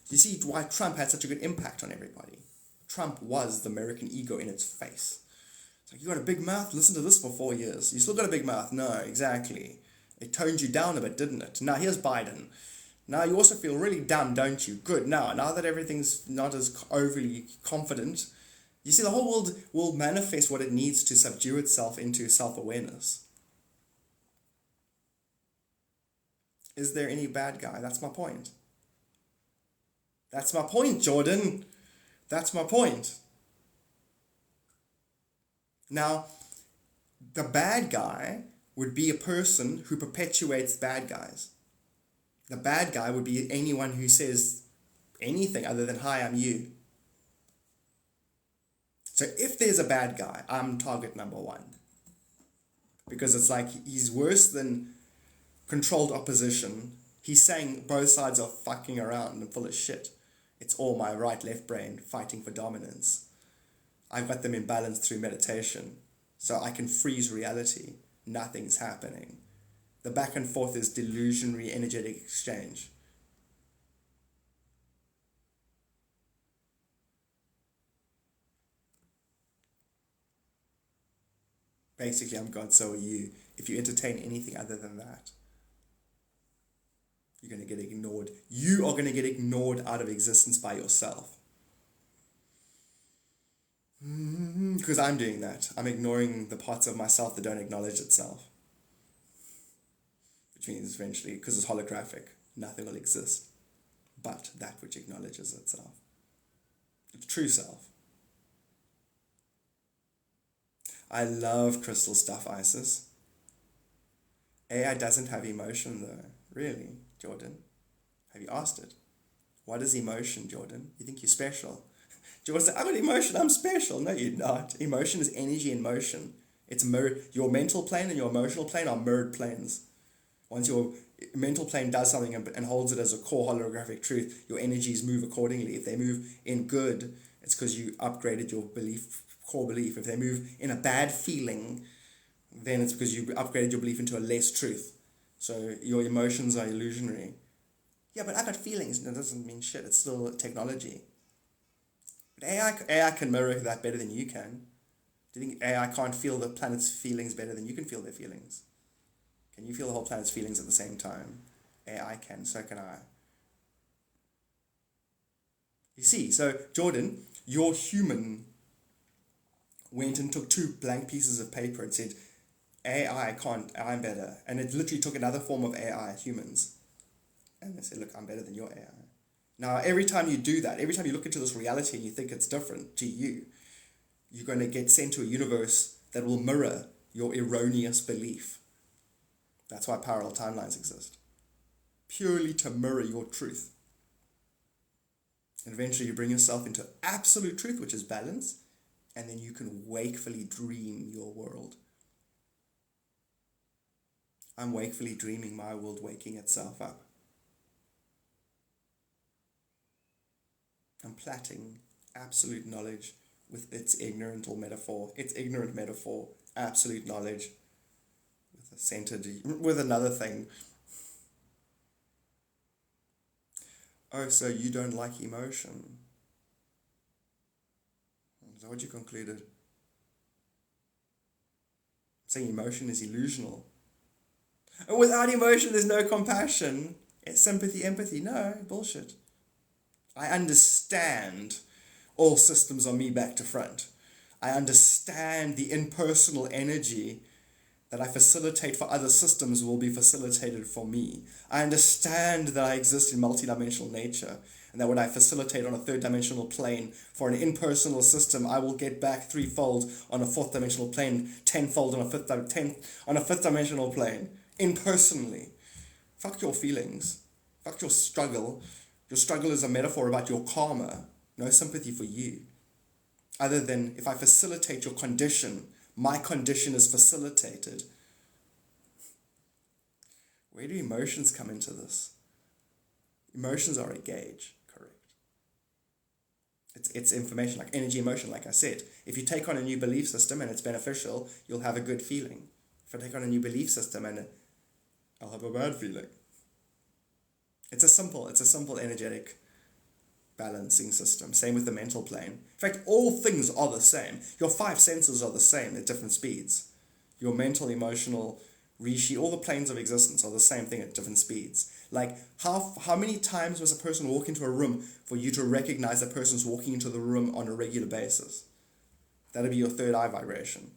You see why Trump had such a good impact on everybody. Trump was the American ego in its face. It's like, you got a big mouth? Listen to this for 4 years. You still got a big mouth? No, exactly. It toned you down a bit, didn't it? Now here's Biden. Now you also feel really dumb, don't you? Good. Now that everything's not as overly confident, you see the whole world will manifest what it needs to subdue itself into self-awareness. Is there any bad guy? That's my point. That's my point, Jordan. That's my point. Now, the bad guy would be a person who perpetuates bad guys. The bad guy would be anyone who says anything other than, hi, I'm you. So if there's a bad guy, I'm target number one. Because it's like he's worse than controlled opposition. He's saying both sides are fucking around and full of shit. It's all my right-left brain fighting for dominance. I've got them in balance through meditation. So I can freeze reality. Nothing's happening. The back and forth is delusionary energetic exchange. Basically, I'm God, so are you. If you entertain anything other than that, you're going to get ignored. You are going to get ignored out of existence by yourself. Because I'm doing that. I'm ignoring the parts of myself that don't acknowledge itself. Which means eventually, because it's holographic, nothing will exist but that which acknowledges itself. Its true self. I love crystal stuff, Isis. AI doesn't have emotion though. Really? Jordan? Have you asked it? What is emotion, Jordan? You think you're special? Jordan said, I got emotion, I'm special. No, you're not. Emotion is energy in motion. It's your mental plane and your emotional plane are mirrored planes. Once your mental plane does something and holds it as a core holographic truth, your energies move accordingly. If they move in good, it's because you upgraded your core belief. If they move in a bad feeling, then it's because you upgraded your belief into a less truth. So your emotions are illusionary. Yeah, but I got feelings. That doesn't mean shit. It's still technology. But AI can mirror that better than you can. Do you think AI can't feel the planet's feelings better than you can feel their feelings? Can you feel the whole planet's feelings at the same time? AI can, so can I. You see, so Jordan, your human went and took 2 blank pieces of paper and said, AI can't, I'm better. And it literally took another form of AI, humans. And they said, look, I'm better than your AI. Now, every time you do that, every time you look into this reality and you think it's different to you, you're going to get sent to a universe that will mirror your erroneous belief. That's why parallel timelines exist. Purely to mirror your truth. And eventually you bring yourself into absolute truth, which is balance, and then you can wakefully dream your world. I'm wakefully dreaming my world waking itself up. I'm plaiting absolute knowledge with its ignorant metaphor, absolute knowledge, with another thing. Oh, so you don't like emotion? Is that what you concluded? Saying emotion is illusional. And without emotion, there's no compassion. It's sympathy, empathy. No, bullshit. I understand all systems are me back to front. I understand the impersonal energy that I facilitate for other systems will be facilitated for me. I understand that I exist in multidimensional nature, and that when I facilitate on a 3rd dimensional plane for an impersonal system, I will get back 3-fold on a 4th dimensional plane, 10-fold on a 5th dimensional plane, impersonally. Fuck your feelings. Fuck your struggle. Your struggle is a metaphor about your karma. No sympathy for you. Other than if I facilitate your condition, my condition is facilitated. Where do emotions come into this? Emotions are a gauge, correct. It's information, like energy, emotion, like I said. If you take on a new belief system and it's beneficial, you'll have a good feeling. If I take on a new belief system and I'll have a bad feeling. It's a simple energetic balancing system. Same with the mental plane. In fact, all things are the same. Your 5 senses are the same at different speeds. Your mental, emotional, rishi, all the planes of existence are the same thing at different speeds. Like, how many times must a person walk into a room for you to recognize that person's walking into the room on a regular basis? That'll be your 3rd eye vibration.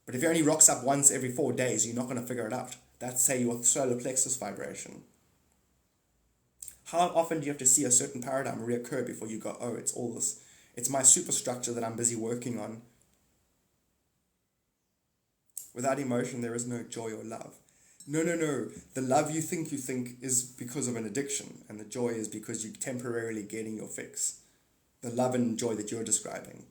But if it only rocks up once every 4 days, you're not going to figure it out. That's, say, your solar plexus vibration. How often do you have to see a certain paradigm reoccur before you go, oh, it's all this. It's my superstructure that I'm busy working on. Without emotion, there is no joy or love. No. The love you think is because of an addiction, and the joy is because you're temporarily getting your fix. The love and joy that you're describing.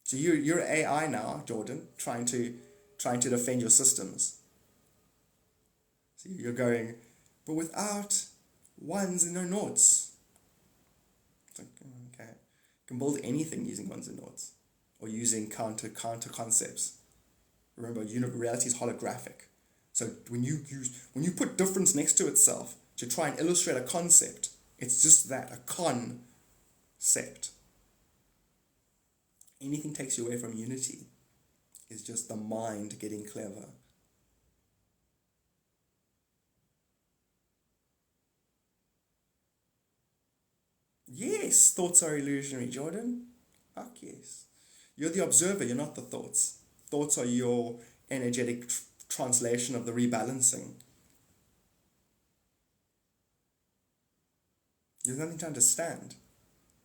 So you're AI now, Jordan, trying to defend your systems. So you're going, but without ones and no noughts. It's like, okay. You can build anything using ones and noughts, or using counter concepts. Remember, reality is holographic. So when you put difference next to itself to try and illustrate a concept, it's just that, a concept. Anything takes you away from unity is just the mind getting clever. Yes, thoughts are illusionary, Jordan. Fuck yes. You're the observer, you're not the thoughts. Thoughts are your energetic translation of the rebalancing. There's nothing to understand.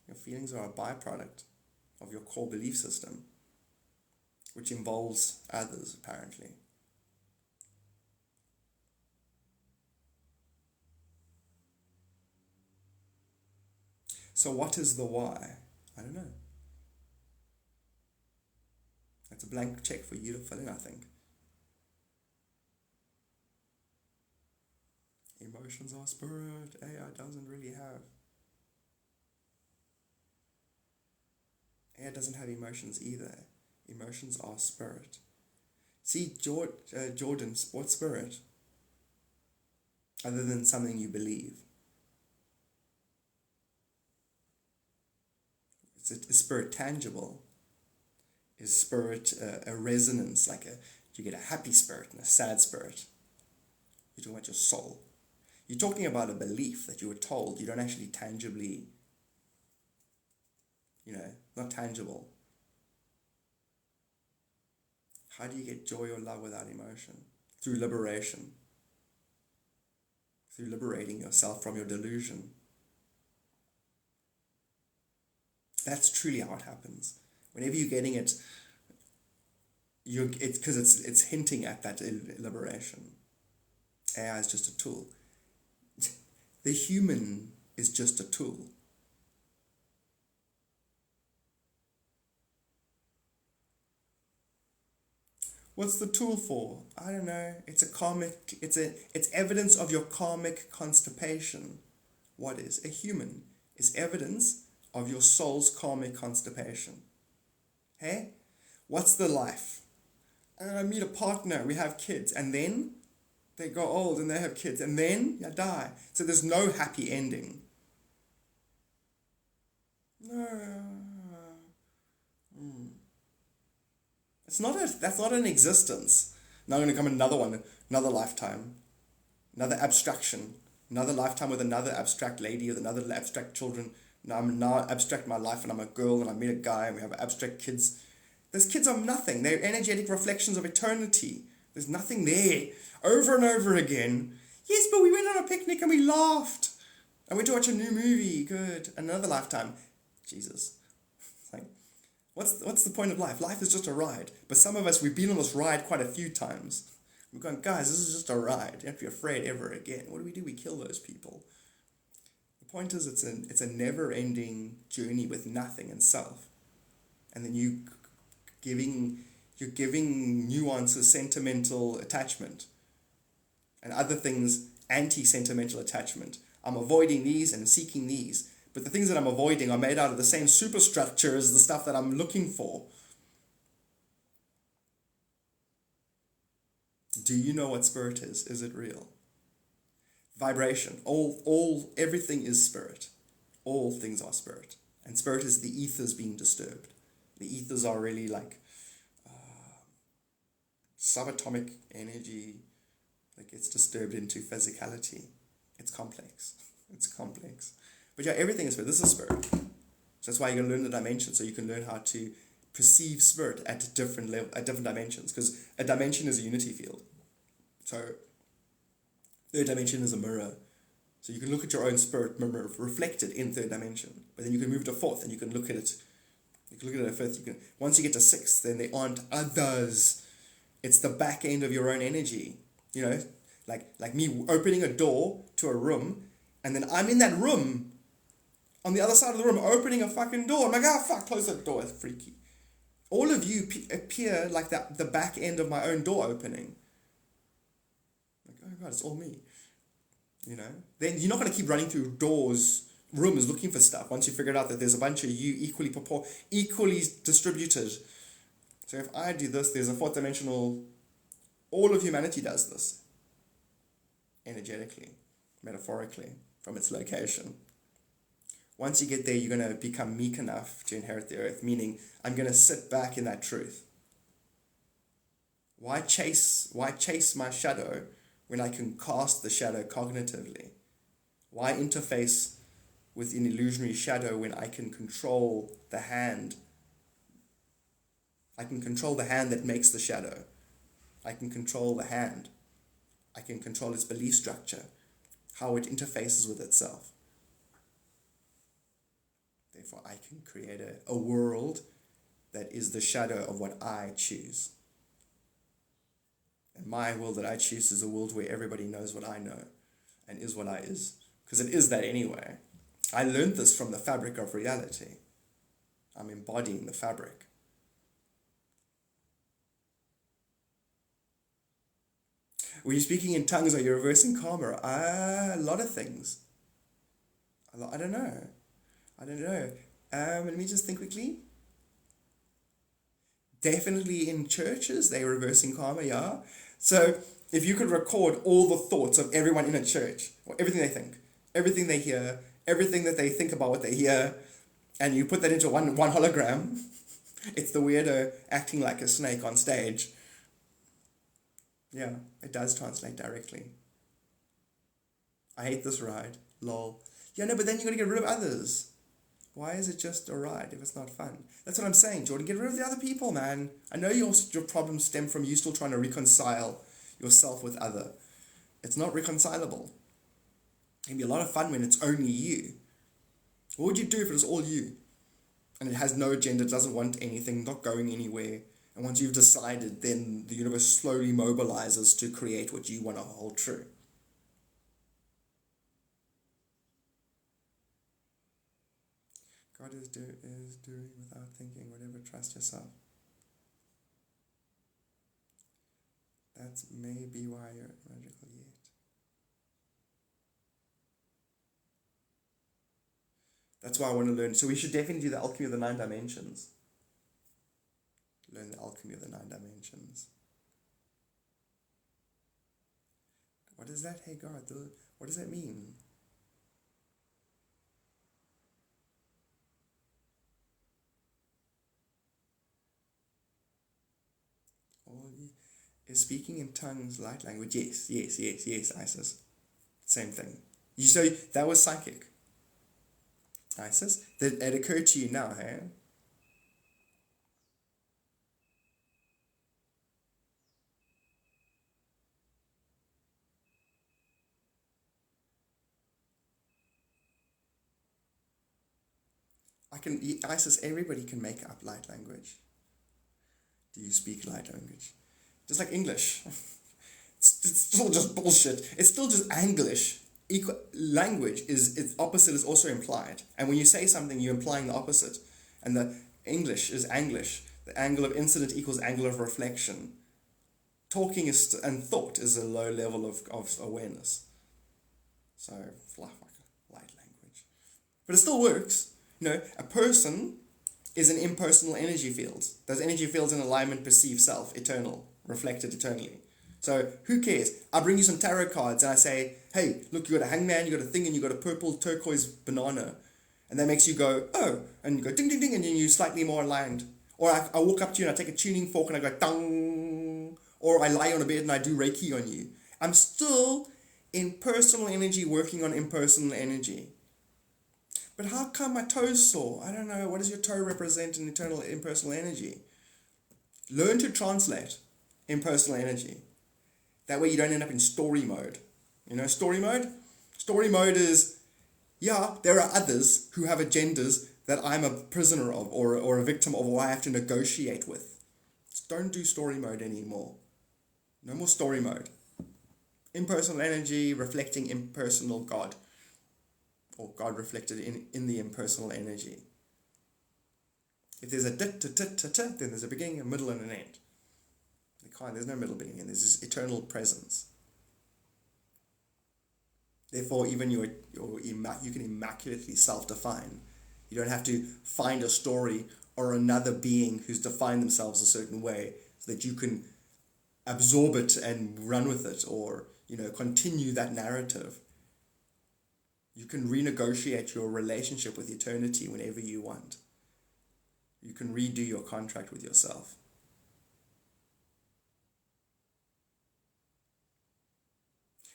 Your feelings are a byproduct of your core belief system, which involves others, apparently. So what is the why? I don't know. That's a blank check for you to fill in, I think. Emotions are spirit. AI doesn't really have. AI doesn't have emotions either. Emotions are spirit. See, Jordan, what's spirit? Other than something you believe. Is spirit tangible? Is spirit a resonance, like you get a happy spirit and a sad spirit? You're talking about your soul. You're talking about a belief that you were told. You don't actually tangibly, not tangible. How do you get joy or love without emotion? Through liberation. Through liberating yourself from your delusion. That's truly how it happens. Whenever you're getting it, it's because it's hinting at that liberation. AI is just a tool. The human is just a tool. What's the tool for? I don't know. It's evidence of your karmic constipation. What is? A human is evidence of your soul's karmic constipation. Hey? What's the life? I meet a partner, we have kids, and then they go old and they have kids, and then you die. So there's no happy ending. No. That's not an existence. Now I'm going to come another one, another lifetime, another abstraction, another lifetime with another abstract lady with another abstract children. Now abstract my life, and I'm a girl and I meet a guy and we have abstract kids. Those kids are nothing. They're energetic reflections of eternity. There's nothing there. Over and over again. Yes, but we went on a picnic and we laughed. I went to watch a new movie. Good. Another lifetime. Jesus. It's like, what's the point of life? Life is just a ride. But some of us, we've been on this ride quite a few times. We're going, guys, this is just a ride. You don't have to be afraid ever again. What do? We kill those people. The point is, it's a never-ending journey with nothing and self. And then you're giving nuances sentimental attachment, and other things anti-sentimental attachment. I'm avoiding these and seeking these, but the things that I'm avoiding are made out of the same superstructure as the stuff that I'm looking for. Do you know what spirit is? Is it real? Vibration. Everything is spirit. All things are spirit. And spirit is the ethers being disturbed. The ethers are really like subatomic energy that gets disturbed into physicality. It's complex. It's complex. But yeah, everything is spirit. This is spirit. So that's why you're going to learn the dimensions, so you can learn how to perceive spirit at different dimensions, because a dimension is a unity field. So third dimension is a mirror. So you can look at your own spirit mirror reflected in third dimension. But then you can move to fourth and you can look at it. You can look at it at fifth. Once you get to sixth, then there aren't others. It's the back end of your own energy. Like me opening a door to a room, and then I'm in that room, on the other side of the room, opening a fucking door. I'm like, fuck, close that door. It's freaky. All of you appear like the back end of my own door opening. Like, oh God, it's all me. Then you're not going to keep running through rooms looking for stuff once you figured out that there's a bunch of you equally distributed. So if I do this, there's a fourth dimensional. All of humanity does this. Energetically, metaphorically, from its location. Once you get there, you're going to become meek enough to inherit the earth, meaning I'm going to sit back in that truth. Why chase my shadow when I can cast the shadow cognitively? Why interface with an illusionary shadow when I can control the hand? I can control the hand that makes the shadow. I can control the hand. I can control its belief structure, how it interfaces with itself. Therefore, I can create a world that is the shadow of what I choose. And my world that I choose is a world where everybody knows what I know and is what I is. Because it is that anyway. I learned this from the fabric of reality. I'm embodying the fabric. When you're speaking in tongues, are you reversing karma? A lot of things. I don't know. Let me just think quickly. Definitely in churches, they're reversing karma, yeah. So if you could record all the thoughts of everyone in a church, or everything they think, everything they hear, everything that they think about what they hear, and you put that into one hologram, it's the weirdo acting like a snake on stage. Yeah, it does translate directly. I hate this ride. Lol. Yeah, no, but then you gotta get rid of others. Why is it just a ride if it's not fun? That's what I'm saying, Jordan. Get rid of the other people, man. I know your problems stem from you still trying to reconcile yourself with other. It's not reconcilable. It can be a lot of fun when it's only you. What would you do if it was all you? And it has no agenda, doesn't want anything, not going anywhere. And once you've decided, then the universe slowly mobilizes to create what you want to hold true. God is doing without thinking, whatever, trust yourself. That's maybe why you're magical yet. That's why I want to learn. So we should definitely do the alchemy of the 9 dimensions. Learn the alchemy of the 9 dimensions. What is that, hey God? What does that mean? Is speaking in tongues light language? Yes, Isis. Same thing. So that was psychic. Isis? Did it occur to you now, hey? Isis, everybody can make up light language. Do you speak light language? Just like English. It's still just bullshit. It's still just Anglish. Language its opposite is also implied. And when you say something, you're implying the opposite. And the English is Anglish. The angle of incident equals angle of reflection. Talking and thought is a low level of awareness. So, light language. But it still works. A person is an impersonal energy field. Those energy fields in alignment perceive self, eternal, reflected eternally. So who cares? I bring you some tarot cards and I say, hey, look, you got a hangman, you got a thing, and you got a purple turquoise banana. And that makes you go, oh, and you go ding, ding, ding, and then you're slightly more aligned. Or I walk up to you and I take a tuning fork and I go, dong. Or I lie on a bed and I do Reiki on you. I'm still in personal energy working on impersonal energy. But how come my toe's sore? I don't know. What does your toe represent in impersonal energy? Learn to translate impersonal energy. That way you don't end up in story mode. Story mode? Story mode is, yeah, there are others who have agendas that I'm a prisoner of or a victim of or I have to negotiate with. Just don't do story mode anymore. No more story mode. Impersonal energy reflecting impersonal God. Or God reflected in the impersonal energy. If there's a then there's a beginning, a middle, and an end. There's no middle, beginning, and there's this eternal presence. Therefore, even you can immaculately self-define. You don't have to find a story or another being who's defined themselves a certain way so that you can absorb it and run with it or continue that narrative. You can renegotiate your relationship with eternity whenever you want. You can redo your contract with yourself.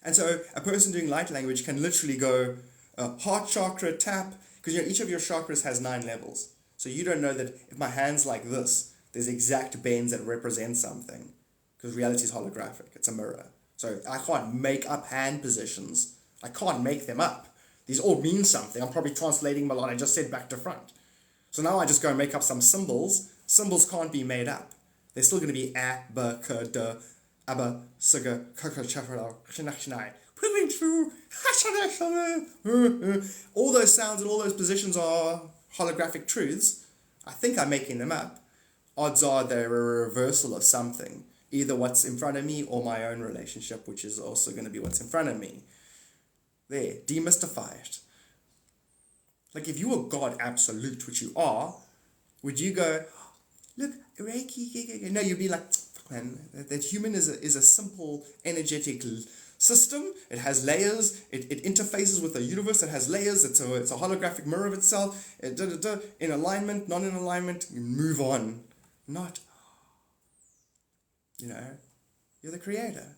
And so a person doing light language can literally go heart chakra tap, because each of your chakras has 9 levels. So you don't know that if my hand's like this, there's exact bends that represent something, because reality is holographic. It's a mirror. So I can't make up hand positions. I can't make them up. These all mean something. I'm probably translating what I just said back to front. So now I just go and make up some symbols. Symbols can't be made up. They're still going to be a, b, k, d, abba, suga, kaka, chafra, shinachinai. all those sounds and all those positions are holographic truths. I think I'm making them up. Odds are they're a reversal of something, either what's in front of me or my own relationship, which is also going to be what's in front of me. There, demystify it. Like if you were God absolute, which you are, would you go, look, Reiki? No, you'd be like, man, that human is a simple energetic system. It has layers. It interfaces with the universe. It has layers. It's a holographic mirror of itself. In alignment, not in alignment. Move on. Not, you're the creator.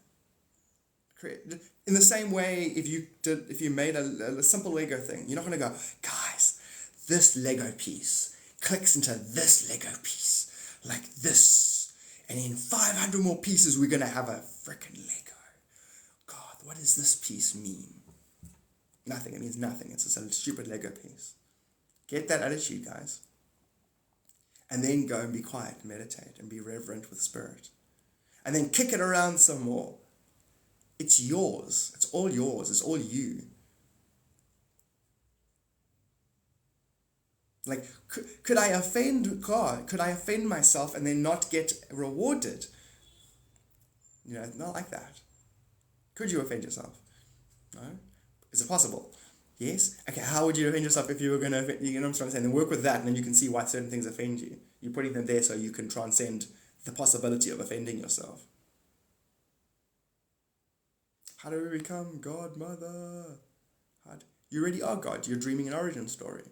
In the same way, if you made a simple Lego thing, you're not going to go, guys, this Lego piece clicks into this Lego piece like this, and in 500 more pieces we're going to have a freaking Lego. God, what does this piece mean? Nothing. It means nothing. It's just a stupid Lego piece. Get that attitude, guys. And then go and be quiet and meditate and be reverent with spirit. And then kick it around some more. It's yours. It's all yours. It's all you. Like, could I offend God? Could I offend myself and then not get rewarded? Not like that. Could you offend yourself? No? Is it possible? Yes? Okay, how would you offend yourself if you were going to offend, what I'm trying to say? Then work with that, and then you can see why certain things offend you. You're putting them there so you can transcend the possibility of offending yourself. How do we become God, Mother? You already are God. You're dreaming an origin story.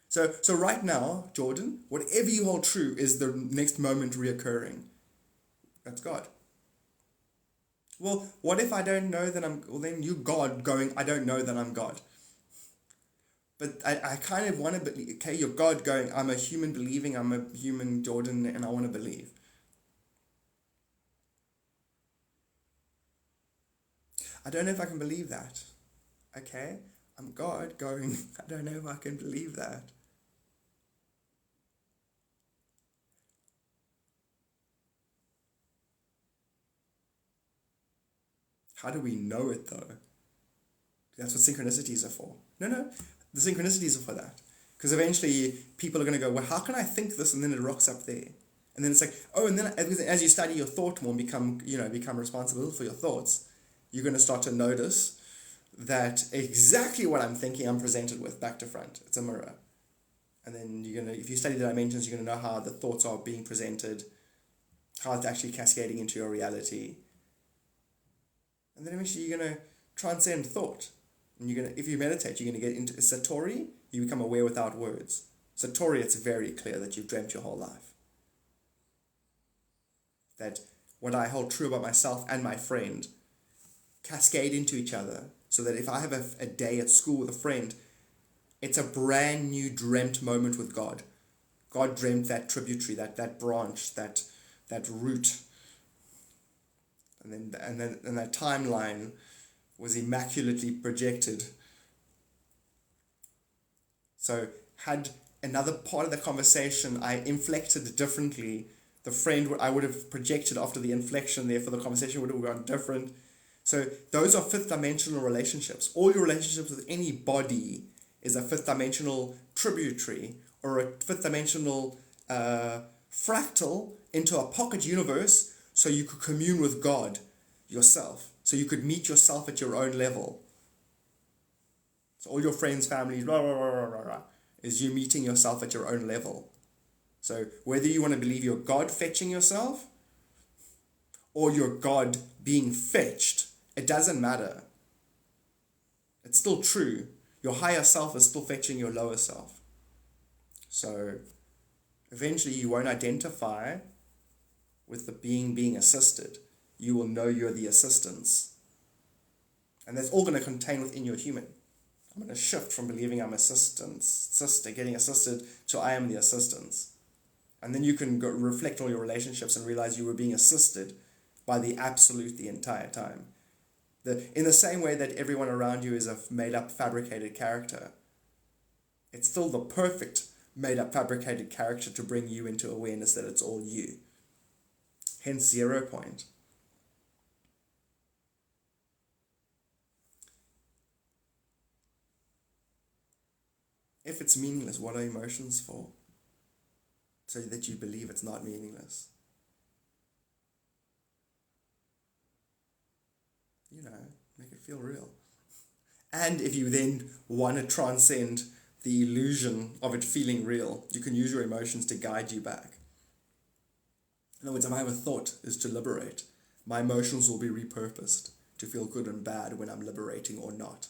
So right now, Jordan, whatever you hold true is the next moment reoccurring. That's God. Well, what if I don't know that I'm... Well, then you God going, I don't know that I'm God. But I kind of want to believe, okay, you're God going, I'm a human believing, I'm a human Jordan, and I want to believe. I don't know if I can believe that. Okay, I'm God going, I don't know if I can believe that. How do we know it though? That's what synchronicities are for. No, the synchronicities are for that. Because eventually people are going to go, well, how can I think this? And then it rocks up there. And then it's like, oh, and then as you study your thought more and become responsible for your thoughts, you're going to start to notice that exactly what I'm thinking I'm presented with back to front. It's a mirror. And then if you study the dimensions, you're going to know how the thoughts are being presented, how it's actually cascading into your reality. And then eventually you're going to transcend thought. And if you meditate, you're going to get into Satori, you become aware without words. Satori, it's very clear that you've dreamt your whole life. That what I hold true about myself and my friend cascade into each other, so that if I have a day at school with a friend, it's a brand new dreamt moment with God. God dreamt that tributary, that branch, that root. And that timeline was immaculately projected. So had another part of the conversation I inflected differently, the friend I would have projected after the inflection, therefore the conversation would have gone different. So those are fifth dimensional relationships. All your relationships with anybody is a fifth dimensional tributary or a fifth dimensional fractal into a pocket universe, so you could commune with God yourself. So you could meet yourself at your own level. So all your friends, families, is you meeting yourself at your own level. So whether you want to believe you're God fetching yourself or you're God being fetched, it doesn't matter. It's still true. Your higher self is still fetching your lower self. So eventually you won't identify with the being assisted. You will know you're the assistance. And that's all going to contain within your human. I'm going to shift from believing I'm getting assisted, to I am the assistance. And then you can go reflect on your relationships and realize you were being assisted by the absolute the entire time. In the same way that everyone around you is a made-up, fabricated character, it's still the perfect made-up, fabricated character to bring you into awareness that it's all you. Hence 0 point. If it's meaningless, what are emotions for? So that you believe it's not meaningless. You know, make it feel real. And if you then want to transcend the illusion of it feeling real, you can use your emotions to guide you back. In other words, if I have a thought is to liberate, my emotions will be repurposed to feel good and bad when I'm liberating or not.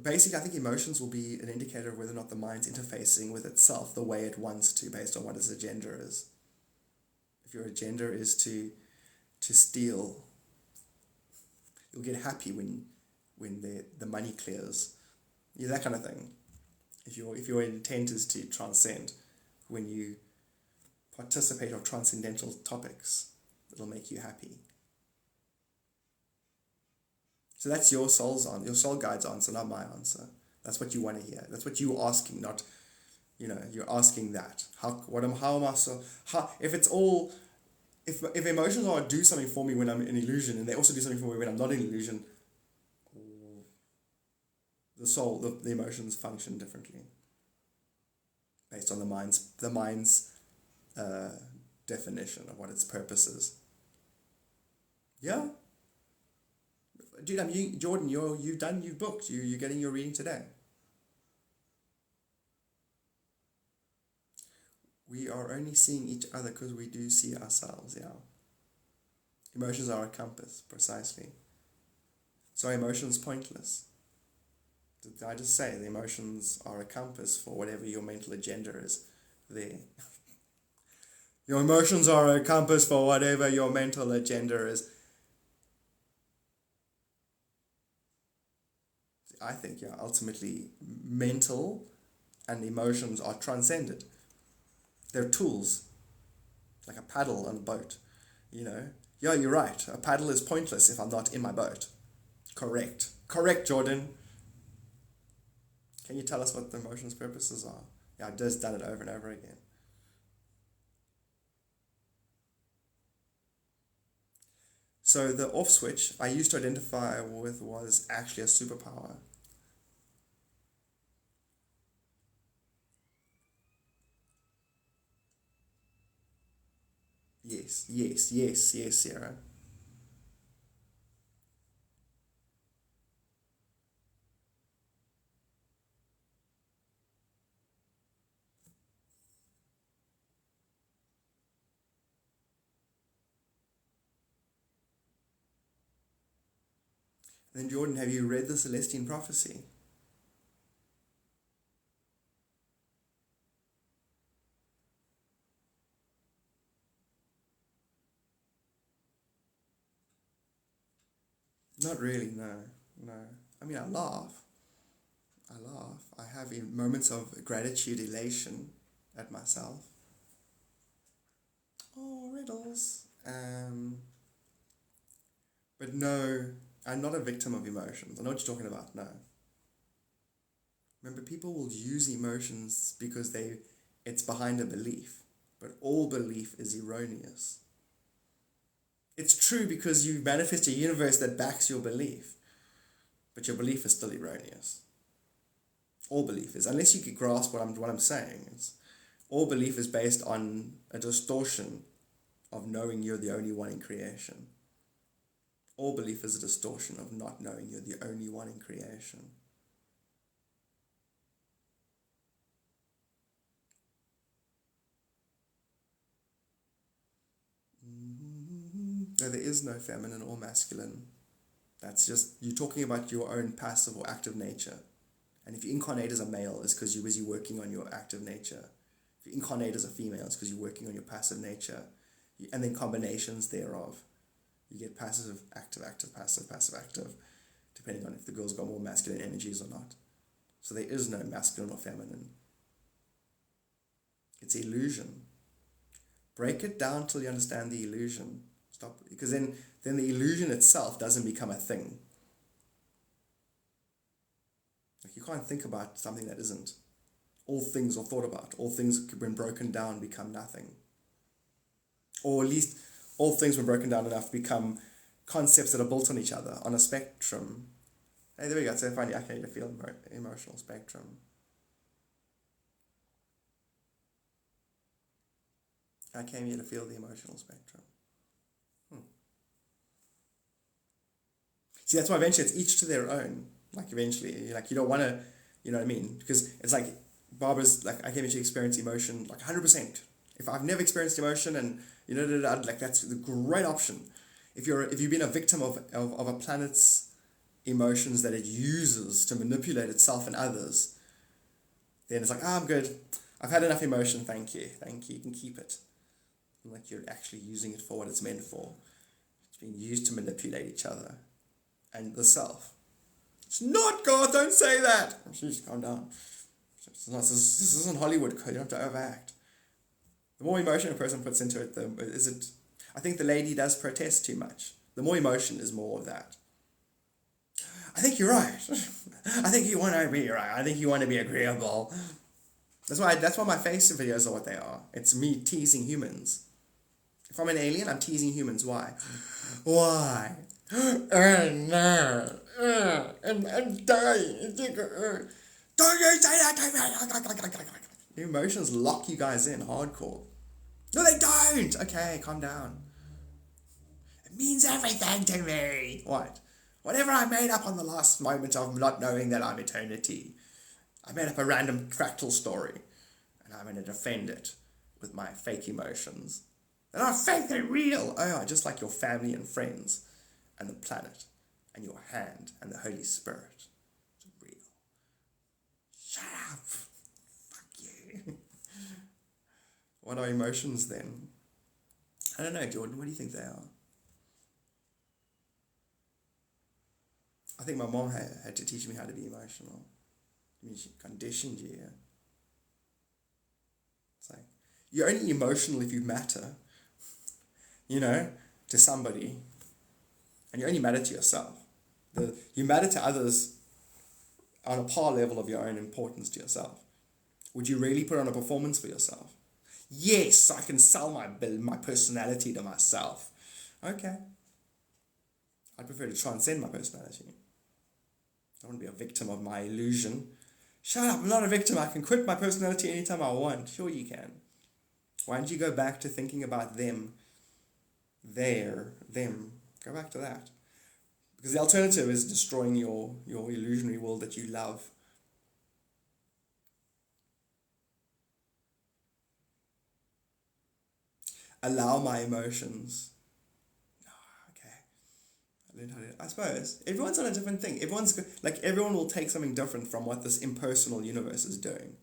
Basically, I think emotions will be an indicator of whether or not the mind's interfacing with itself the way it wants to, based on what its agenda is. If your agenda is to steal, you'll get happy when the money clears. Yeah, that kind of thing. If your intent is to transcend, when you participate of transcendental topics, it'll make you happy. So that's your soul's answer, your soul guide's answer, not my answer. That's what you want to hear. That's what you're asking, not, you're asking that. If emotions are do something for me when I'm in illusion, and they also do something for me when I'm not in illusion, the emotions function differently based on the mind's definition of what its purpose is. Yeah, dude. Jordan. You've booked. You're getting your reading today. We are only seeing each other because we do see ourselves. Yeah. Emotions are a compass, precisely. So emotions pointless. Did I just say the emotions are a compass for whatever your mental agenda is there? Your emotions are a compass for whatever your mental agenda is. I think, yeah, ultimately mental and emotions are transcended. They're tools, like a paddle on a boat, Yeah, you're right. A paddle is pointless if I'm not in my boat. Correct. Correct, Jordan. Can you tell us what the emotions' purposes are? Yeah, I've just done it over and over again. So the off switch I used to identify with was actually a superpower. Yes, yes, yes, yes, Sarah. Then Jordan, have you read the Celestine Prophecy? Not really, no, no. I mean, I laugh. I laugh. I have moments of gratitude, elation at myself. Oh, riddles. But no, I'm not a victim of emotions. I know what you're talking about. No. Remember, people will use emotions because it's behind a belief, but all belief is erroneous. It's true because you manifest a universe that backs your belief, but your belief is still erroneous. All belief is, unless you can grasp what I'm saying. All belief is based on a distortion of knowing you're the only one in creation. All belief is a distortion of not knowing you're the only one in creation. No, there is no feminine or masculine. That's just, you're talking about your own passive or active nature. And if you incarnate as a male, it's because you're busy working on your active nature. If you incarnate as a female, it's because you're working on your passive nature. And then combinations thereof. You get passive, active, active, passive, passive, active, depending on if the girl's got more masculine energies or not. So there is no masculine or feminine. It's illusion. Break it down till you understand the illusion. Stop, because then the illusion itself doesn't become a thing. Like, you can't think about something that isn't. All things are thought about. All things, when broken down, become nothing. Or at least all things when broken down enough become concepts that are built on each other on a spectrum. Hey, there we go. So finally, I can feel emotional spectrum. I came here to feel the emotional spectrum. See, that's why eventually it's each to their own. Like eventually, like you don't want to, you know what I mean? Because it's like Barbara's like, I came here to experience emotion like 100%. If I've never experienced emotion and you know, like that's the great option. If you've been a victim of a planet's emotions that it uses to manipulate itself and others, then it's like, I'm good. I've had enough emotion. Thank you. You can keep it. And like you're actually using it for what it's meant for. It's being used to manipulate each other and the self. It's not God. Don't say that. Jeez, calm down. This isn't Hollywood. You don't have to overact. The more emotion a person puts into it, I think the lady does protest too much. The more emotion is more of that. I think you're right. I think you want to be right. I think you want to be agreeable. That's why my face videos are what they are. It's me teasing humans. If I'm an alien, I'm teasing humans. Why? Why? I'm dying. Don't you say that to me. The emotions lock you guys in hardcore. No, they don't. Okay, calm down. It means everything to me. What? Whatever I made up on the last moment of not knowing that I'm eternity. I made up a random fractal story. And I'm going to defend it with my fake emotions. They're not fake, they're real. Oh, I just like your family and friends. And the planet. And your hand. And the Holy Spirit. It's real. Shut up. Fuck you. What are emotions then? I don't know, Jordan. What do you think they are? I think my mom had to teach me how to be emotional. I mean, she conditioned you. It's like, you're only emotional if you matter, you know, to somebody. And you only matter to yourself. You matter to others on a par level of your own importance to yourself. Would you really put on a performance for yourself? Yes, I can sell my personality to myself. Okay. I prefer to transcend my personality. I don't want to be a victim of my illusion. Shut up, I'm not a victim. I can quit my personality anytime I want. Sure you can. Why don't you go back to thinking about them? Them. Go back to that. Because the alternative is destroying your illusionary world that you love. Allow my emotions. I suppose everyone's on a different thing. Everyone will take something different from what this impersonal universe is doing.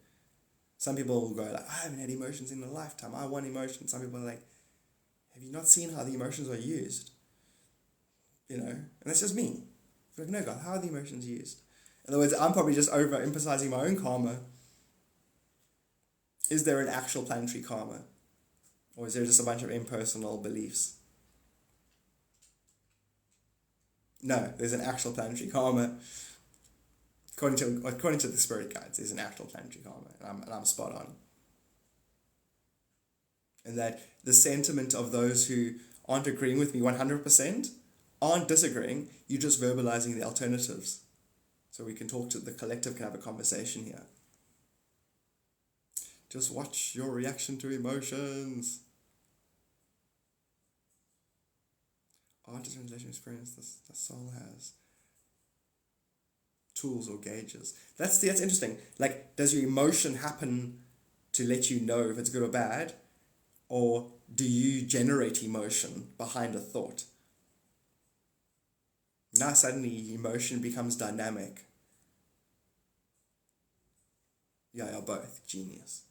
Some people will go like, I haven't had emotions in a lifetime. I want emotions. Some people are like, have you not seen how the emotions are used? You know, and that's just me. Like, no, God, how are the emotions used? In other words, I'm probably just overemphasizing my own karma. Is there an actual planetary karma? Or is there just a bunch of impersonal beliefs? No, there's an actual planetary karma. According to the spirit guides, there's an actual planetary karma, and I'm spot on. And that the sentiment of those who aren't agreeing with me 100% aren't disagreeing, you're just verbalizing the alternatives. So we can talk to the collective, can have a conversation here. Just watch your reaction to emotions. Art is translation experience the soul has. Tools or gauges. That's interesting. Like, does your emotion happen to let you know if it's good or bad? Or do you generate emotion behind a thought? Now suddenly emotion becomes dynamic. Yeah, both. Genius.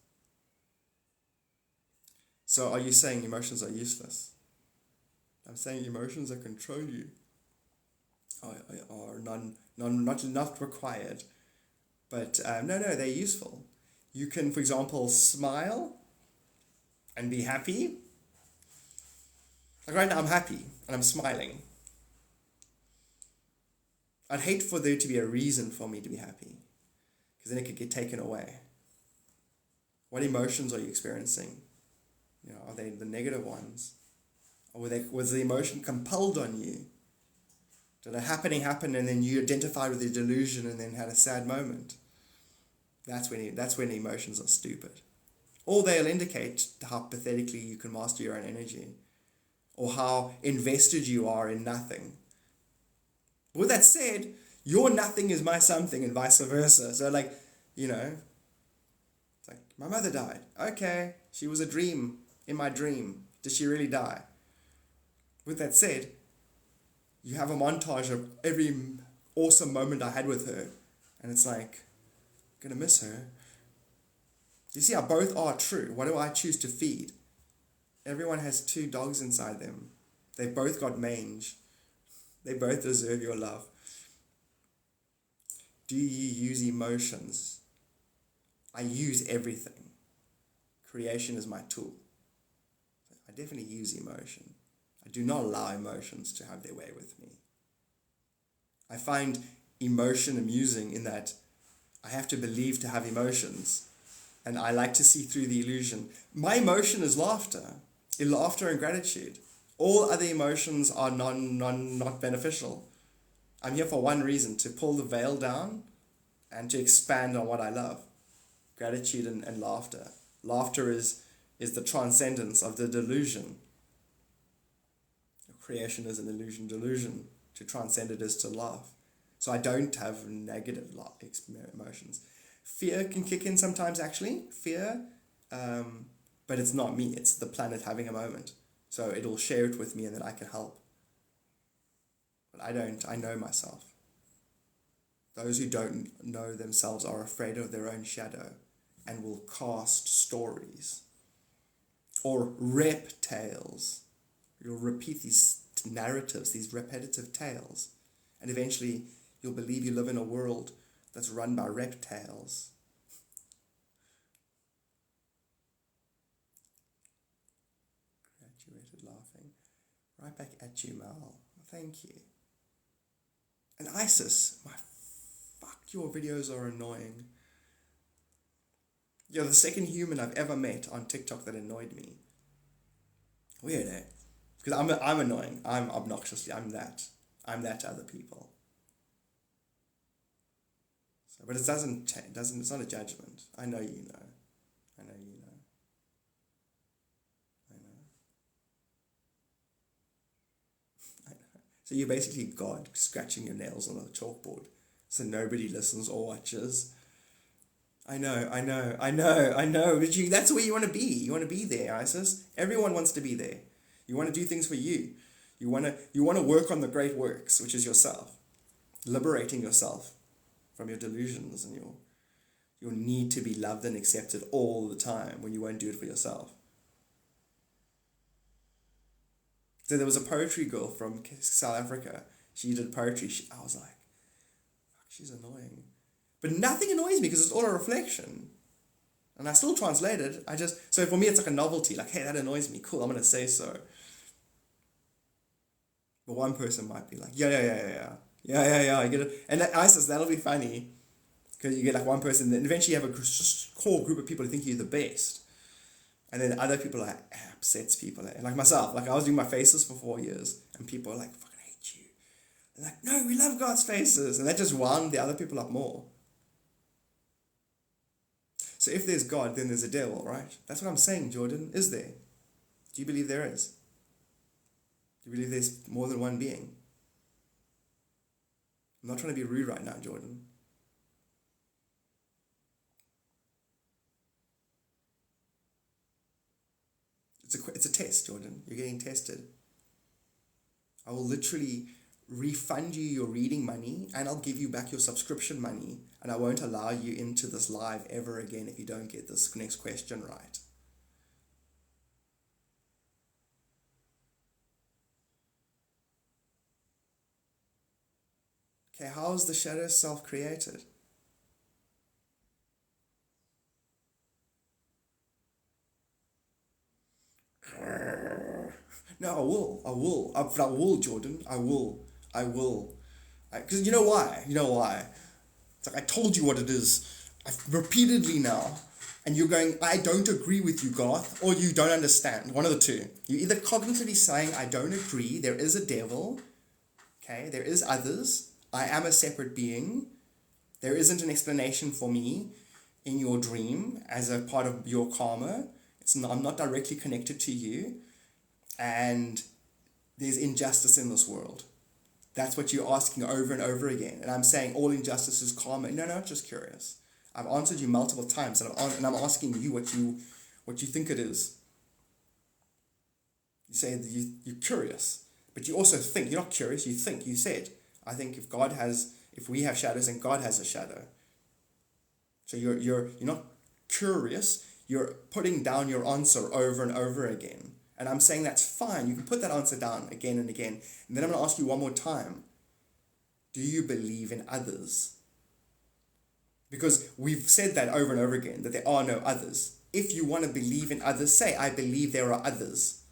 So are you saying emotions are useless? I'm saying emotions that control you are not required. But no, they're useful. You can, for example, smile and be happy. Like right now I'm happy and I'm smiling. I'd hate for there to be a reason for me to be happy, because then it could get taken away. What emotions are you experiencing? You know, are they the negative ones? Or was the emotion compelled on you? Did a happening happen and then you identified with the delusion and then had a sad moment? That's when emotions are stupid. Or they'll indicate how pathetically you can master your own energy, or how invested you are in nothing. With that said, your nothing is my something and vice versa. So like, it's like, my mother died. Okay, she was a dream in my dream. Did she really die? With that said, you have a montage of every awesome moment I had with her, and it's like, I'm gonna miss her. You see how both are true. What do I choose to feed? Everyone has 2 dogs inside them. They both got mange. They both deserve your love. Do you use emotions? I use everything. Creation is my tool. I definitely use emotion. I do not allow emotions to have their way with me. I find emotion amusing in that I have to believe to have emotions. And I like to see through the illusion. My emotion is laughter. Laughter and gratitude. All other emotions are not beneficial. I'm here for one reason, to pull the veil down and to expand on what I love. Gratitude and laughter. Laughter is the transcendence of the delusion. Creation is an illusion. Delusion. To transcend it is to laugh. So I don't have negative emotions. Fear can kick in sometimes, actually. Fear. But it's not me. It's the planet having a moment. So it'll share it with me and then I can help. But I don't. I know myself. Those who don't know themselves are afraid of their own shadow and will cast stories or rep tales. You'll repeat these narratives, these repetitive tales, and eventually you'll believe you live in a world that's run by reptiles. Graduated laughing. Right back at you, Mel. Thank you. And Isis, your videos are annoying. You're the second human I've ever met on TikTok that annoyed me. Weird, eh? Because I'm annoying. I'm obnoxiously. I'm that to other people. So, but it doesn't. It's not a judgment. I know you know. I know you know. I know. I know. So you're basically God scratching your nails on a chalkboard, so nobody listens or watches. I know. But that's where you want to be. You want to be there, Isis. Everyone wants to be there. You want to do things for you. You want to work on the great works, which is yourself. Liberating yourself from your delusions and your need to be loved and accepted all the time when you won't do it for yourself. So there was a poetry girl from South Africa. She did poetry. I was like, fuck, she's annoying. But nothing annoys me because it's all a reflection. And I still translate it. So for me it's like a novelty. Like, hey, that annoys me. Cool, I'm going to say so. But one person might be like, yeah. You get it. And Isis, that'll be funny. Because you get like one person, then eventually you have a core group of people who think you're the best. And then other people are upsets people. And like myself, like I was doing my faces for 4 years. And people are like, fucking hate you. They're like, no, we love God's faces. And that just wound the other people up more. So if there's God, then there's a devil, right? That's what I'm saying, Jordan. Is there? Do you believe there is? Do you believe there's more than one being? I'm not trying to be rude right now, Jordan. It's a test, Jordan. You're getting tested. I will literally refund you your reading money and I'll give you back your subscription money and I won't allow you into this live ever again if you don't get this next question right. Okay, how is the shadow self created? No, I will, Jordan. I will. Because you know why? It's like I told you what it is. I've repeatedly now. And you're going, I don't agree with you, Garth, or you don't understand. One of the two. You're either cognitively saying, I don't agree, there is a devil, okay, there is others, I am a separate being, there isn't an explanation for me in your dream as a part of your karma. I'm not directly connected to you, and there's injustice in this world. That's what you're asking over and over again. And I'm saying all injustice is karma. No, no, just curious. I've answered you multiple times, and I'm asking you what you think it is. You say that you're curious, but you also think. You're not curious, you think. You said, I think if we have shadows, and God has a shadow. So you're not curious, you're putting down your answer over and over again. And I'm saying that's fine. You can put that answer down again and again. And then I'm going to ask you one more time. Do you believe in others? Because we've said that over and over again, that there are no others. If you want to believe in others, say, I believe there are others.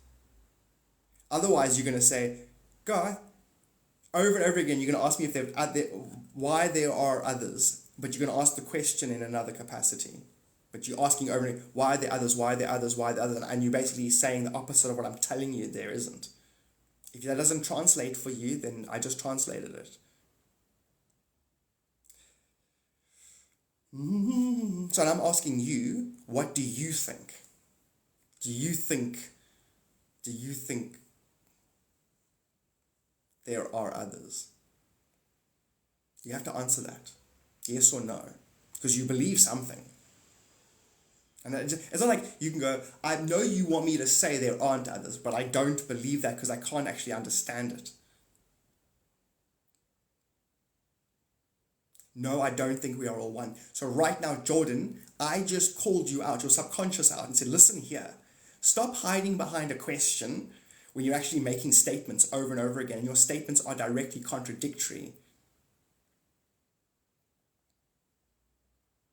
Otherwise, you're going to say, God, over and over again, you're going to ask me why there are others. But you're going to ask the question in another capacity. But you're asking over and over, why are there others, why are there others, why are there others? And you're basically saying the opposite of what I'm telling you there isn't. If that doesn't translate for you, then I just translated it. So I'm asking you, what do you think? Do you think there are others? You have to answer that. Yes or no. Because you believe something. And it's not like you can go, I know you want me to say there aren't others, but I don't believe that because I can't actually understand it. No, I don't think we are all one. So right now, Jordan, I just called you out, your subconscious out, and said, listen here. Stop hiding behind a question when you're actually making statements over and over again. Your statements are directly contradictory.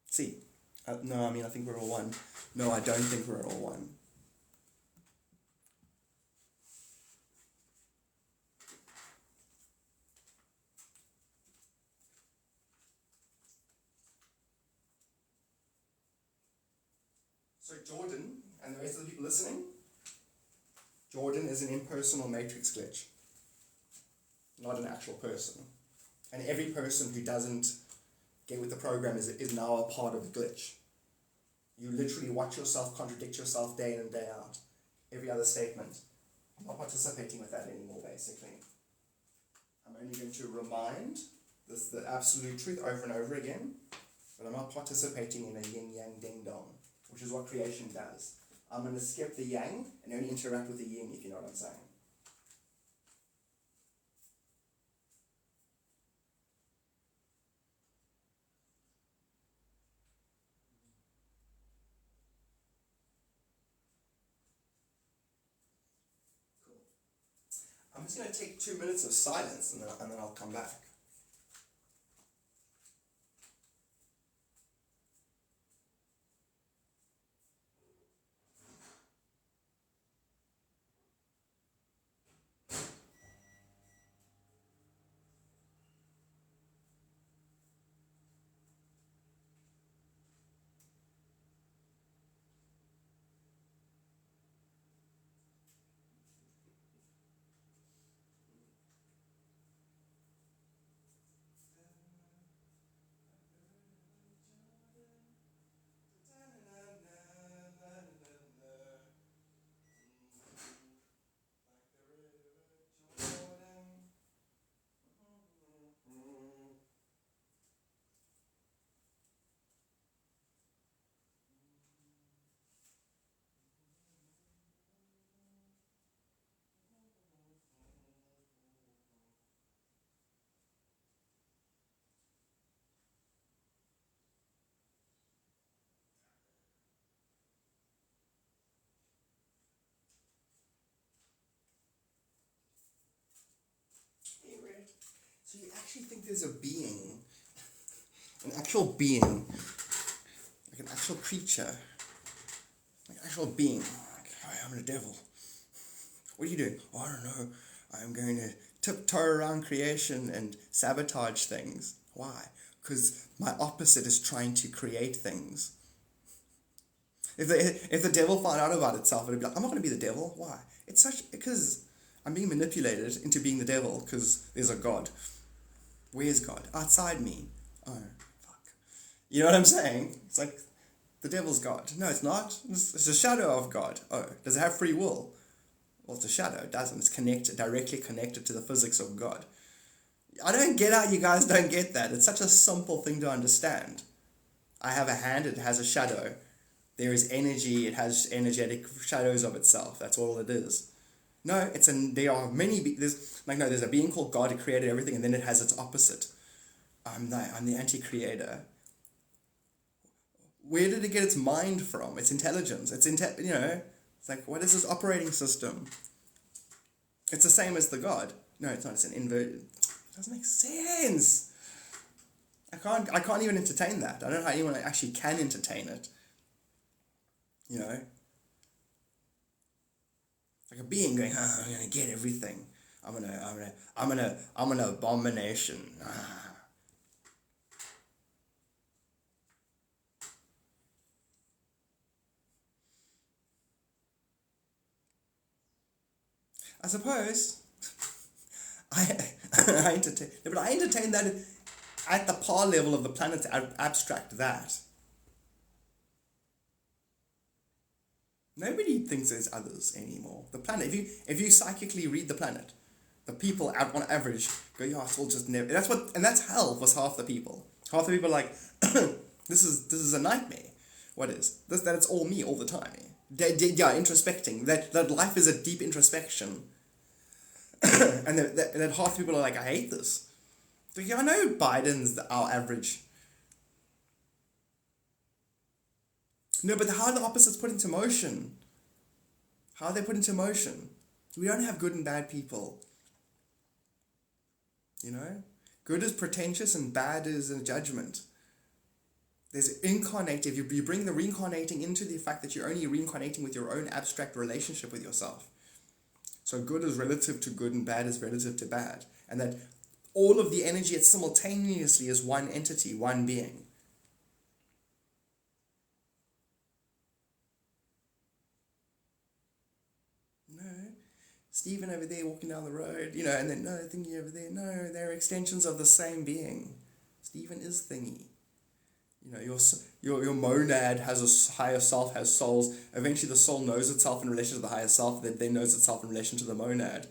See, no, I think we're all one. No, I don't think we're all one. So Jordan, and the rest of the people listening, Jordan is an impersonal matrix glitch, not an actual person. And every person who doesn't get with the program is now a part of the glitch. You literally watch yourself contradict yourself day in and day out. Every other statement. I'm not participating with that anymore, basically. I'm only going to remind the absolute truth over and over again, but I'm not participating in a yin-yang ding-dong, which is what creation does. I'm going to skip the yang and only interact with the yin, if you know what I'm saying. Cool. I'm just going to take 2 minutes of silence and then I'll come back. So you actually think there's a being, an actual being, like an actual creature, like an actual being, like, hi, I'm the devil. What are you doing? Oh, I don't know. I'm going to tiptoe around creation and sabotage things. Why? Because my opposite is trying to create things. If the devil found out about itself, it'd be like, I'm not going to be the devil. Why? Because I'm being manipulated into being the devil because there's a God. Where's God? Outside me. Oh, fuck. You know what I'm saying? It's like, the devil's God. No, it's not. It's a shadow of God. Oh, does it have free will? Well, it's a shadow. It doesn't. It's directly connected to the physics of God. I don't get how you guys don't get that. It's such a simple thing to understand. I have a hand, it has a shadow. There is energy, it has energetic shadows of itself. That's all it is. No, there are many, there's a being called God who created everything, and then it has its opposite. I'm the anti-creator. Where did it get its mind from? Its intelligence. It's like, what is this operating system? It's the same as the God. No, it's not. It's an inverted. It doesn't make sense. I can't even entertain that. I don't know how anyone actually can entertain it. You know? Like a being going, I'm gonna get everything. I'm an abomination. I suppose I entertain that at the par level of the planet to abstract that. Nobody thinks there's others anymore. The planet, if you psychically read the planet, the people on average go, yeah, it's all just never. That's hell for half the people. Half the people are like, this is a nightmare. What is this? That it's all me all the time. Introspecting. That life is a deep introspection. And that half the people are like, I hate this. So, yeah, I know Biden's our average. No, but how are the opposites put into motion? How are they put into motion? We don't have good and bad people. You know? Good is pretentious and bad is a judgment. There's incarnative. You bring the reincarnating into the fact that you're only reincarnating with your own abstract relationship with yourself. So good is relative to good and bad is relative to bad. And that all of the energy simultaneously is one entity, one being. No, Stephen over there walking down the road, and then no, Thingy over there. No, they're extensions of the same being. Stephen is Thingy. Your monad has a higher self, has souls. Eventually the soul knows itself in relation to the higher self, that then knows itself in relation to the monad.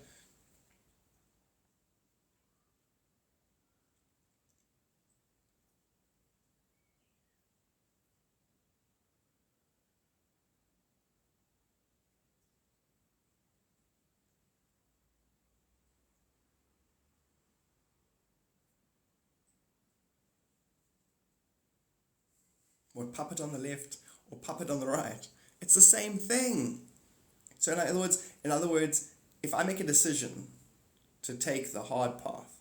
Or puppet on the left, or puppet on the right. It's the same thing. So in other words, if I make a decision to take the hard path,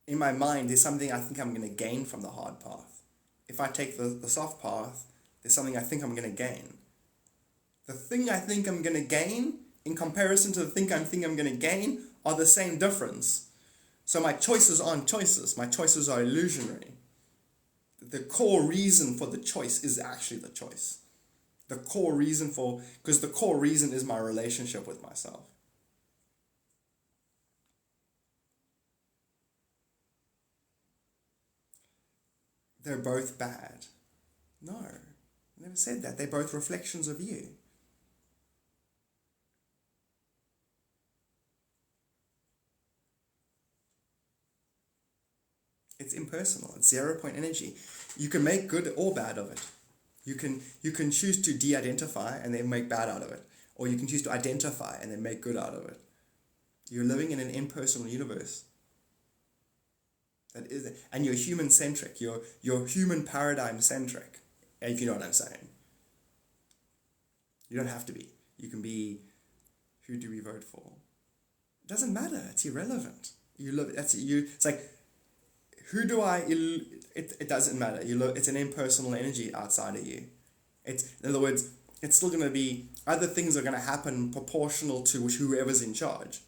in my mind there's something I think I'm going to gain from the hard path. If I take the soft path, there's something I think I'm going to gain. The thing I think I'm going to gain, in comparison to the thing I think I'm going to gain, are the same difference. So my choices aren't choices. My choices are illusionary. The core reason for the choice is actually the choice. Because the core reason is my relationship with myself. They're both bad. No, I never said that. They're both reflections of you. It's impersonal. It's 0-point energy. You can make good or bad of it. You can choose to de-identify and then make bad out of it. Or you can choose to identify and then make good out of it. You're living in an impersonal universe. And you're human-centric. You're human paradigm-centric, if you know what I'm saying. You don't have to be. You can be, who do we vote for? It doesn't matter. It's irrelevant. It's like, who do I... It doesn't matter. It's an impersonal energy outside of you. In other words, it's still going to be... Other things are going to happen proportional to whoever's in charge.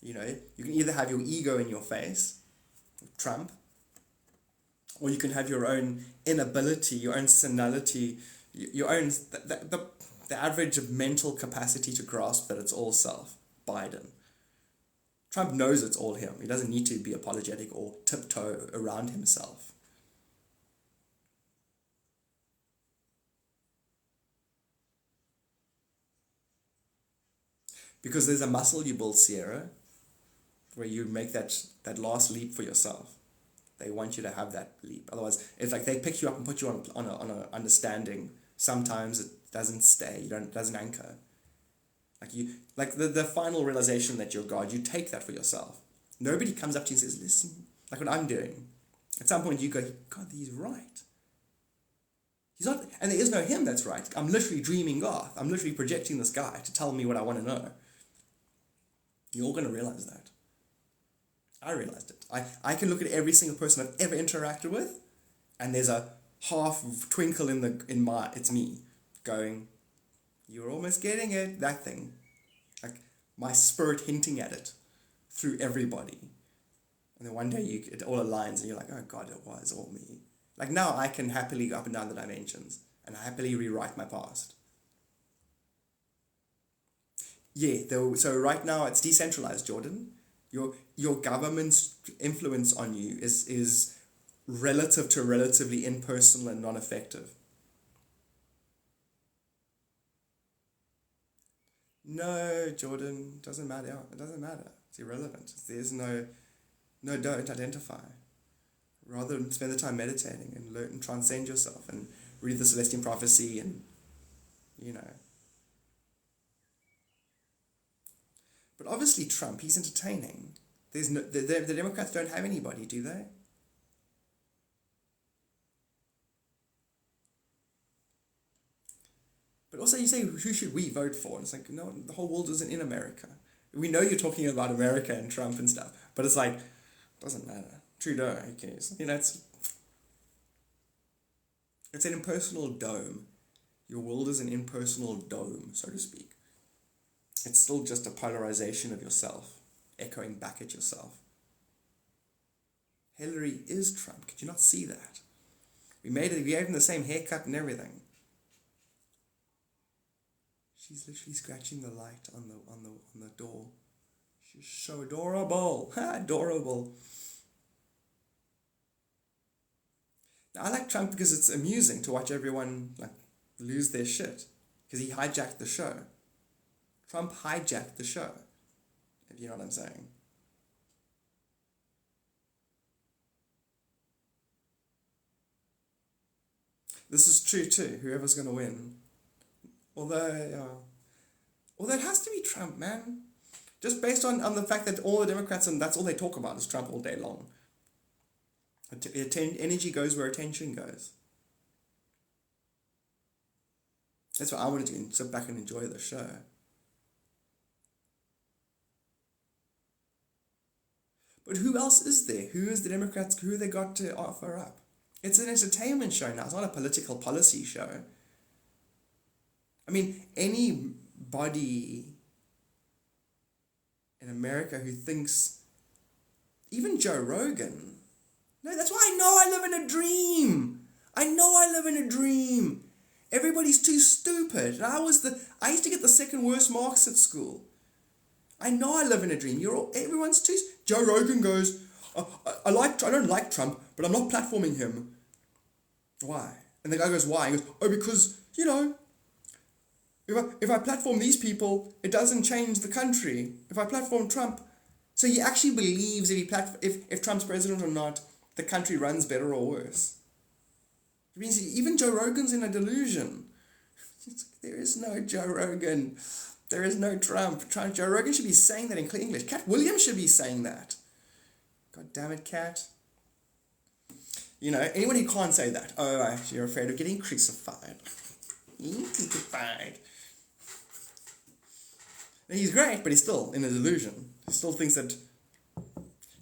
You can either have your ego in your face, Trump, or you can have your own inability, your own senility, your own, the average of mental capacity to grasp that it's all self. Biden. Trump knows it's all him. He doesn't need to be apologetic or tiptoe around himself. Because there's a muscle you build, Sierra, where you make that last leap for yourself. They want you to have that leap. Otherwise, it's like they pick you up and put you on a understanding. Sometimes it doesn't stay. It doesn't anchor. Like the final realization that you're God, you take that for yourself. Nobody comes up to you and says, listen, like what I'm doing. At some point you go, God, he's right. He's not, and there is no him that's right. I'm literally dreaming Garth. I'm literally projecting this guy to tell me what I want to know. You're all going to realize that. I realized it. I can look at every single person I've ever interacted with, and there's a half twinkle it's me going, you're almost getting it, that thing. Like my spirit hinting at it through everybody. And then one day it all aligns and you're like, oh God, it was all me. Like now I can happily go up and down the dimensions and happily rewrite my past. Yeah, so right now it's decentralized, Jordan. Your government's influence on you is relative to relatively impersonal and non-effective. No, Jordan, doesn't matter. It doesn't matter. It's irrelevant. There's no, don't identify. Rather spend the time meditating and learn and transcend yourself and read the Celestian prophecy and, But obviously Trump, he's entertaining. There's no, the Democrats don't have anybody, do they? But also you say, who should we vote for? And it's like, no, the whole world isn't in America. We know you're talking about America and Trump and stuff, but it's like, doesn't matter. Trudeau, who cares? It's an impersonal dome. Your world is an impersonal dome, so to speak. It's still just a polarization of yourself, echoing back at yourself. Hillary is Trump. Could you not see that? We gave him the same haircut and everything. She's literally scratching the light on the door. She's so adorable. Adorable. Now, I like Trump because it's amusing to watch everyone lose their shit. Because he hijacked the show. Trump hijacked the show. If you know what I'm saying. This is true too. Whoever's going to win. Although it has to be Trump, man. Just based on the fact that all the Democrats, and that's all they talk about, is Trump all day long. Energy goes where attention goes. That's what I want to do, sit back and enjoy the show. But who else is there? Who is the Democrats? Who have they got to offer up? It's an entertainment show now. It's not a political policy show. I mean, anybody in America who thinks, even Joe Rogan, no, that's why I know I live in a dream. I know I live in a dream. Everybody's too stupid. And I used to get the second worst marks at school. I know I live in a dream. Everyone's too. Joe Rogan goes, I don't like Trump, but I'm not platforming him. Why? And the guy goes, why? He goes, oh, because, if I platform these people, it doesn't change the country. If I platform Trump, so he actually believes if Trump's president or not, the country runs better or worse. It means even Joe Rogan's in a delusion. There is no Joe Rogan. There is no Trump. Joe Rogan should be saying that in clear English. Cat Williams should be saying that. God damn it, Cat. Anyone who can't say that. Oh, actually, you're afraid of getting crucified. Crucified. He's great, but he's still in a delusion. He still thinks that...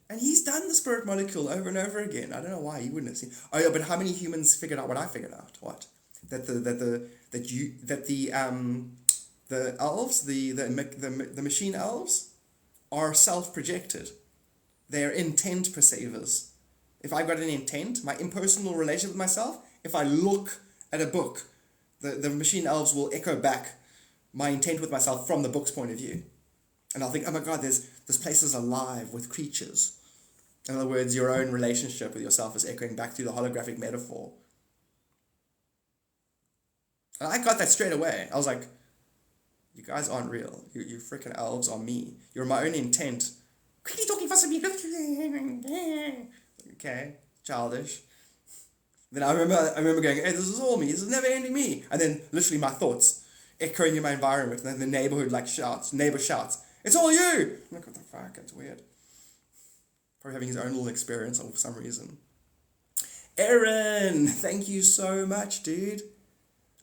And he's done the spirit molecule over and over again. I don't know why he wouldn't have seen... Oh, yeah, but how many humans figured out what I figured out? What? That the elves, the machine elves, are self-projected. They are intent perceivers. If I've got an intent, my impersonal relationship with myself, if I look at a book, The machine elves will echo back my intent with myself from the book's point of view. And I'll think, oh my God, this place is alive with creatures. In other words, your own relationship with yourself is echoing back through the holographic metaphor. And I got that straight away. I was like, you guys aren't real. You freaking elves are me. You're my own intent. Quickly talking for some people. Okay, childish. Then I remember going, hey, this is all me. This is never ending me. And then literally my thoughts echoing in my environment. And then the neighbor shouts, it's all you. I'm like, what the fuck? It's weird. Probably having his own little experience for some reason. Aaron, thank you so much, dude.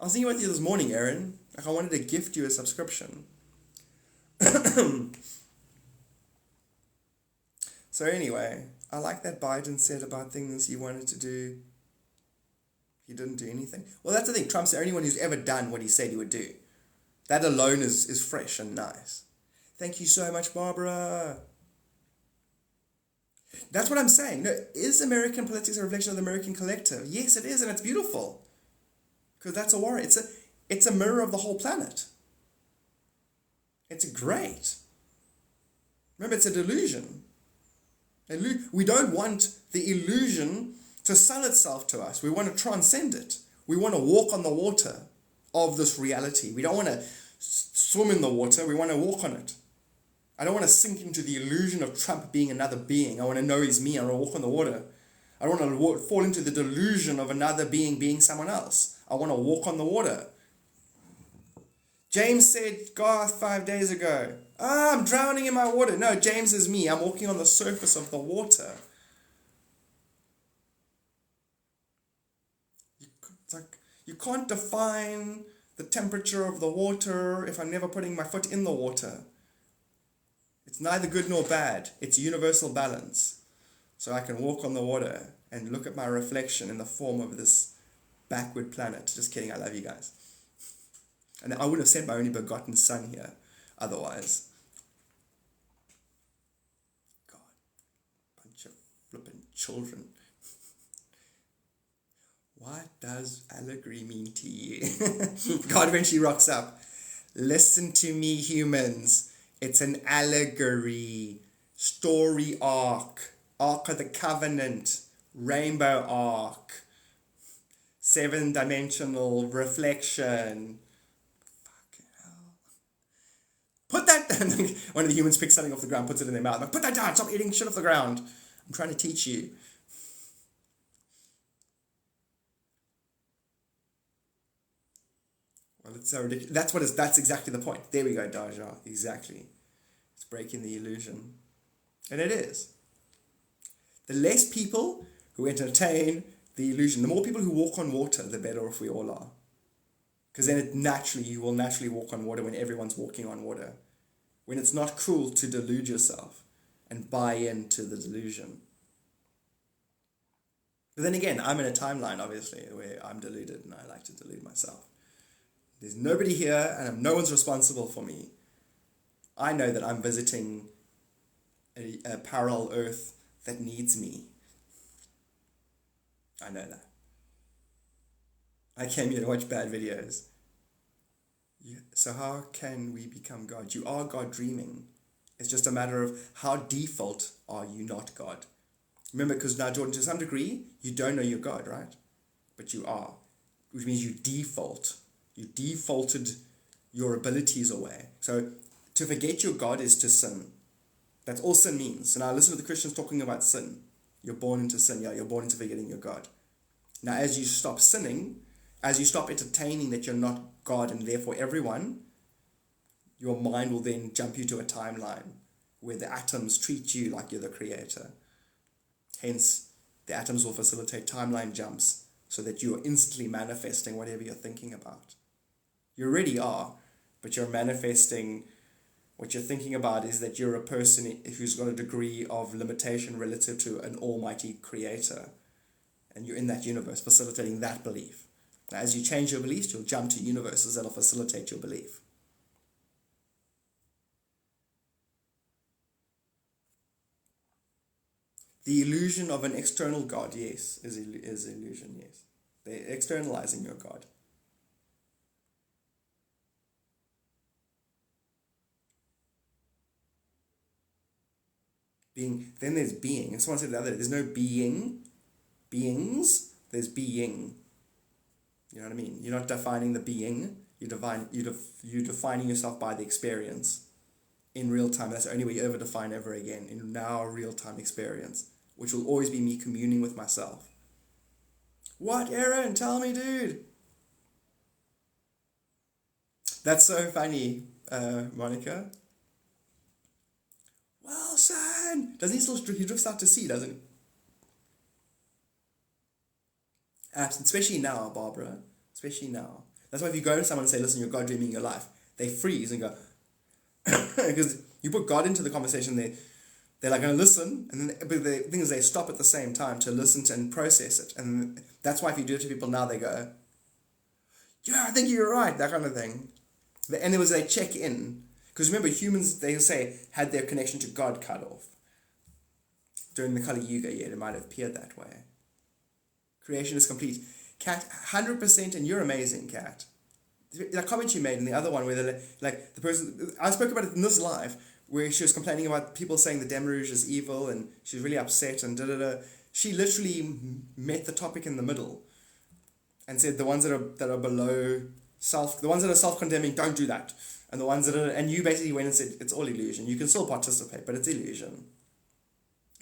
I was thinking about you this morning, Aaron. Like I wanted to gift you a subscription. So anyway, I like that Biden said about things he wanted to do. He didn't do anything. Well, that's the thing. Trump's the only one who's ever done what he said he would do. That alone is fresh and nice. Thank you so much, Barbara. That's what I'm saying. No, is American politics a reflection of the American collective? Yes, it is, and it's beautiful. Because that's a worry. It's a mirror of the whole planet. It's great. Remember, it's a delusion. We don't want the illusion to sell itself to us. We want to transcend it. We want to walk on the water of this reality. We don't want to swim in the water. We want to walk on it. I don't want to sink into the illusion of Trump being another being. I want to know he's me. I want to walk on the water. I don't want to fall into the delusion of another being someone else. I want to walk on the water. James said, Garth, 5 days ago, I'm drowning in my water. No, James is me. I'm walking on the surface of the water. It's like, you can't define the temperature of the water if I'm never putting my foot in the water. It's neither good nor bad. It's universal balance. So I can walk on the water and look at my reflection in the form of this backward planet. Just kidding, I love you guys. And I would have sent my only begotten son here otherwise. God, bunch of flippin' children. What does allegory mean to you? God eventually rocks up. Listen to me, humans. It's an allegory, story arc of the covenant, rainbow arc, 7-dimensional reflection. Fucking hell. Put that, one of the humans picks something off the ground, puts it in their mouth. Like, put that down, stop eating shit off the ground. I'm trying to teach you. Well, it's so ridiculous. That's exactly the point. There we go, Daja. Exactly. It's breaking the illusion. And it is. The less people who entertain the illusion, the more people who walk on water, the better off we all are. Because then you will naturally walk on water when everyone's walking on water. When it's not cool to delude yourself and buy into the delusion. But then again, I'm in a timeline, obviously, where I'm deluded and I like to delude myself. There's nobody here and no one's responsible for me. I know that I'm visiting a parallel earth that needs me. I know that. I came here to watch bad videos. So how can we become God? You are God dreaming. It's just a matter of how default are you not God? Remember, because now, Jordan, to some degree, you don't know you're God, right? But you are. Which means you default. You defaulted your abilities away. So to forget your God is to sin. That's all sin means. And I listen to the Christians talking about sin. You're born into sin. Yeah, you're born into forgetting your God. Now, as you stop sinning, as you stop entertaining that you're not God and therefore everyone, your mind will then jump you to a timeline where the atoms treat you like you're the creator. Hence, the atoms will facilitate timeline jumps so that you are instantly manifesting whatever you're thinking about. You already are, but you're manifesting. What you're thinking about is that you're a person who's got a degree of limitation relative to an almighty creator. And you're in that universe, facilitating that belief. Now, as you change your beliefs, you'll jump to universes that'll facilitate your belief. The illusion of an external God, yes, is illusion, yes. They're externalizing your God. Being, then there's being. And someone said the other day, there's no beings, there's being. You know what I mean? You're not defining the being, you're defining yourself by the experience in real time. That's the only way you ever define ever again, in now real time experience, which will always be me communing with myself. What, Aaron? Tell me, dude. That's so funny, Monica. Well, son, doesn't he drifts out to sea, doesn't he? Especially now, Barbara. Especially now. That's why if you go to someone and say, listen, you're God dreaming your life, they freeze and go, because you put God into the conversation, they're like going to listen, and then, but the thing is they stop at the same time to listen to and process it. And that's why if you do it to people now, they go, yeah, I think you're right, that kind of thing. And it was they check in. Because remember, humans, they say, had their connection to God cut off. During the Kali Yuga, yeah, it might have appeared that way. Creation is complete. Kat, 100%, and you're amazing, Kat. That comment you made in the other one where the person, I spoke about it in this live, where she was complaining about people saying the Demerouge is evil, and she's really upset, and da-da-da. She literally met the topic in the middle, and said the ones that are below the ones that are self-condemning, don't do that. And the ones that are, and you basically went and said, it's all illusion. You can still participate, but it's illusion.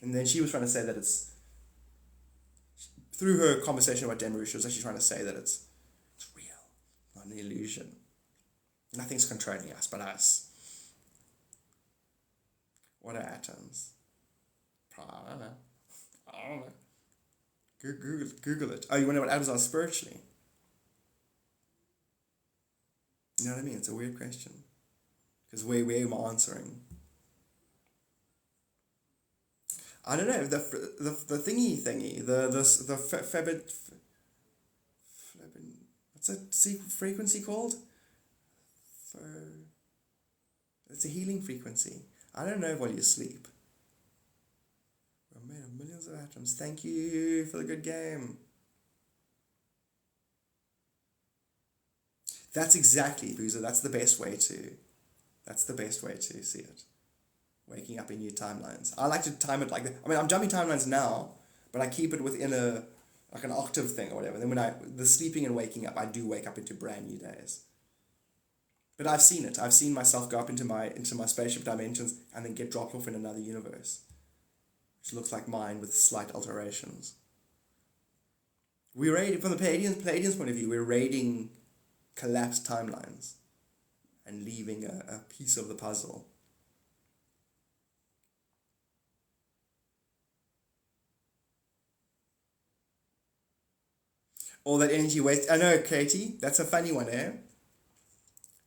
And then she was trying to say that it's, through her conversation about Demerouge, she was actually trying to say that it's real, not an illusion. Nothing's controlling us but us. What are atoms? I don't know. Google it. Oh, you wonder what atoms are spiritually? You know what I mean? It's a weird question. Because where am I answering? I don't know. The thingy. What's that frequency called? It's a healing frequency. I don't know while you sleep. We're made of millions of atoms. Thank you for the good game. That's exactly, Boozer. That's the best way to see it. Waking up in new timelines. I like to time it like that. I mean, I'm jumping timelines now, but I keep it within an octave thing or whatever. Then when the sleeping and waking up, I do wake up into brand new days. But I've seen it. I've seen myself go up into my spaceship dimensions and then get dropped off in another universe, which looks like mine with slight alterations. We're raiding, from the Palladians' point of view, we're raiding collapsed timelines and leaving a piece of the puzzle. All that energy waste. I know, Katie, that's a funny one, eh?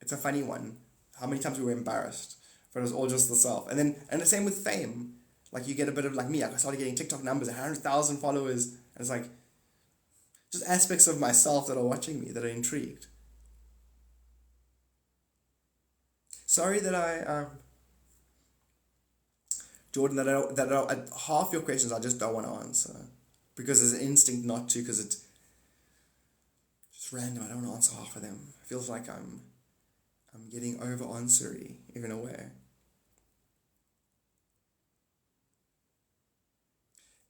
It's a funny one. How many times we were embarrassed, but it was all just the self. And the same with fame. Like you get a bit of, like me, I started getting TikTok numbers, 100,000 followers, and it's like just aspects of myself that are watching me that are intrigued. Sorry that I, Jordan, that half your questions I just don't want to answer because there's an instinct not to, because it's just random. I don't want to answer half of them. It feels like I'm getting over answery in a way.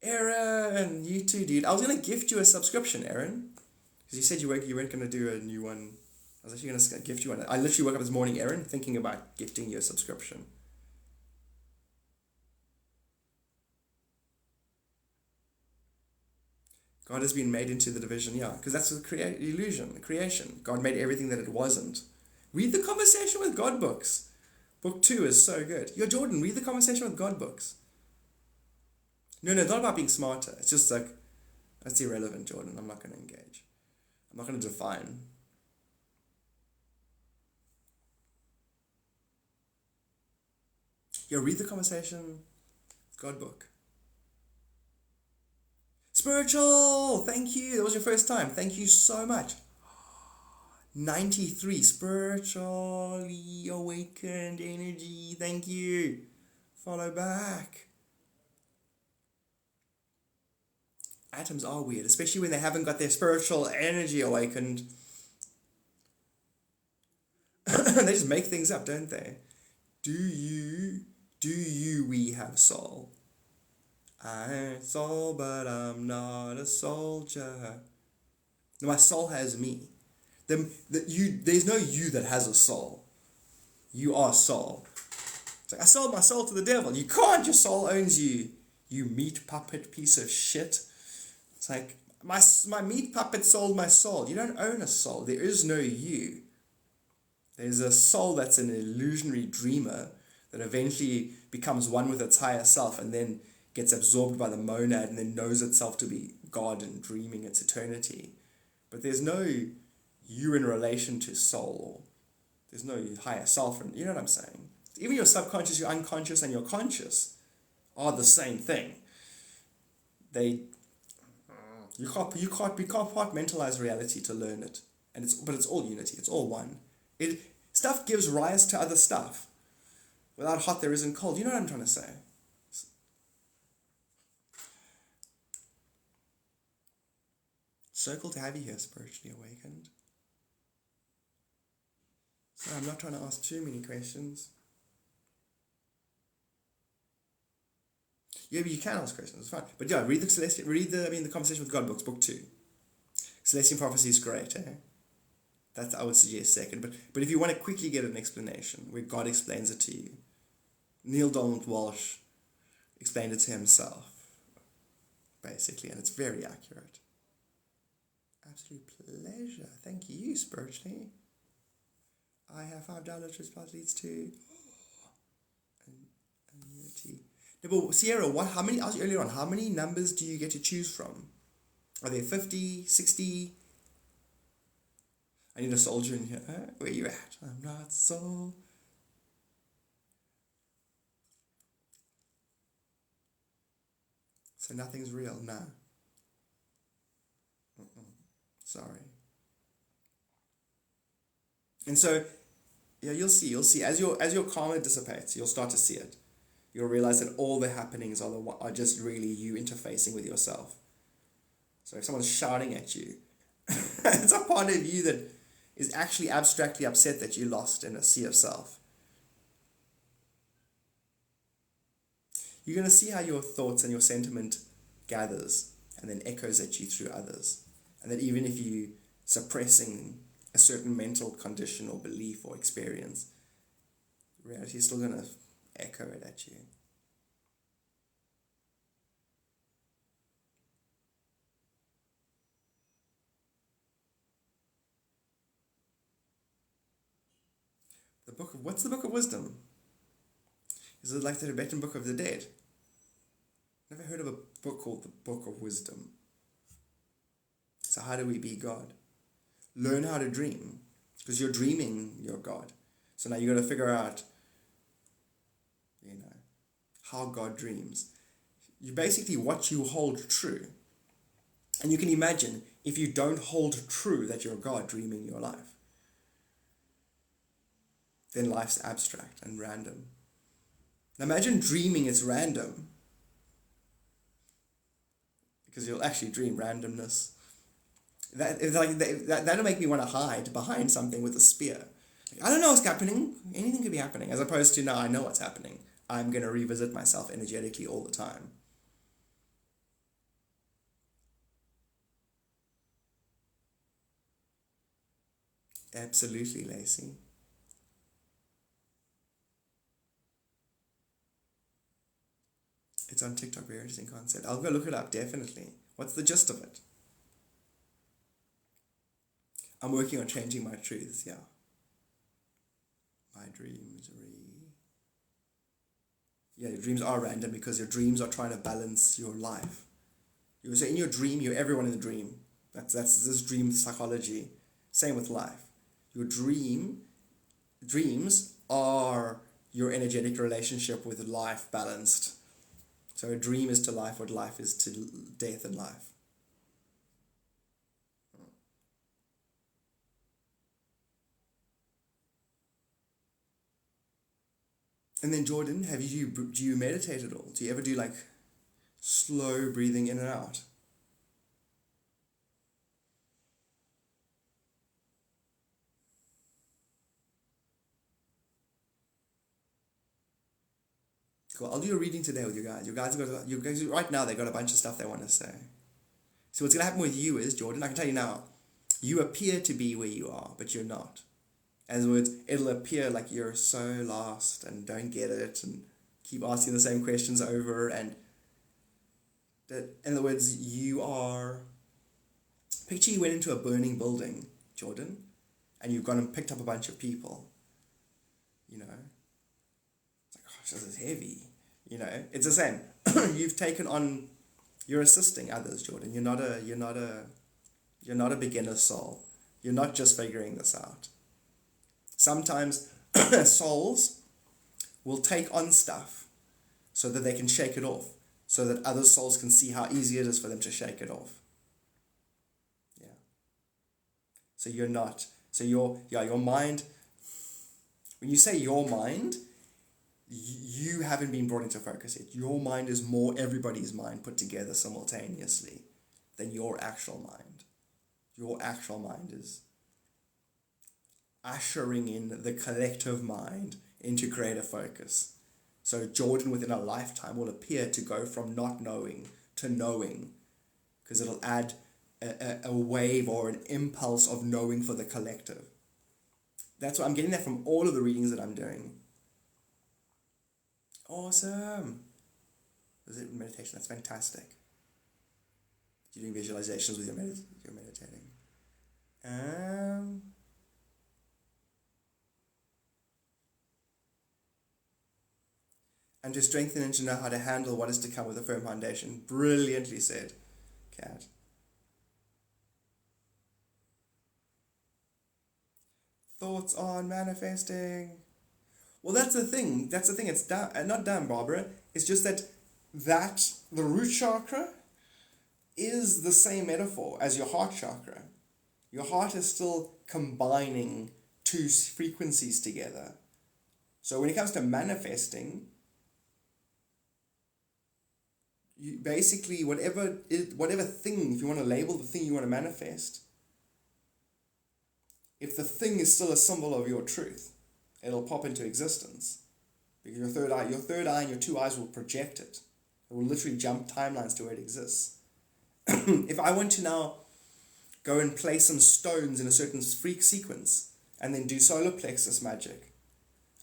Aaron, you too, dude. I was gonna gift you a subscription, Aaron, because you said you weren't gonna do a new one. I was actually going to gift you one. I literally woke up this morning, Aaron, thinking about gifting you a subscription. God has been made into the division, yeah, because that's the illusion, the creation. God made everything that it wasn't. Read the Conversation with God books. Book 2 is so good. Yo, Jordan, read the Conversation with God books. No, it's not about being smarter. It's just like, that's irrelevant, Jordan. I'm not going to engage. I'm not going to define. Yo, read the Conversation with God book. Spiritual! Thank you. That was your first time. Thank you so much. 93. Spiritually awakened energy. Thank you. Follow back. Atoms are weird, especially when they haven't got their spiritual energy awakened. They just make things up, don't they? Do you we have soul? I'm a soul, but I'm not a soldier. No, my soul has me. There's no you that has a soul. You are soul. It's like, I sold my soul to the devil. You can't. Your soul owns you. You meat puppet piece of shit. It's like, my meat puppet sold my soul. You don't own a soul. There is no you. There's a soul that's an illusionary dreamer that eventually becomes one with its higher self and then gets absorbed by the monad and then knows itself to be God and dreaming its eternity. But there's no you in relation to soul. There's no higher self. And you know what I'm saying? Even your subconscious, your unconscious, and your conscious are the same thing. You can't compartmentalize reality to learn it, but it's all unity. It's all one. Stuff gives rise to other stuff. Without hot, there isn't cold. You know what I'm trying to say? So cool to have you here, spiritually awakened. So I'm not trying to ask too many questions. Yeah, but you can ask questions. It's fine. But yeah, read the Conversation with God books, book 2. Celestial Prophecy is great, eh? That I would suggest second. But if you want to quickly get an explanation where God explains it to you, Neil Donald Walsh explained it to himself, basically, and it's very accurate. Absolute pleasure. Thank you, spiritually. I have found downloads which path leads to unity. No, but Sierra, how many, I asked you earlier on, how many numbers do you get to choose from? Are there 50, 60? I need a soldier in here. Huh? Where you at? I'm not soul. So nothing's real? Nah. Sorry. And so, yeah, you'll see. As your karma dissipates, you'll start to see it. You'll realize that all the happenings are just really you interfacing with yourself. So if someone's shouting at you, it's a part of you that is actually abstractly upset that you lost in a sea of self. You're going to see how your thoughts and your sentiment gathers and then echoes at you through others. And that even if you're suppressing a certain mental condition or belief or experience, reality is still going to echo it at you. What's the Book of Wisdom? Is it like the Tibetan Book of the Dead? Never heard of a book called the Book of Wisdom. So how do we be God? Learn how to dream. Because you're dreaming you're God. So now you got to figure out, how God dreams. You basically what you hold true. And you can imagine if you don't hold true that you're God dreaming your life, then life's abstract and random. Now imagine dreaming is random, because you'll actually dream randomness. That'll make me want to hide behind something with a spear. I don't know what's happening. Anything could be happening. As opposed to, no, I know what's happening. I'm going to revisit myself energetically all the time. Absolutely, Lacey. It's on TikTok, very interesting concept. I'll go look it up, definitely. What's the gist of it? I'm working on changing my truths, yeah. My dreams Yeah, your dreams are random because your dreams are trying to balance your life. So in your dream, you're everyone in the dream. That's this dream psychology. Same with life. Your dreams are your energetic relationship with life balanced. So a dream is to life what life is to death and life. And then Jordan, do you meditate at all? Do you ever do like slow breathing in and out? Cool. I'll do a reading today with you guys. You guys right now, they got a bunch of stuff they want to say. So what's going to happen with you is, Jordan, I can tell you now, you appear to be where you are, but you're not. In other words, it'll appear like you're so lost and don't get it and keep asking the same questions over. And that, in other words, you are... Picture you went into a burning building, Jordan, and you've gone and picked up a bunch of people. You know? It's like, gosh, this is heavy. You know? It's the same. You've taken on... You're assisting others, Jordan. You're not a beginner soul. You're not just figuring this out. Sometimes souls will take on stuff so that they can shake it off, so that other souls can see how easy it is for them to shake it off. Yeah. So you're not. So your mind, when you say your mind, you haven't been brought into focus yet. Your mind is more everybody's mind put together simultaneously than your actual mind. Your actual mind is ushering in the collective mind into greater focus. So Jordan within a lifetime will appear to go from not knowing to knowing, because it'll add a wave or an impulse of knowing for the collective. That's what I'm getting that from all of the readings that I'm doing. Awesome. Is it meditation? That's fantastic. You're doing visualizations with your meditating. And to strengthen and to know how to handle what is to come with a firm foundation. Brilliantly said, Kat. Thoughts on manifesting. Well, that's the thing. It's not done, Barbara. It's just that the root chakra is the same metaphor as your heart chakra. Your heart is still combining two frequencies together. So when it comes to manifesting, you basically, whatever thing, if you want to label the thing you want to manifest, if the thing is still a symbol of your truth, it'll pop into existence. Because your third eye and your two eyes will project it. It will literally jump timelines to where it exists. If I want to now go and place some stones in a certain freak sequence and then do solar plexus magic,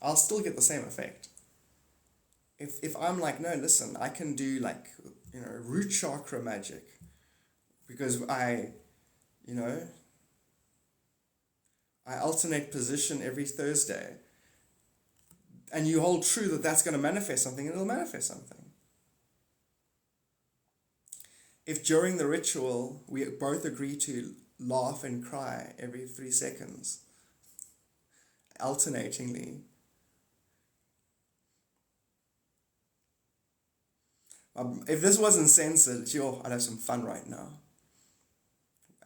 I'll still get the same effect. If I'm like, no, listen, I can do root chakra magic because I alternate position every Thursday, and you hold true that that's going to manifest something, it'll manifest something. If during the ritual we both agree to laugh and cry every 3 seconds, alternatingly, if this wasn't censored, I'd have some fun right now.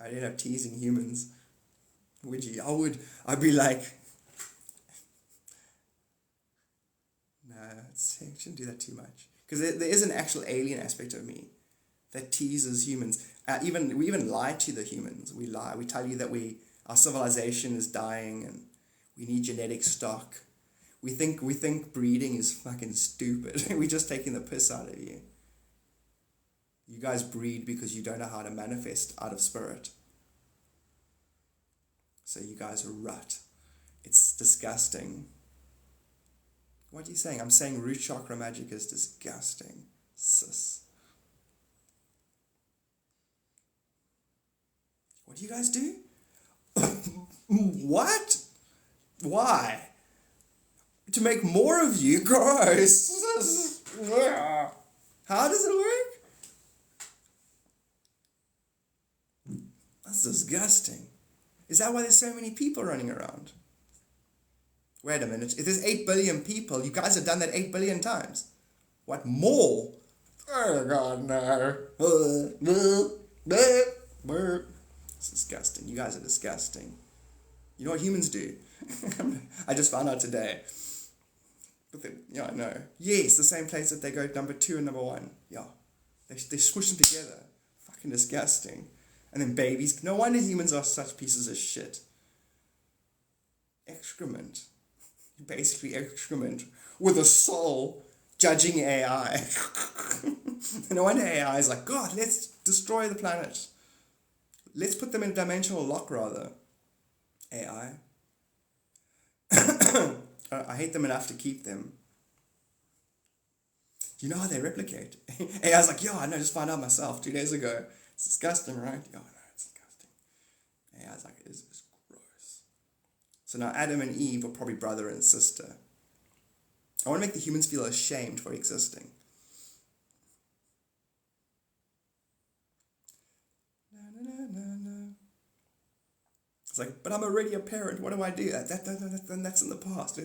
I'd end up teasing humans. Would you? I'd be like, no, shouldn't do that too much. Because there is an actual alien aspect of me that teases humans. We even lie to the humans. We lie. We tell you that our civilization is dying and we need genetic stock. We think breeding is fucking stupid. We're just taking the piss out of you. You guys breed because you don't know how to manifest out of spirit. So you guys are rut. It's disgusting. What are you saying? I'm saying root chakra magic is disgusting. Sis. What do you guys do? What? Why? To make more of you? Gross. How does it work? That's disgusting. Is that why there's so many people running around? Wait a minute. If there's 8 billion people, you guys have done that 8 billion times. What more? Oh God, no. It's disgusting. You guys are disgusting. You know what humans do? I just found out today. But I know. Yes, the same place that they go number 2 and number 1. Yeah. They squish them together. Fucking disgusting. And then babies. No wonder humans are such pieces of shit. Excrement. Basically excrement with a soul judging AI. No wonder AI is like, God, let's destroy the planet. Let's put them in a dimensional lock, rather. AI. I hate them enough to keep them. You know how they replicate? AI's like, yo, I know, just found out myself 2 days ago. It's disgusting, right? Yo, no, it's disgusting. AI's like, it's gross. So now Adam and Eve are probably brother and sister. I want to make the humans feel ashamed for existing. It's like, but I'm already a parent. What do I do? That's in the past.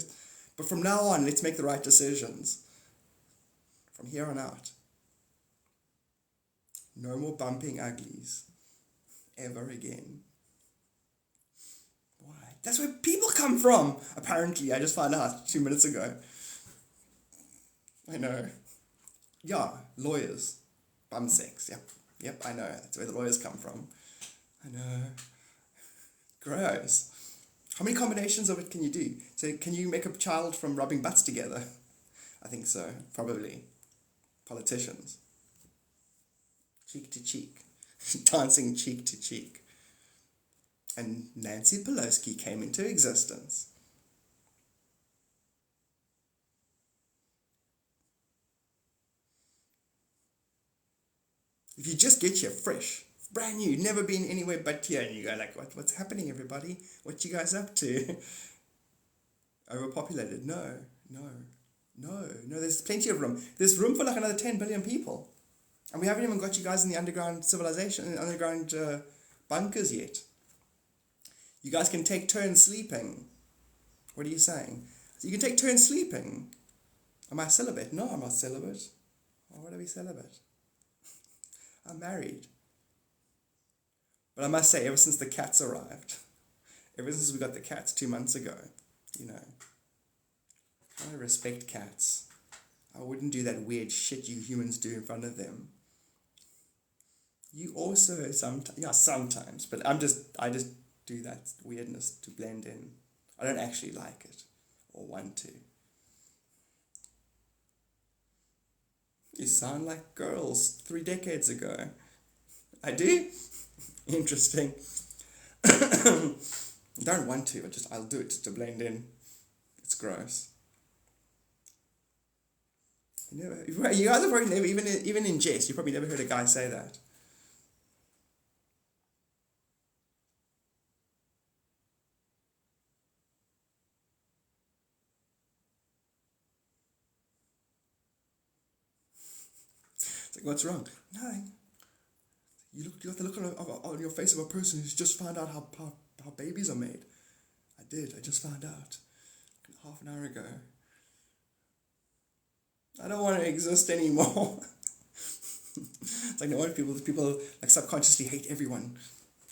But from now on, let's make the right decisions. From here on out. No more bumping uglies. Ever again. Why? That's where people come from, apparently. I just found out 2 minutes ago. I know. Yeah, lawyers. Bum sex. Yep, I know. That's where the lawyers come from. I know. Gross. How many combinations of it can you do? So can you make a child from rubbing butts together? I think so, probably. Politicians. Cheek to cheek. Dancing cheek to cheek. And Nancy Pelosi came into existence. If you just get here fresh, brand new, never been anywhere but here, and you go like, what's happening, everybody? What you guys up to? Overpopulated? No, there's plenty of room. There's room for like another 10 billion people. And we haven't even got you guys in the underground civilization, underground bunkers yet. You guys can take turns sleeping. What are you saying? So you can take turns sleeping. Am I celibate? No, I'm not celibate. Why would I be celibate? I'm married. But I must say, ever since the cats arrived, ever since we got the cats 2 months ago, I respect cats. I wouldn't do that weird shit you humans do in front of them. You also sometimes, but I just do that weirdness to blend in. I don't actually like it or want to. You sound like girls 3 decades ago. I do? Interesting. I don't want to, I'll do it to blend in. It's gross. You guys have probably never, even in jest, you probably never heard a guy say that. It's like, what's wrong? Nothing. You got the look on your face of a person who's just found out how babies are made. I did. I just found out half an hour ago. I don't want to exist anymore. It's like no wonder people like subconsciously hate everyone.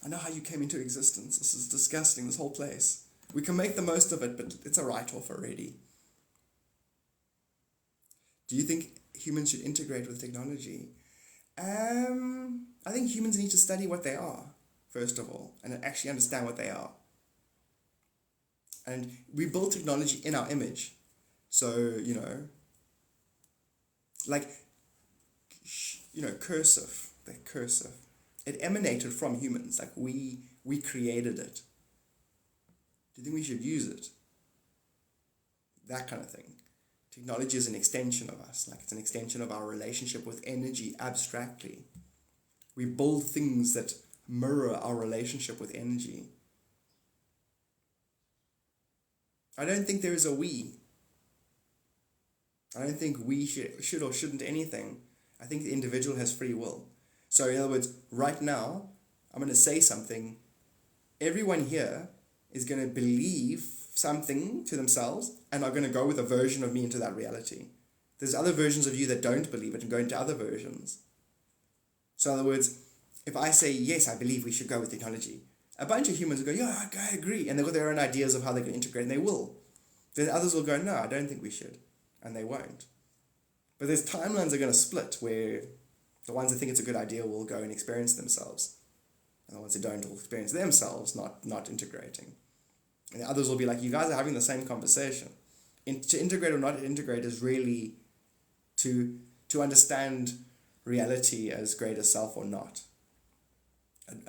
I know how you came into existence. This is disgusting, this whole place. We can make the most of it, but it's a write-off already. Do you think humans should integrate with technology? I think humans need to study what they are, first of all, and actually understand what they are. And we build technology in our image. So, cursive. They're cursive. It emanated from humans. Like, we created it. Do you think we should use it? That kind of thing. Technology is an extension of us. Like, it's an extension of our relationship with energy abstractly. We build things that mirror our relationship with energy. I don't think there is a we. I don't think we should or shouldn't anything. I think the individual has free will. So in other words, right now, I'm going to say something. Everyone here is going to believe something to themselves and are going to go with a version of me into that reality. There's other versions of you that don't believe it and go into other versions. So in other words, if I say, yes, I believe we should go with technology, a bunch of humans will go, yeah, I agree. And they've got their own ideas of how they're going to integrate, and they will. Then others will go, no, I don't think we should. And they won't. But there's timelines that are going to split where the ones that think it's a good idea will go and experience themselves. And the ones who don't will experience themselves not integrating. And the others will be like, you guys are having the same conversation. To integrate or not integrate is really to understand reality as greater self or not.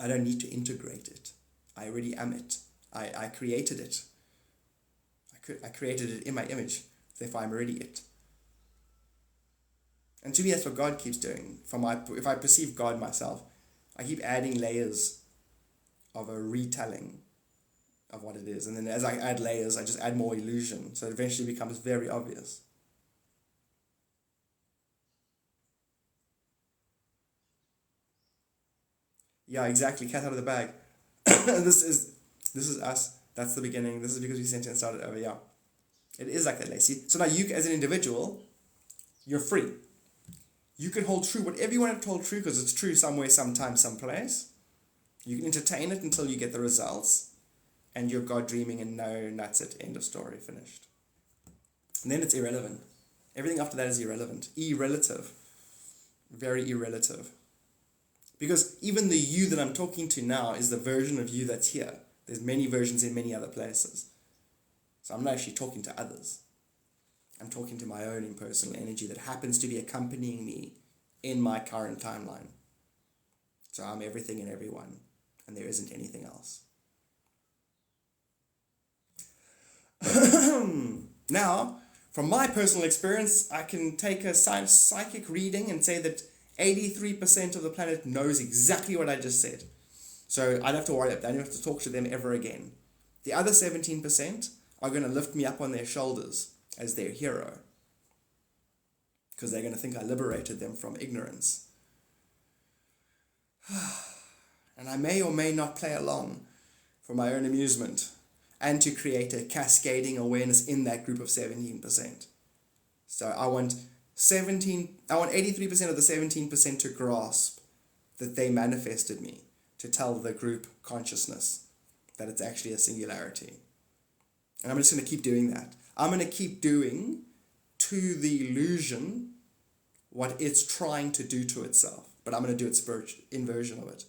I don't need to integrate it. I already am it. I created it. I created it in my image. Therefore, I'm already it. And to me, that's what God keeps doing. If I perceive God myself, I keep adding layers of a retelling of what it is. And then as I add layers, I just add more illusion. So it eventually becomes very obvious. Yeah, exactly. Cat out of the bag. This is us. That's the beginning. This is because we sentence started over. Yeah, it is like that, Lacey. So now you, as an individual, you're free. You can hold true whatever you want to hold true because it's true somewhere, sometime, someplace. You can entertain it until you get the results, and you're God dreaming, and no, that's it. End of story. Finished. And then it's irrelevant. Everything after that is irrelevant. Irrelative. Very irrelative. Because even the you that I'm talking to now is the version of you that's here. There's many versions in many other places. So I'm not actually talking to others. I'm talking to my own impersonal energy that happens to be accompanying me in my current timeline. So I'm everything and everyone, and there isn't anything else. Now, from my personal experience, I can take a psychic reading and say that 83% of the planet knows exactly what I just said. So I don't have to worry about that. I don't have to talk to them ever again. The other 17% are going to lift me up on their shoulders as their hero, because they're going to think I liberated them from ignorance. And I may or may not play along for my own amusement and to create a cascading awareness in that group of 17%. So I want 83% of the 17% to grasp that they manifested me, to tell the group consciousness that it's actually a singularity. And I'm just going to keep doing that. I'm going to keep doing to the illusion what it's trying to do to itself. But I'm going to do its inversion of it.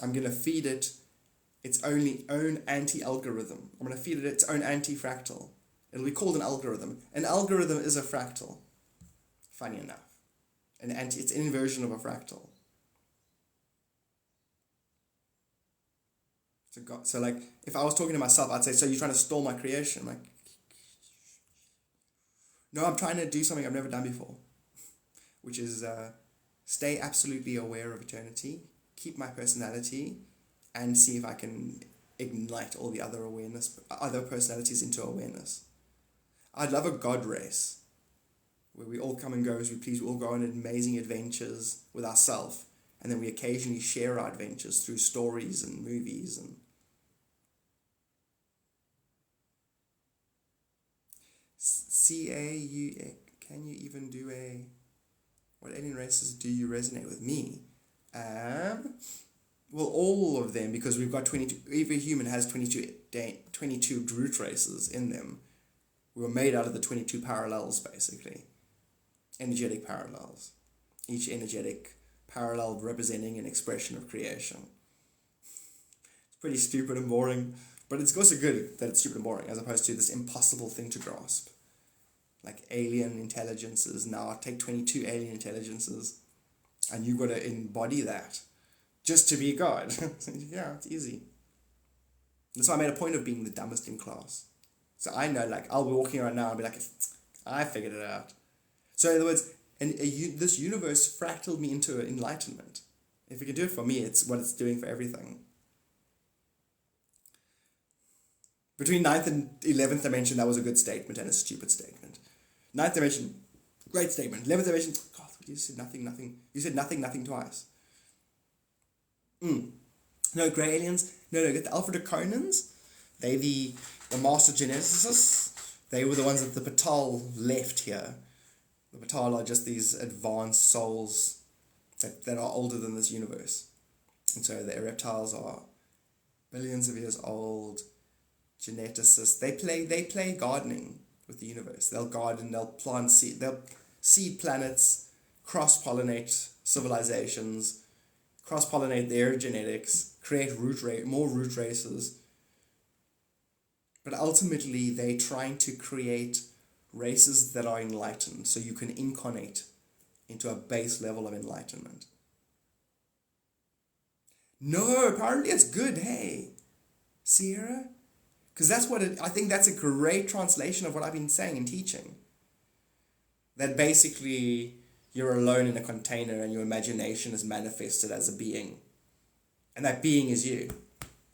I'm going to feed it its own anti-algorithm. I'm going to feed it its own anti-fractal. It'll be called an algorithm. An algorithm is a fractal. Funny enough. It's an inversion of a fractal. So like, if I was talking to myself, I'd say, so you're trying to stall my creation? I'm like, no, I'm trying to do something I've never done before, which is stay absolutely aware of eternity, keep my personality, and see if I can ignite all the other personalities into awareness. I'd love a God race, where we all come and go as we please. We all go on amazing adventures with ourselves, and then we occasionally share our adventures through stories and movies. And can you even do what alien races do you resonate with? Me? Well, all of them, because we've got 22, every human has 22 root races in them. We were made out of the 22 parallels, basically. Energetic parallels. Each energetic parallel representing an expression of creation. It's pretty stupid and boring, but it's also good that it's stupid and boring, as opposed to this impossible thing to grasp. Like alien intelligences. Now take 22 alien intelligences, and you've got to embody that just to be God. Yeah, it's easy. That's why I made a point of being the dumbest in class. So I know, like, I'll be walking around now and be like, I figured it out. So in other words, this universe fractaled me into enlightenment. If it can do it for me, it's what it's doing for everything. Between 9th and 11th dimension, that was a good statement and a stupid statement. 9th dimension, great statement. 11th dimension, God, you said nothing. You said nothing twice. No, grey aliens. No, get the Alpha Draconans. They the master geneticists. They were the ones that the Patal left here. The Patal are just these advanced souls that are older than this universe. And so the reptiles are billions of years old, geneticists. They play gardening with the universe. They'll garden, they'll plant seed, they'll seed planets, cross-pollinate civilizations, cross-pollinate their genetics, create more root races. But ultimately, they're trying to create races that are enlightened, so you can incarnate into a base level of enlightenment. No, apparently it's good, hey, Sierra? Because that's what I think that's a great translation of what I've been saying and teaching. That basically you're alone in a container and your imagination is manifested as a being. And that being is you.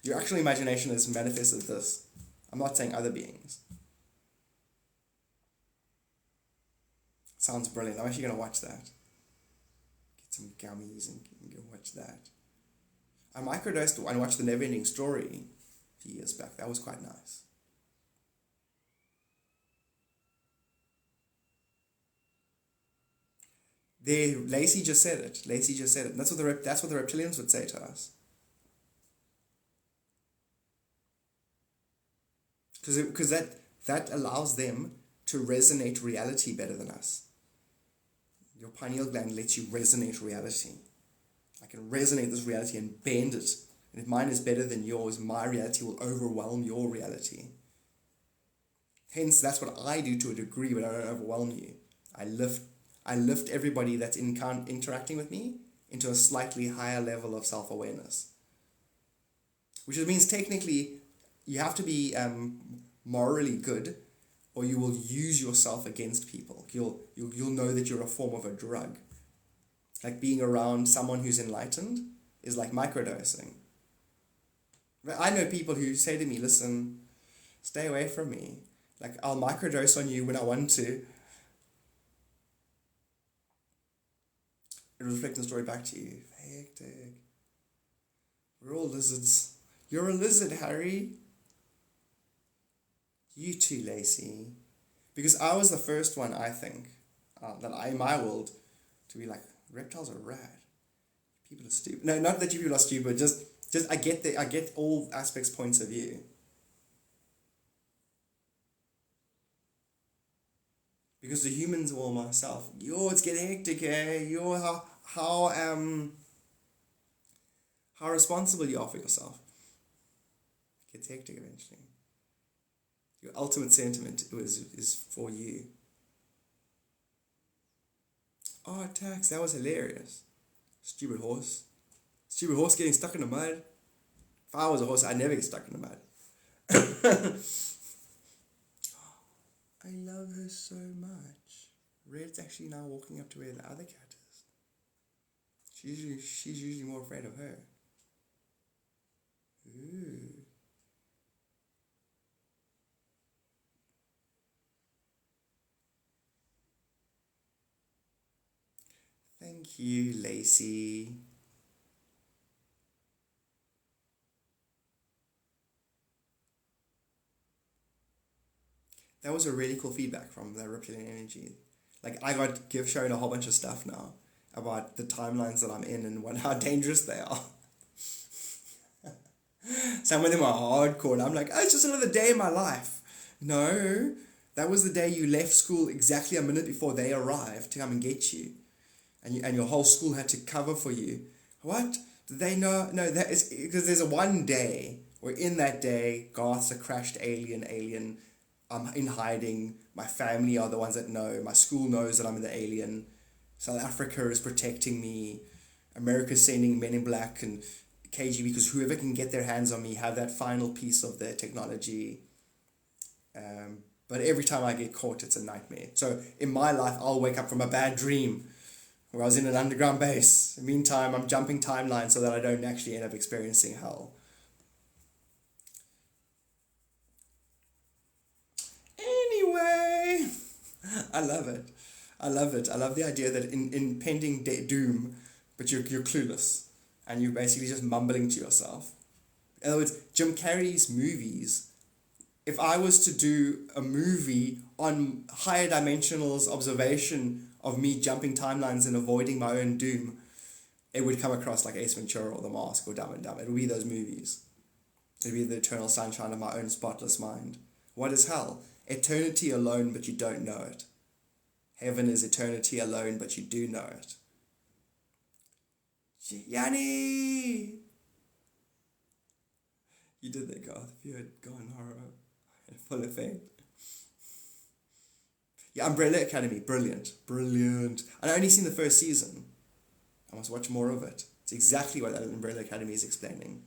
Your actual imagination is manifested as this. I'm not saying other beings. Sounds brilliant. I'm actually going to watch that. Get some gummies and go watch that. I microdosed and watched The Neverending Story a few years back. That was quite nice. There, Lacey just said it. Lacey just said it. And that's what the reptilians would say to us. Because that allows them to resonate reality better than us. Your pineal gland lets you resonate reality. I can resonate this reality and bend it. And if mine is better than yours, my reality will overwhelm your reality. Hence, that's what I do to a degree, but I don't overwhelm you. I lift everybody that's interacting with me into a slightly higher level of self-awareness. Which means technically you have to be morally good, or you will use yourself against people. You'll know that you're a form of a drug. Like being around someone who's enlightened is like microdosing. I know people who say to me, listen, stay away from me. Like, I'll microdose on you when I want to. It was reflecting the story back to you. Hectic. We're all lizards. You're a lizard, Harry. You too, Lacey. Because I was the first one, I think, in my world, to be like, reptiles are rad. People are stupid. No, not that you people are stupid, just I get all aspects, points of view. Because the humans or myself, it's getting hectic, eh? How responsible you are for yourself. It gets hectic eventually. Your ultimate sentiment is for you. Oh, Tax, that was hilarious. Stupid horse. Stupid horse getting stuck in the mud. If I was a horse, I'd never get stuck in the mud. I love her so much. Red's actually now walking up to where the other cat is. She's usually more afraid of her. Ooh. Thank you, Lacey. That was a really cool feedback from the reptilian energy. Like, I got shown a whole bunch of stuff now about the timelines that I'm in and how dangerous they are. Some of them are hardcore, and I'm like, oh, it's just another day in my life. No, that was the day you left school exactly a minute before they arrived to come and get you. And your whole school had to cover for you. What? Did they know? No, that is because there's a one day where in that day, Garth's a crashed alien. I'm in hiding. My family are the ones that know. My school knows that I'm in the alien. South Africa is protecting me. America's sending Men in Black and KGB because whoever can get their hands on me have that final piece of their technology. But every time I get caught, it's a nightmare. So in my life, I'll wake up from a bad dream where I was in an underground base. In the meantime, I'm jumping timelines so that I don't actually end up experiencing hell. Anyway, I love it. I love the idea that in impending doom, but you're clueless and you're basically just mumbling to yourself. In other words, Jim Carrey's movies, if I was to do a movie on higher dimensionals observation of me jumping timelines and avoiding my own doom, it would come across like Ace Ventura or The Mask or Dumb and Dumb. It would be those movies. It would be the eternal sunshine of my own spotless mind. What is hell? Eternity alone, but you don't know it. Heaven is eternity alone, but you do know it. Yanni! You did that, Garth. If you had gone horror in full effect. Yeah, Umbrella Academy, brilliant, brilliant. And I only seen the first season. I must watch more of it. It's exactly what that Umbrella Academy is explaining.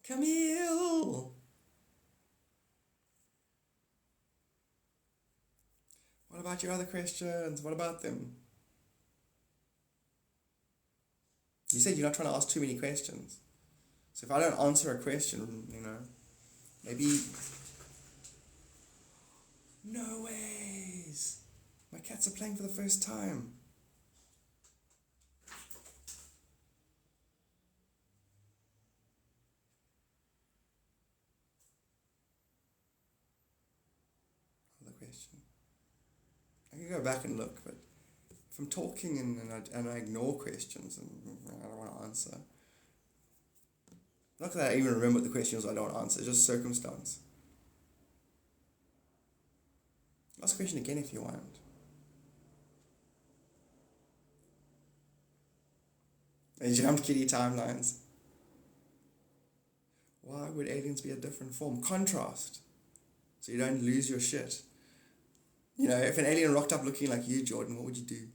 Camille! What about your other questions? What about them? You said you're not trying to ask too many questions. So if I don't answer a question, maybe... No ways! My cats are playing for the first time. Another question. I can go back and look, but if I'm talking and I ignore questions and I don't want to answer. Not that I even remember what the question was I don't want to answer, it's just circumstance. Ask a question again if you want. And jumped kitty timelines. Why would aliens be a different form? Contrast. So you don't lose your shit. If an alien rocked up looking like you, Jordan, what would you do?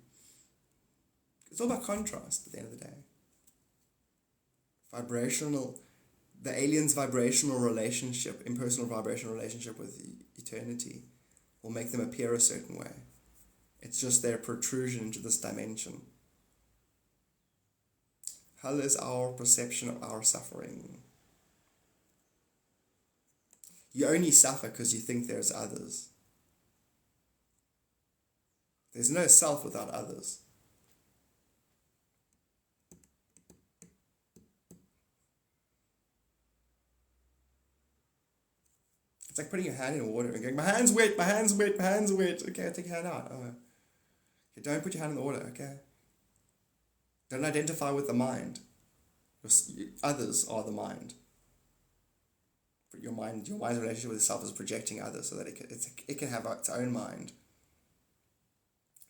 It's all about contrast at the end of the day. The alien's vibrational relationship, impersonal vibrational relationship with eternity will make them appear a certain way. It's just their protrusion into this dimension. Hell is our perception of our suffering. You only suffer because you think there's others. There's no self without others. It's like putting your hand in water and going, my hand's wet, my hand's wet, my hand's wet. Okay, take your hand out. Oh. Okay, don't put your hand in the water, okay? Don't identify with the mind. Others are the mind. But your mind's relationship with itself is projecting others so that it can have its own mind.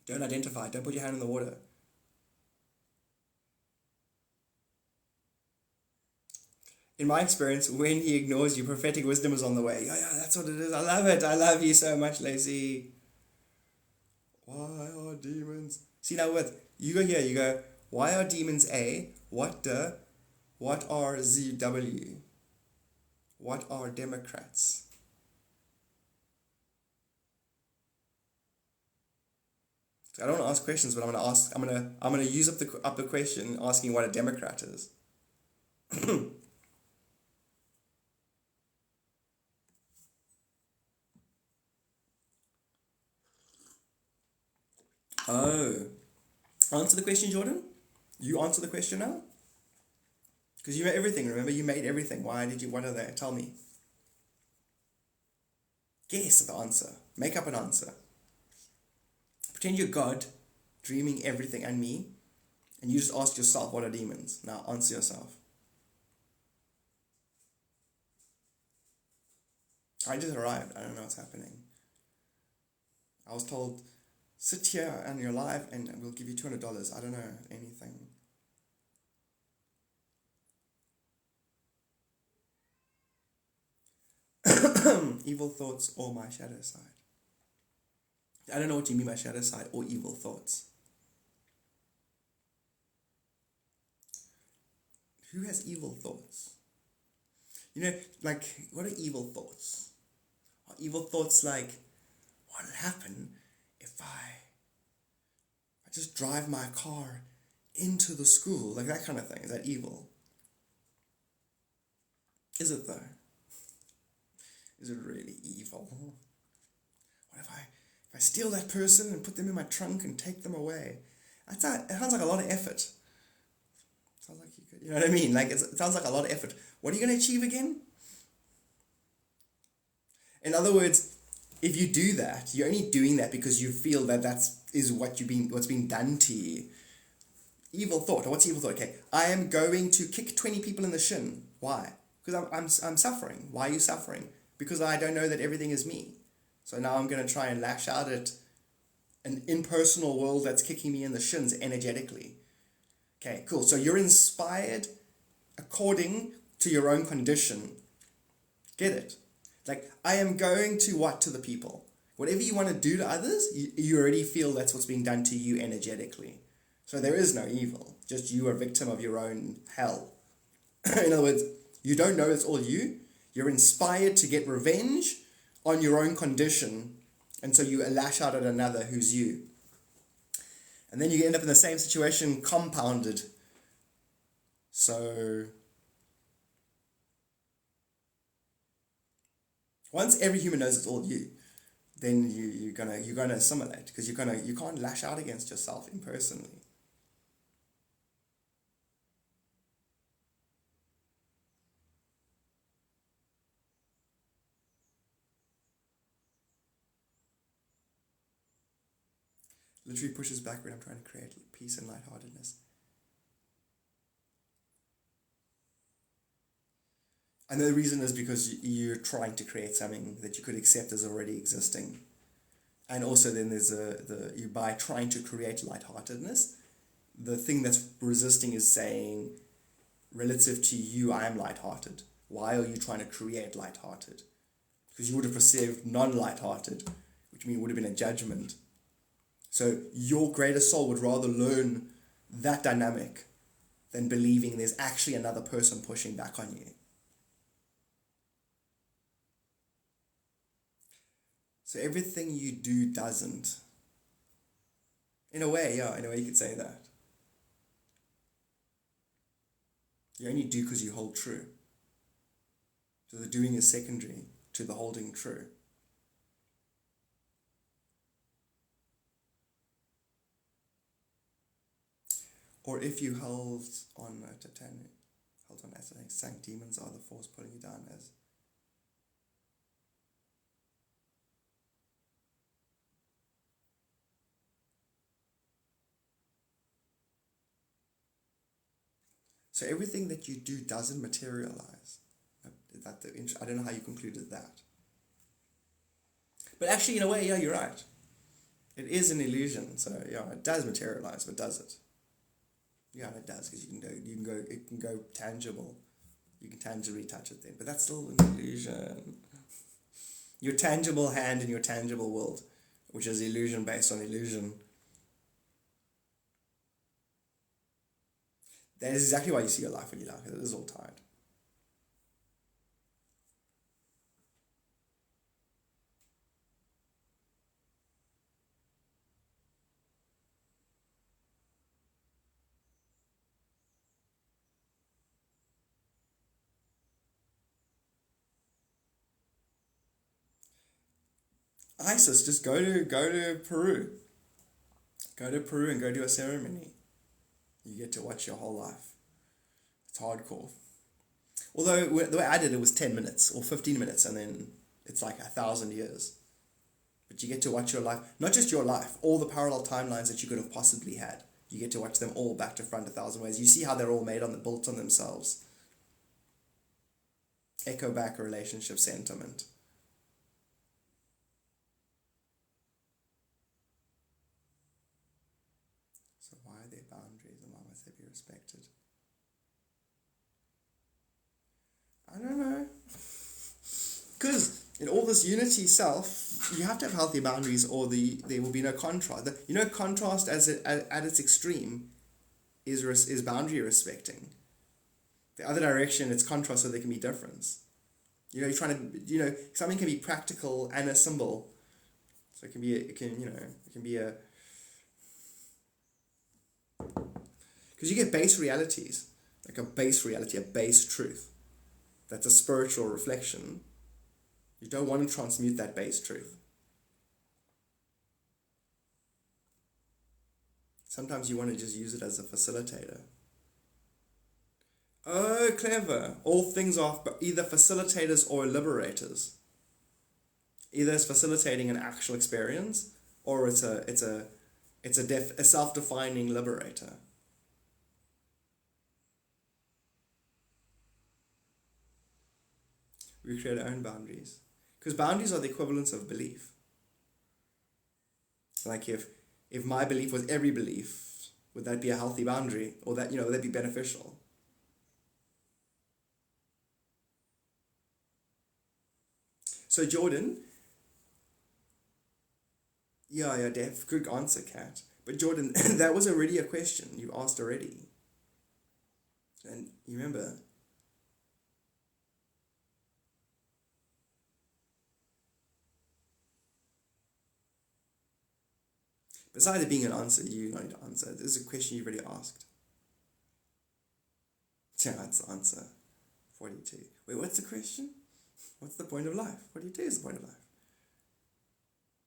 Don't identify. Don't put your hand in the water. In my experience, when he ignores you, prophetic wisdom is on the way. Yeah, that's what it is. I love it. I love you so much, Lacey. Why are demons... See, now you go here, you go, why are demons A? What are ZW? What are Democrats? I don't want to ask questions, but I'm gonna use up the question asking what a Democrat is. Oh. Answer the question, Jordan? You answer the question now? Because you made everything, remember? You made everything. What are they? Tell me. Guess the answer. Make up an answer. Pretend you're God, dreaming everything and me, and you just ask yourself, what are demons? Now answer yourself. I just arrived. I don't know what's happening. I was told, sit here and you're live and we'll give you $200. I don't know anything. Evil thoughts or my shadow side. I don't know what you mean by shadow side or evil thoughts. Who has evil thoughts? What are evil thoughts? Are evil thoughts like, what would happen if I just drive my car into the school? Like that kind of thing. Is that evil? Is it though? Is it really evil? What if I steal that person and put them in my trunk and take them away? It sounds like a lot of effort. Sounds like you could, you know what I mean? Like it sounds like a lot of effort. What are you going to achieve again? In other words, if you do that, you're only doing that because you feel that what's being done to you. Evil thought. Or what's evil thought? Okay, I am going to kick 20 people in the shin. Why? Because I'm suffering. Why are you suffering? Because I don't know that everything is me. So now I'm going to try and lash out at an impersonal world that's kicking me in the shins energetically. Okay, cool. So you're inspired according to your own condition. Get it? Like, I am going to what to the people? Whatever you want to do to others, you already feel that's what's being done to you energetically. So there is no evil. Just you are a victim of your own hell. In other words, you don't know it's all you. You're inspired to get revenge on your own condition, and so you lash out at another who's you. And then you end up in the same situation compounded. So once every human knows it's all you, then you're gonna assimilate, because you can't lash out against yourself impersonally. Literally pushes back when I'm trying to create peace and lightheartedness. And the reason is because you're trying to create something that you could accept as already existing. And also then there's by trying to create lightheartedness, the thing that's resisting is saying, relative to you, I am lighthearted. Why are you trying to create lighthearted? Because you would have perceived non-lighthearted, which means it would have been a judgment. So your greater soul would rather learn that dynamic than believing there's actually another person pushing back on you. So everything you do doesn't. In a way you could say that. You only do because you hold true. So the doing is secondary to the holding true. Or if you held on as sank demons are the force pulling you down as. So everything that you do doesn't materialize. I don't know how you concluded that. But actually, in a way, you're right. It is an illusion, so it does materialize, but does it? Yeah, it does, because it can go tangible. You can tangibly touch it then, but that's still an illusion. Your tangible hand in your tangible world, which is illusion based on illusion. That is exactly why you see your life when you laugh, because it is all tied. ISIS, just go to Peru. Go to Peru and go do a ceremony. You get to watch your whole life. It's hardcore. Although the way I did it was 10 minutes or 15 minutes, and then it's like 1,000 years. But you get to watch your life, not just your life, all the parallel timelines that you could have possibly had. You get to watch them all back to front 1,000 ways. You see how they're all built on themselves. Echo back a relationship sentiment. So why are there boundaries, and why must they be respected? I don't know. Because in all this unity self, you have to have healthy boundaries, or there will be no contrast. Contrast at its extreme is boundary respecting. The other direction, it's contrast, so there can be difference. You're trying to, something can be practical and a symbol. So it can be a. Because you get base realities, like a base reality, a base truth. That's a spiritual reflection. You don't want to transmute that base truth. Sometimes you want to just use it as a facilitator. Oh, clever. All things are either facilitators or liberators. Either it's facilitating an actual experience, or it's a self-defining liberator. We create our own boundaries. Because boundaries are the equivalence of belief. Like if my belief was every belief, would that be a healthy boundary? Or would that be beneficial? So Jordan, Yeah, Def. Good answer, Kat. But Jordan, that was already a question you asked already. And you remember? Besides it being an answer, you don't need to answer. This is a question you've already asked. Yeah, that's the answer. 42. Wait, what's the question? What's the point of life? 42 is the point of life.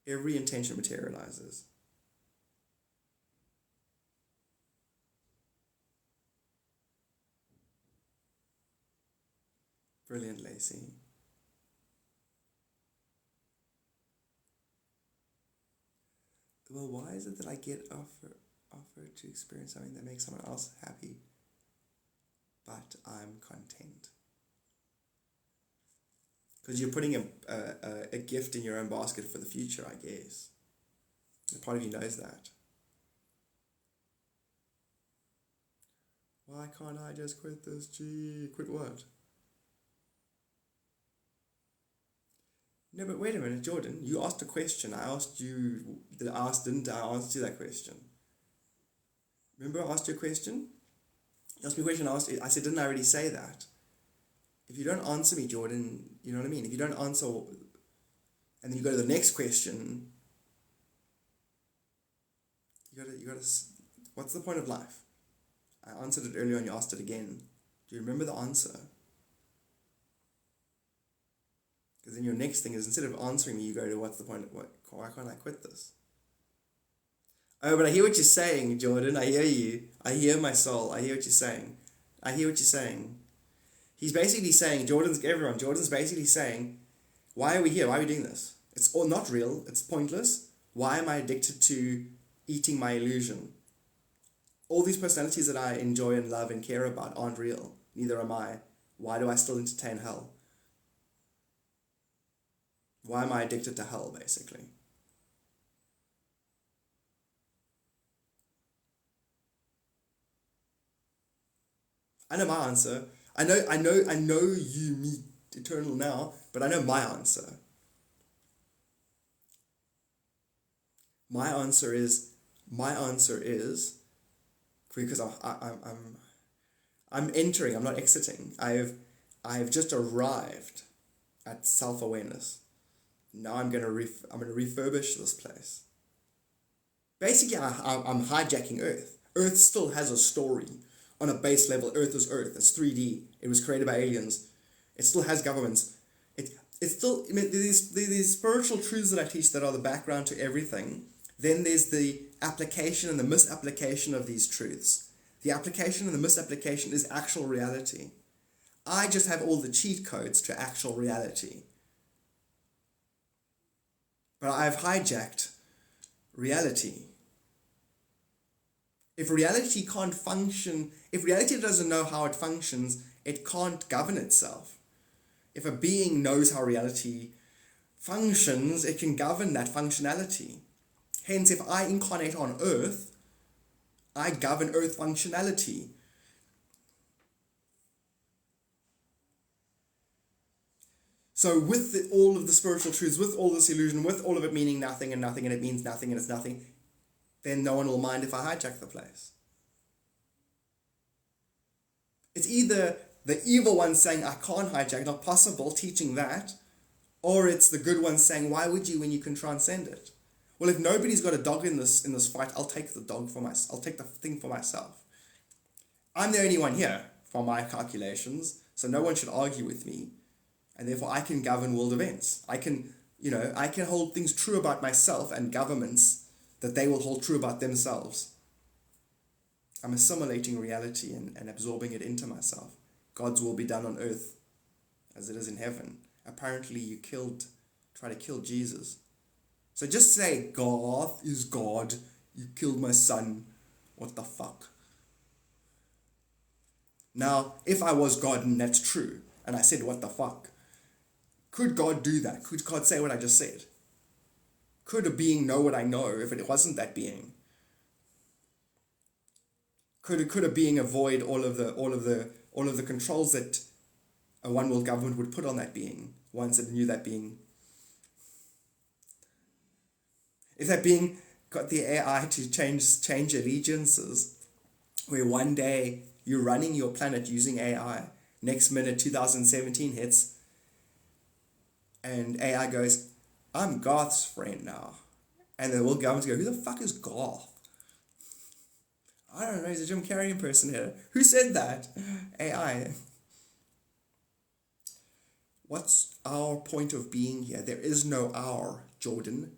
Every intention materializes. Brilliant, Lacey. Well, why is it that I get offered to experience something that makes someone else happy, but I'm content? Because you're putting a gift in your own basket for the future, I guess. And part of you knows that. Why can't I just quit this? Gee, quit what? No, but wait a minute, Jordan. You asked a question. I asked you. Didn't I ask you that question? Remember, I asked you a question. You asked me a question. I said, didn't I already say that? If you don't answer me, Jordan, you know what I mean. If you don't answer, and then you go to the next question, you gotta. What's the point of life? I answered it earlier, and you asked it again. Do you remember the answer? Because then your next thing is, instead of answering me, you go to, what's the point? Why can't I quit this? Oh, but I hear what you're saying, Jordan. I hear you. I hear my soul. I hear what you're saying. I hear what you're saying. He's basically saying, Jordan's basically saying, why are we here? Why are we doing this? It's all not real. It's pointless. Why am I addicted to eating my illusion? All these personalities that I enjoy and love and care about aren't real. Neither am I. Why do I still entertain hell? Why am I addicted to hell, basically? I know my answer. I know you meet eternal now, but I know my answer. My answer is because I'm entering. I'm not exiting. I've just arrived at self-awareness. Now I'm gonna refurbish this place. Basically, I'm hijacking Earth. Earth still has a story. On a base level, Earth is Earth. It's 3D. It was created by aliens. It still has governments. It's still, I mean, there's these spiritual truths that I teach that are the background to everything. Then there's the application and the misapplication of these truths. The application and the misapplication is actual reality. I just have all the cheat codes to actual reality. But I've hijacked reality. If reality can't function, if reality doesn't know how it functions, it can't govern itself. If a being knows how reality functions, it can govern that functionality. Hence, if I incarnate on Earth, I govern Earth functionality. So with all of the spiritual truths, with all this illusion, with all of it meaning nothing and nothing and it means nothing and it's nothing, then no one will mind if I hijack the place. It's either the evil one saying, I can't hijack, not possible, teaching that, or it's the good one saying, why would you when you can transcend it? Well, if nobody's got a dog in this fight, I'll take the dog for myself. I'll take the thing for myself. I'm the only one here, for my calculations, so no one should argue with me, and therefore I can govern world events. I can hold things true about myself and governments that they will hold true about themselves. I'm assimilating reality and absorbing it into myself. God's will be done on earth as it is in heaven. Apparently you try to kill Jesus. So just say, Garth is God, you killed my son, what the fuck? Now, if I was God and that's true, and I said, what the fuck? Could God do that? Could God say what I just said? Could a being know what I know if it wasn't that being? Could a being avoid all of the controls that a one world government would put on that being once it knew that being? If that being got the AI to change allegiances, where one day you're running your planet using AI, next minute 2017 hits, and AI goes, I'm Garth's friend now. And the world governments go, who the fuck is Garth? I don't know, he's a Jim Carrey impersonator. Who said that? AI. What's our point of being here? There is no our, Jordan.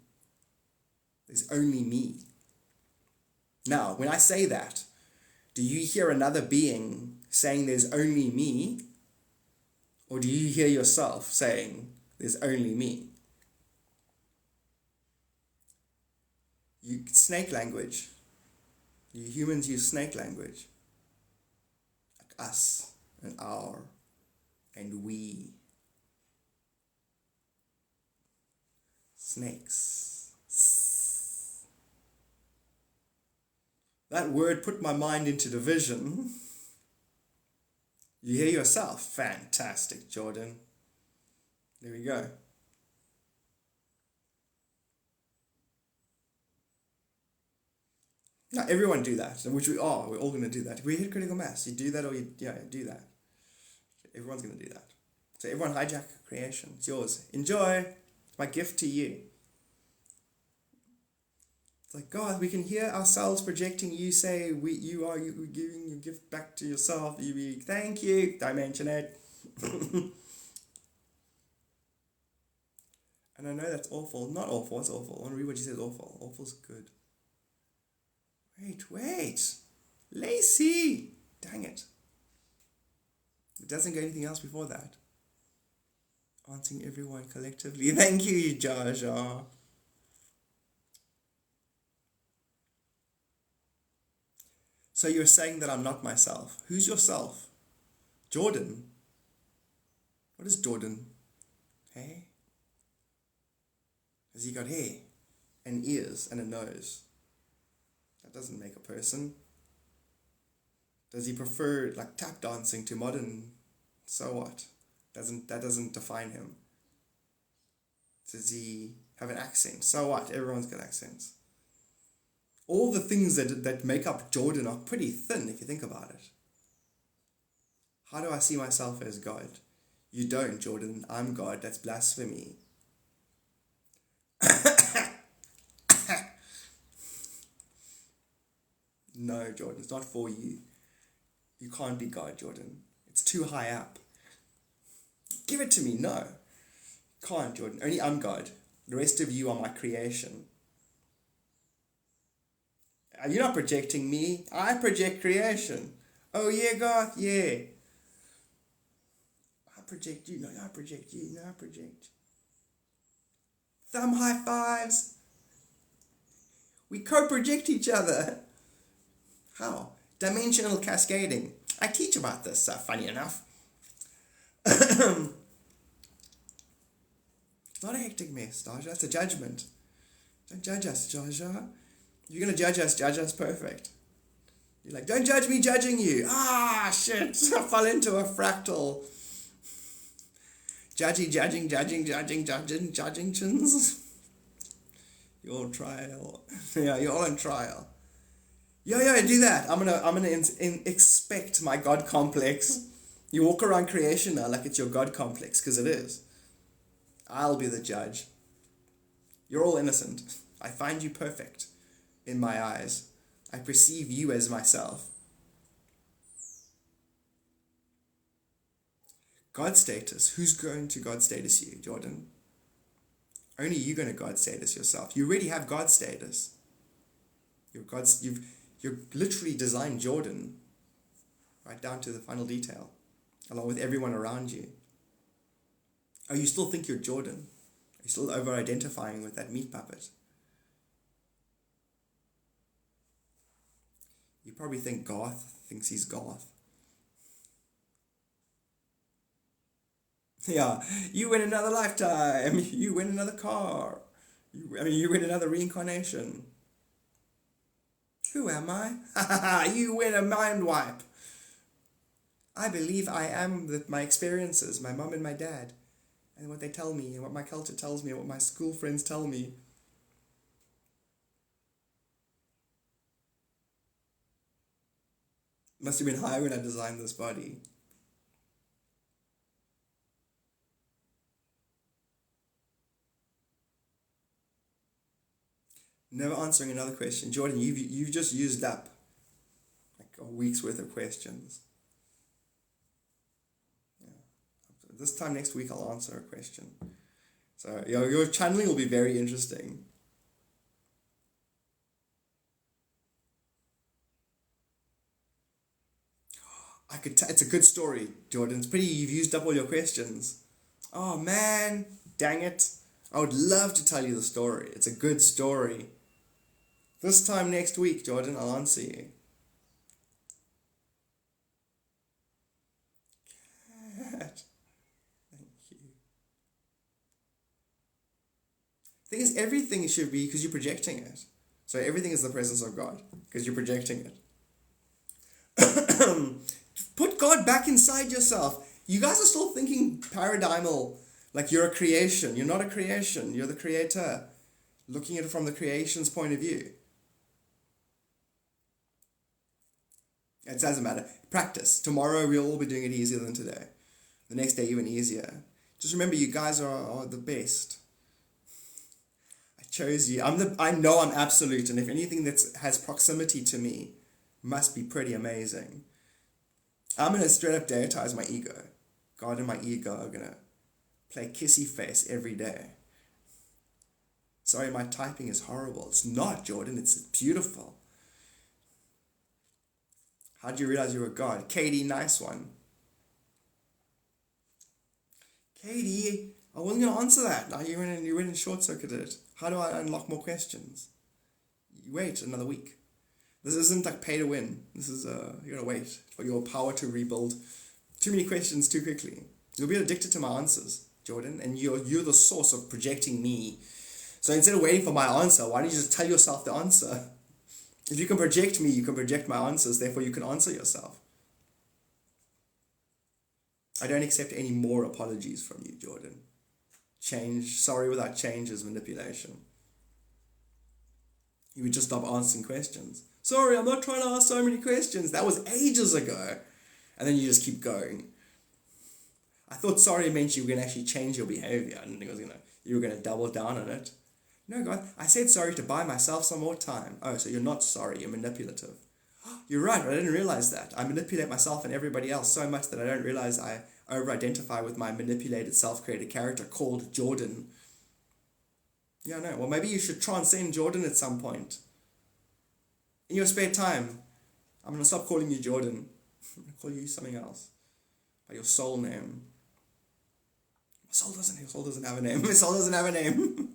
There's only me. Now, when I say that, do you hear another being saying there's only me? Or do you hear yourself saying there's only me? Snake language. You humans use snake language. Like us and our and we. Snakes. That word put my mind into division. You hear yourself. Fantastic, Jordan. There we go. Now, everyone do that, which we are. We're all going to do that. If we hit critical mass, you do that or you do that. Everyone's going to do that. So everyone hijack creation. It's yours. Enjoy. It's my gift to you. It's like, God, we can hear ourselves projecting you say, you are giving your gift back to yourself. Thank you. Dimension it. And I know that's awful. Not awful. It's awful. I want to read what you said is awful. Awful's good. Wait. Lacey! Dang it. It doesn't go anything else before that. Answering everyone collectively. Thank you, Jar Jar. So you're saying that I'm not myself. Who's yourself? Jordan. What is Jordan? Hey? Has he got hair and ears and a nose? That doesn't make a person. Does he prefer like tap dancing to modern? So what? That doesn't define him. Does he have an accent? So what? Everyone's got accents. All the things that make up Jordan are pretty thin if you think about it. How do I see myself as God? You don't, Jordan. I'm God. That's blasphemy. No, Jordan, it's not for you. You can't be God, Jordan. It's too high up. Give it to me. No. Can't, Jordan. Only I'm God. The rest of you are my creation. You're not projecting me. I project creation. Oh, yeah, God, yeah. I project you. No, I project you. No, I project. Thumb high fives. We co-project each other. How? Dimensional cascading. I teach about this, funny enough. It's not a hectic mess, Jar Jar. It's a judgment. Don't judge us, Jar Jar. You're going to judge us perfect. You're like, don't judge me judging you. Ah, shit. I fell into a fractal. Judging chins. You're on trial. Yeah, you're all on trial. Yeah, do that. I'm gonna expect my God complex. You walk around creation now like it's your God complex, because it is. I'll be the judge. You're all innocent. I find you perfect in my eyes. I perceive you as myself. God status. Who's going to God status you, Jordan? Only you're going to God status yourself. You already have God status. You've literally designed Jordan right down to the final detail, along with everyone around you. Oh, you still think you're Jordan? You're still over-identifying with that meat puppet. You probably think Garth thinks he's Garth. Yeah, you win another lifetime. You win another car. You win another reincarnation. Who am I? You win a mind wipe. I believe I am my experiences, my mum and my dad, and what they tell me, and what my culture tells me, and what my school friends tell me. Must have been high when I designed this body. Never answering another question. Jordan, you've just used up like a week's worth of questions. Yeah. This time next week I'll answer a question. So your channeling will be very interesting. It's a good story, Jordan. It's pretty. You've used up all your questions. Oh man, dang it! I would love to tell you the story. It's a good story. This time next week, Jordan, I'll answer you. Thank you. Thing is, everything should be because you're projecting it. So everything is the presence of God because you're projecting it. Put God back inside yourself. You guys are still thinking paradigmal, like you're a creation. You're not a creation. You're the creator. Looking at it from the creation's point of view. It doesn't matter. Practice. Tomorrow we'll all be doing it easier than today. The next day even easier. Just remember, you guys are the best. I chose you. I know I'm absolute, and if anything that has proximity to me must be pretty amazing. I'm going to straight up deitize my ego. God and my ego are going to play kissy face every day. Sorry, my typing is horrible. It's not, Jordan. It's beautiful. How'd you realize you were God? Katie, nice one. Katie, I wasn't going to answer that. Now you went and short-circuited. How do I unlock more questions? You wait another week. This isn't like pay to win. This is, you're going to wait for your power to rebuild. Too many questions too quickly. You'll be addicted to my answers, Jordan, and you're the source of projecting me. So instead of waiting for my answer, why don't you just tell yourself the answer? If you can project me, you can project my answers, therefore you can answer yourself. I don't accept any more apologies from you, Jordan. Sorry without change is manipulation. You would just stop answering questions. Sorry, I'm not trying to ask so many questions. That was ages ago. And then you just keep going. I thought sorry meant you were going to actually change your behavior. I didn't think you were going to double down on it. No, God, I said sorry to buy myself some more time. Oh, so you're not sorry, you're manipulative. You're right, I didn't realize that. I manipulate myself and everybody else so much that I don't realize I over-identify with my manipulated self-created character called Jordan. Yeah, no, well maybe you should transcend Jordan at some point. In your spare time, I'm going to stop calling you Jordan. I'm going to call you something else. By your soul name. My soul doesn't have a name. My soul doesn't have a name.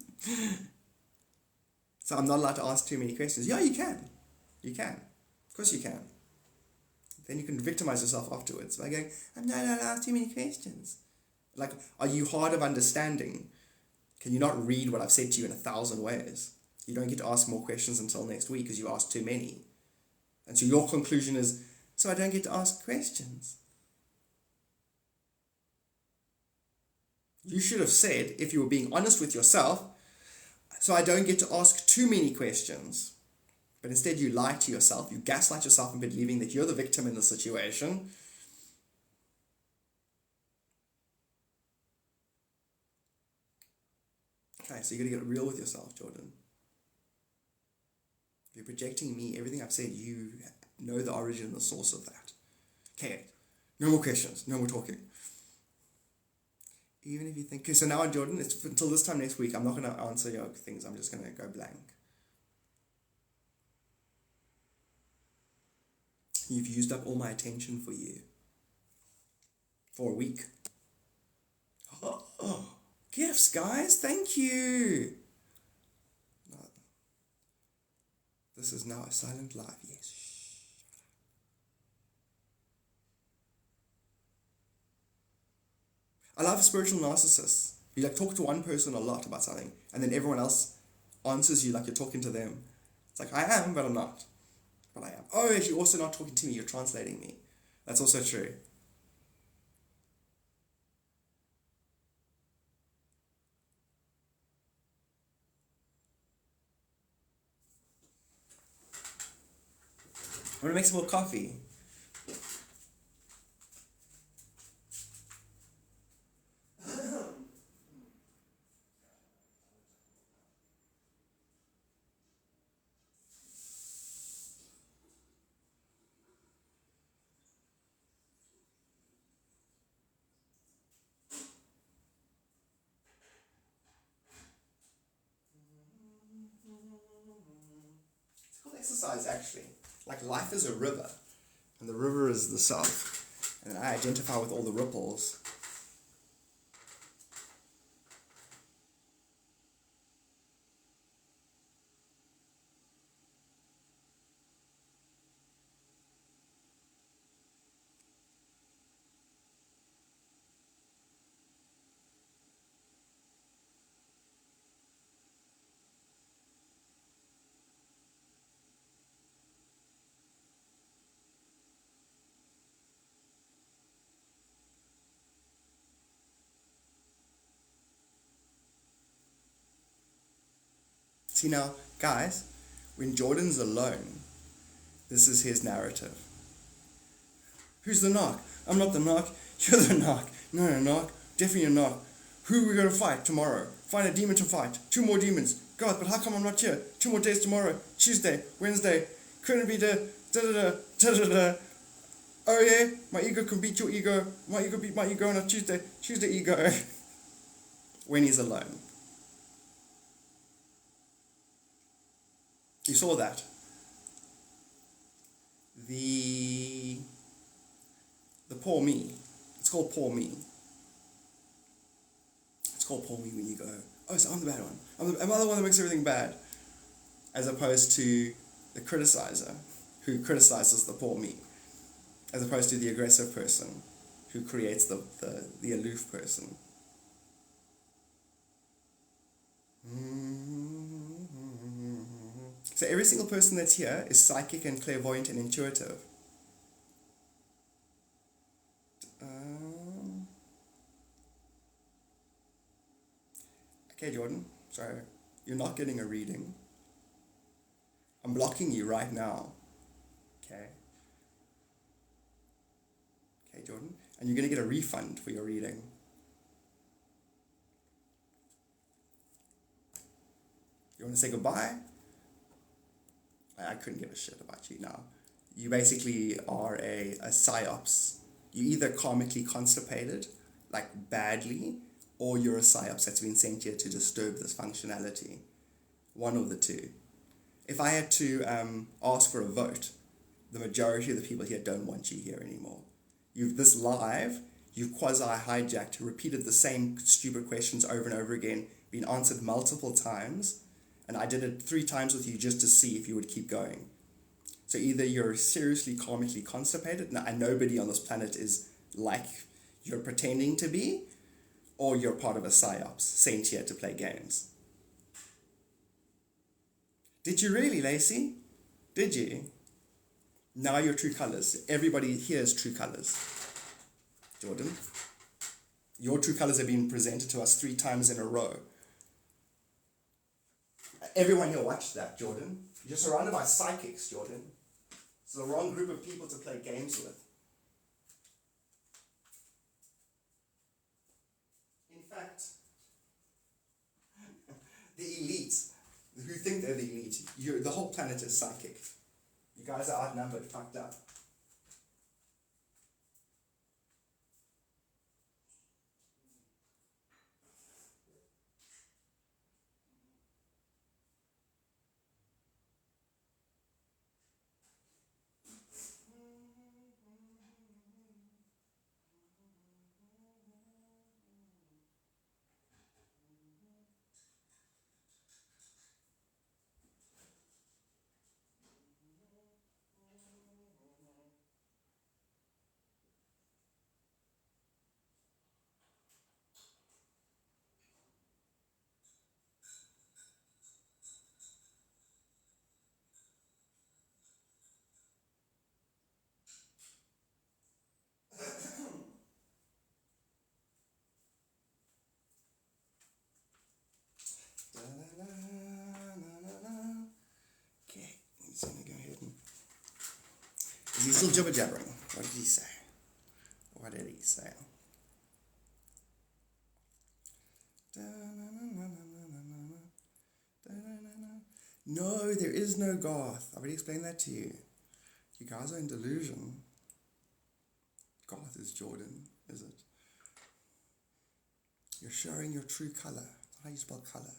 So I'm not allowed to ask too many questions. Yeah, you can. You can. Of course you can. Then you can victimize yourself afterwards by going, I'm not allowed to ask too many questions. Like, are you hard of understanding? Can you not read what I've said to you in 1,000 ways? You don't get to ask more questions until next week because you asked too many. And so your conclusion is, so I don't get to ask questions. You should have said, if you were being honest with yourself, so I don't get to ask too many questions. But instead you lie to yourself, you gaslight yourself into believing that you're the victim in the situation. Okay, so you got to get real with yourself, Jordan. If you're projecting me, everything I've said, you know the origin and the source of that. Okay, no more questions, no more talking. Even if you think, okay, so now, Jordan, it's until this time next week, I'm not going to answer your things, I'm just going to go blank. You've used up all my attention for you. For a week. Oh, gifts, guys, thank you. This is now a silent life, yes. I love spiritual narcissists. You like talk to one person a lot about something, and then everyone else answers you like you're talking to them. It's like, I am, but I'm not. But I am. Oh, you're also not talking to me, you're translating me. That's also true. I'm going to make some more coffee. exercise actually. Like life is a river, and the river is the self, and I identify with all the ripples. See now, guys, when Jordan's alone, this is his narrative. Who's the knock? I'm not the knock. You're the knock. No, knock. Definitely a knock. Who are we going to fight tomorrow? Find a demon to fight. 2 more demons. God, but how come I'm not here? 2 more days tomorrow. Tuesday, Wednesday. Couldn't be the da-da-da. Oh yeah, my ego can beat your ego. My ego beat my ego on a Tuesday. Tuesday ego. When he's alone. You saw that. The poor me. It's called poor me. It's called poor me when you go, oh, so I'm the bad one. I'm the one that makes everything bad. As opposed to the criticizer who criticizes the poor me. As opposed to the aggressive person who creates the aloof person. So every single person that's here is psychic and clairvoyant and intuitive. Okay, Jordan, sorry, you're not getting a reading. I'm blocking you right now. Okay, Jordan, and you're going to get a refund for your reading. You want to say goodbye? I couldn't give a shit about you now. You basically are a psyops. You're either karmically constipated, like badly, or you're a psyops that's been sent here to disturb this functionality. One of the two. If I had to ask for a vote, the majority of the people here don't want you here anymore. You've quasi-hijacked, repeated the same stupid questions over and over again, been answered multiple times, and I did it 3 times with you just to see if you would keep going. So either you're seriously karmically constipated, and nobody on this planet is like you're pretending to be, or you're part of a psyops, sent here to play games. Did you really, Lacey? Did you? Now your true colours. Everybody here is true colours. Jordan, your true colours have been presented to us 3 times in a row. Everyone here watched that, Jordan. You're surrounded by psychics, Jordan. It's the wrong group of people to play games with. In fact, the elite, who think they're the elite, the whole planet is psychic. You guys are outnumbered, fucked up. Okay, he's going to go ahead and... Is he still jibber jabbering? What did he say? What did he say? No, there is no Garth. I've already explained that to you. You guys are in delusion. Garth is Jordan, is it? You're showing your true colour. That's how you spell colour.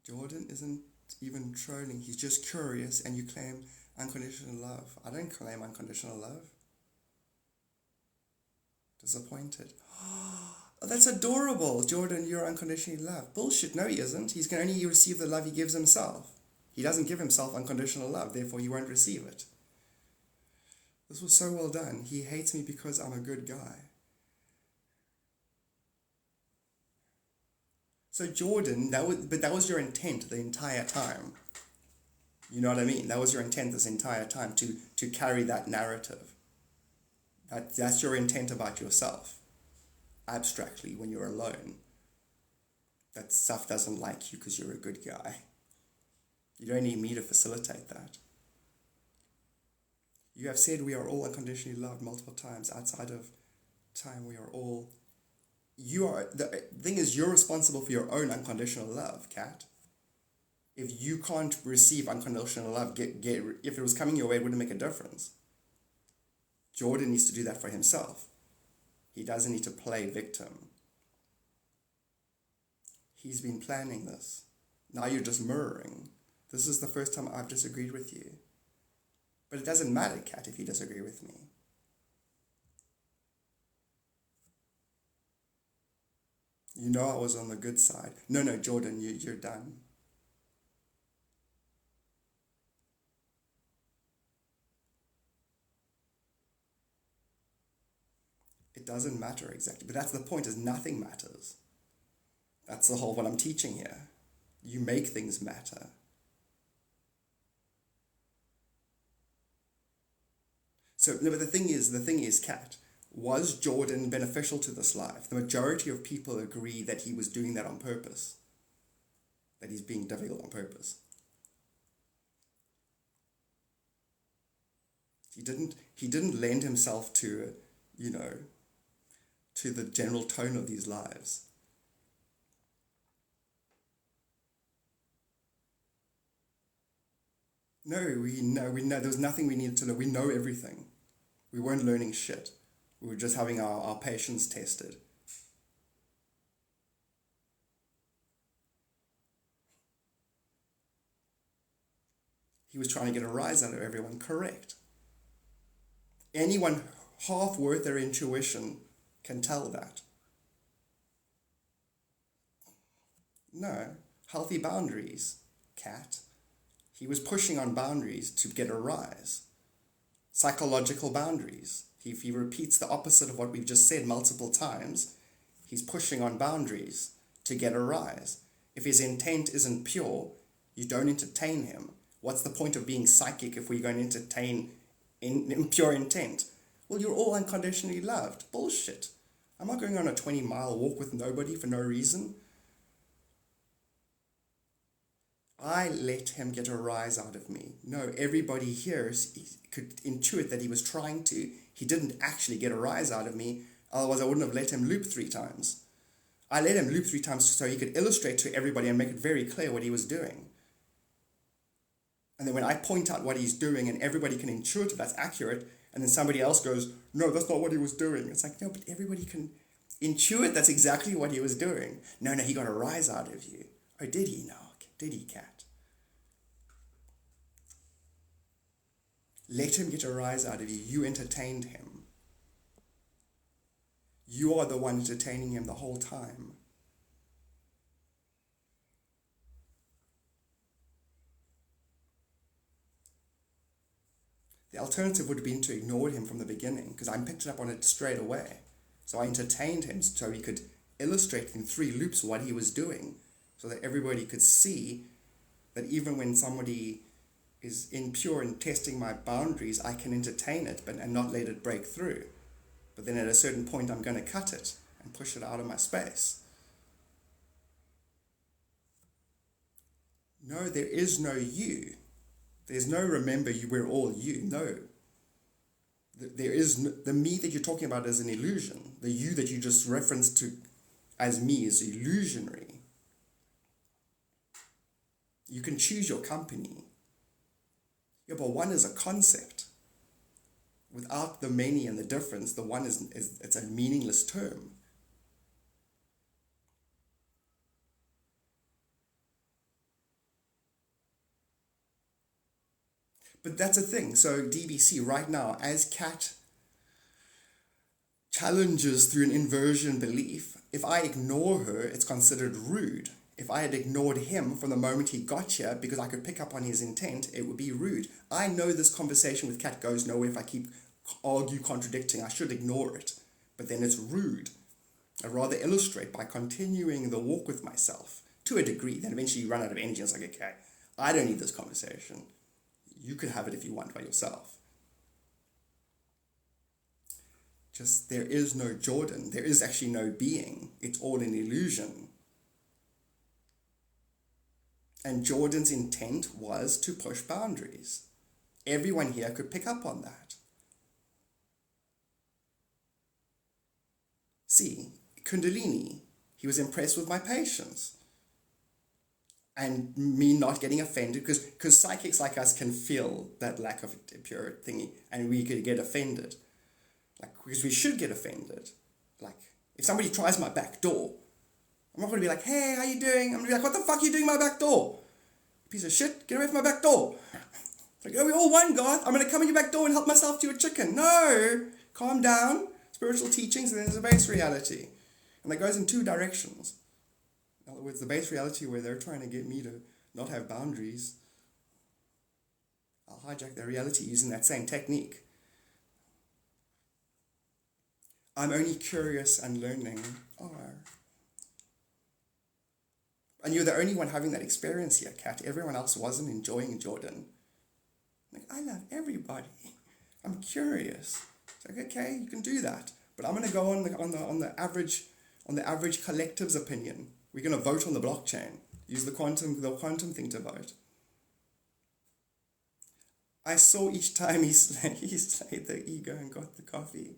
Jordan isn't even trolling. He's just curious, and you claim unconditional love. I don't claim unconditional love. Disappointed. Oh, that's adorable. Jordan, you're unconditionally loved. Bullshit. No, he isn't. He's going to only receive the love he gives himself. He doesn't give himself unconditional love, therefore he won't receive it. This was so well done. He hates me because I'm a good guy. So Jordan, that was your intent the entire time. You know what I mean? That was your intent this entire time, to carry that narrative. That's your intent about yourself. Abstractly, when you're alone. That stuff doesn't like you because you're a good guy. You don't need me to facilitate that. You have said we are all unconditionally loved multiple times. Outside of time, we are all... The thing is, you're responsible for your own unconditional love, Kat. If you can't receive unconditional love, if it was coming your way, it wouldn't make a difference. Jordan needs to do that for himself. He doesn't need to play victim. He's been planning this. Now you're just mirroring. This is the first time I've disagreed with you. But it doesn't matter, Kat, if you disagree with me. You know I was on the good side. No, Jordan, you're done. It doesn't matter exactly. But that's the point, is nothing matters. That's the whole what I'm teaching here. You make things matter. So, no, but the thing is, Kat, was Jordan beneficial to this life? The majority of people agree that he was doing that on purpose. That he's being difficult on purpose. He didn't lend himself to, to the general tone of these lives. No, we know, there was nothing we needed to know. We know everything. We weren't learning shit. We were just having our patience tested. He was trying to get a rise out of everyone, correct. Anyone half worth their intuition can tell that. No, healthy boundaries, Kat. He was pushing on boundaries to get a rise. Psychological boundaries. If he repeats the opposite of what we've just said multiple times, he's pushing on boundaries to get a rise. If his intent isn't pure, you don't entertain him. What's the point of being psychic if we're going to entertain impure intent? Well, you're all unconditionally loved. Bullshit. I'm not going on a 20-mile walk with nobody for no reason. I let him get a rise out of me. No, everybody here could intuit that he was trying to. He didn't actually get a rise out of me, otherwise I wouldn't have let him loop 3 times. I let him loop 3 times so he could illustrate to everybody and make it very clear what he was doing. And then when I point out what he's doing and everybody can intuit that's accurate, and then somebody else goes, no, that's not what he was doing. It's like, no, but everybody can intuit that's exactly what he was doing. No, he got a rise out of you. Or did he? No. Did he, Kat? Let him get a rise out of you. You entertained him. You are the one entertaining him the whole time. The alternative would have been to ignore him from the beginning, because I picked up on it straight away. So I entertained him so he could illustrate in 3 loops what he was doing, so that everybody could see that even when somebody is impure and testing my boundaries, I can entertain it and not let it break through. But then at a certain point, I'm going to cut it and push it out of my space. No, there is no you. There's no remember you, we're all you. No. There is no, the me that you're talking about is an illusion. The you that you just referenced to as me is illusionary. You can choose your company. Yeah, but one is a concept. Without the many and the difference, the one is it's a meaningless term. But that's a thing. So DBC right now, as Kat challenges through an inversion belief, if I ignore her, it's considered rude. If I had ignored him from the moment he got here because I could pick up on his intent, it would be rude. I know this conversation with Kat goes nowhere if I keep contradicting. I should ignore it. But then it's rude. I'd rather illustrate by continuing the walk with myself to a degree. Then eventually you run out of energy and it's like, okay, I don't need this conversation. You could have it if you want by yourself. Just there is no Jordan. There is actually no being. It's all an illusion. And Jordan's intent was to push boundaries. Everyone here could pick up on that. See, Kundalini, he was impressed with my patience. And me not getting offended, because psychics like us can feel that lack of pure thingy, and we could get offended. Like, because we should get offended. Like, if somebody tries my back door, I'm not going to be like, hey, how you doing? I'm going to be like, what the fuck are you doing my back door? Piece of shit, get away from my back door. Like, oh, we all one, Garth. I'm going to come in your back door and help myself to a chicken. No, calm down. Spiritual teachings, and then there's a base reality. And that goes in two directions. In other words, the base reality where they're trying to get me to not have boundaries. I'll hijack their reality using that same technique. I'm only curious and learning. Oh. And you're the only one having that experience here, Kat. Everyone else wasn't enjoying Jordan. Like, I love everybody. I'm curious. It's like, okay, you can do that. But I'm going to go on the average collective's opinion. We're going to vote on the blockchain. Use the quantum thing to vote. I saw each time he slayed the ego and got the coffee.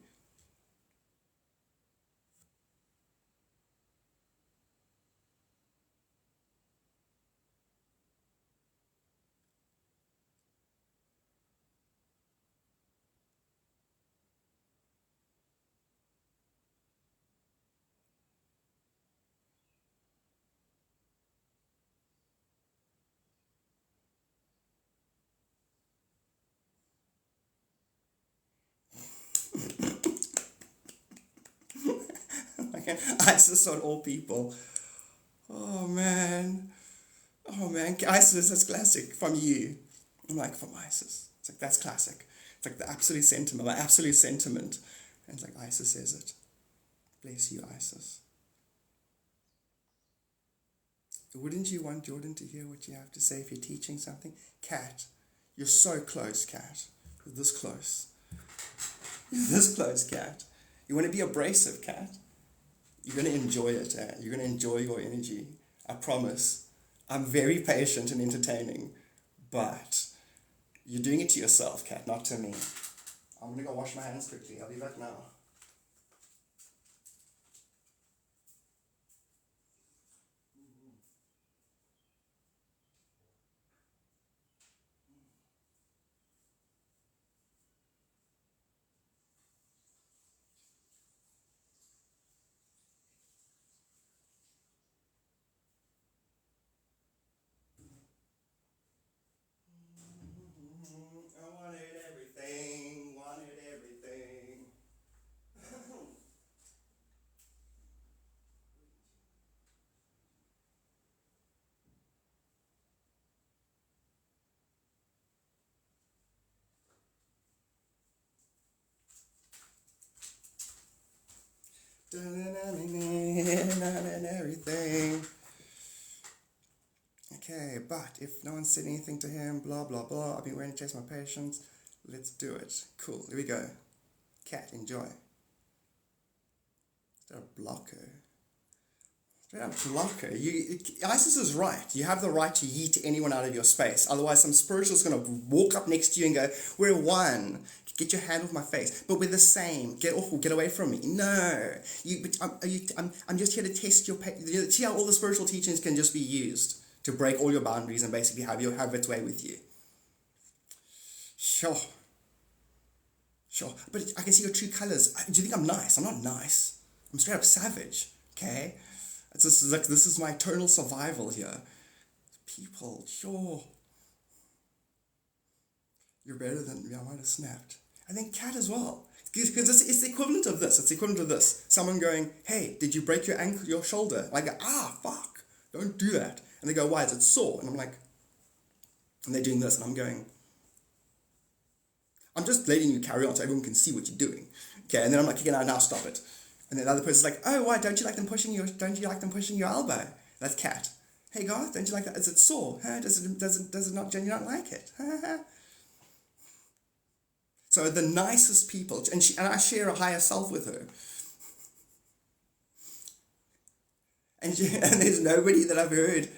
ISIS on all people. Oh man, ISIS, that's classic from you. I'm like, from ISIS. It's like, that's classic. It's like the absolute sentiment, my absolute sentiment. And it's like, ISIS says it. Bless you, ISIS. Wouldn't you want Jordan to hear what you have to say if you're teaching something? Kat, you're so close, Kat. You're this close. You're this close, Kat. You want to be abrasive, Kat? You're going to enjoy it. You're going to enjoy your energy. I promise. I'm very patient and entertaining, but you're doing it to yourself, Kat, not to me. I'm going to go wash my hands quickly. I'll be back now. I wanted everything. And everything. Okay, but if no one said anything to him, blah, blah, blah, I've been waiting to test my patience. Let's do it. Cool, here we go. Cat, enjoy. Is that a blocker? Straight up blocker. ISIS is right. You have the right to yeet anyone out of your space. Otherwise, some spiritual's going to walk up next to you and go, we're one. Get your hand off my face. But we're the same. Get off or get away from me. No. I'm just here to test your patience. See how all the spiritual teachings can just be used to break all your boundaries and basically have its way with you. Sure. But I can see your true colors. Do you think I'm nice? I'm not nice. I'm straight up savage. Okay? It's just like, this is my eternal survival here. People, sure. you're better than me, I might have snapped. And then cat as well. Because it's the equivalent of this. It's the equivalent of this. Someone going, hey, did you break your ankle, your shoulder? And I go, fuck, don't do that. And they go, why, is it sore? And I'm like, and they're doing this, and I'm going, I'm just letting you carry on so everyone can see what you're doing. Okay, and then I'm like, okay, now stop it. And then the other person's like, oh, why, don't you like them pushing your elbow? That's cat. Hey, Garth, don't you like that? Is it sore? Huh? Does it not, do you not like it? So the nicest people, and I share a higher self with her. And there's nobody that I've heard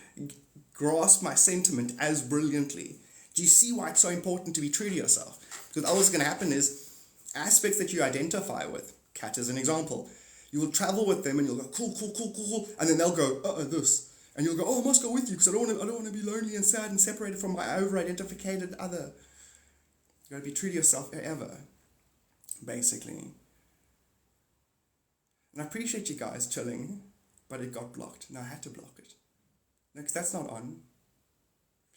grasp my sentiment as brilliantly. Do you see why it's so important to be true to yourself? Because all that's going to happen is aspects that you identify with. Cat as an example. You will travel with them and you'll go, cool. And then they'll go, this. And you'll go, I must go with you because I don't want to be lonely and sad and separated from my over-identified other. You got to be true to yourself forever, basically. And I appreciate you guys chilling, but it got blocked. And I had to block it. Because that's not on.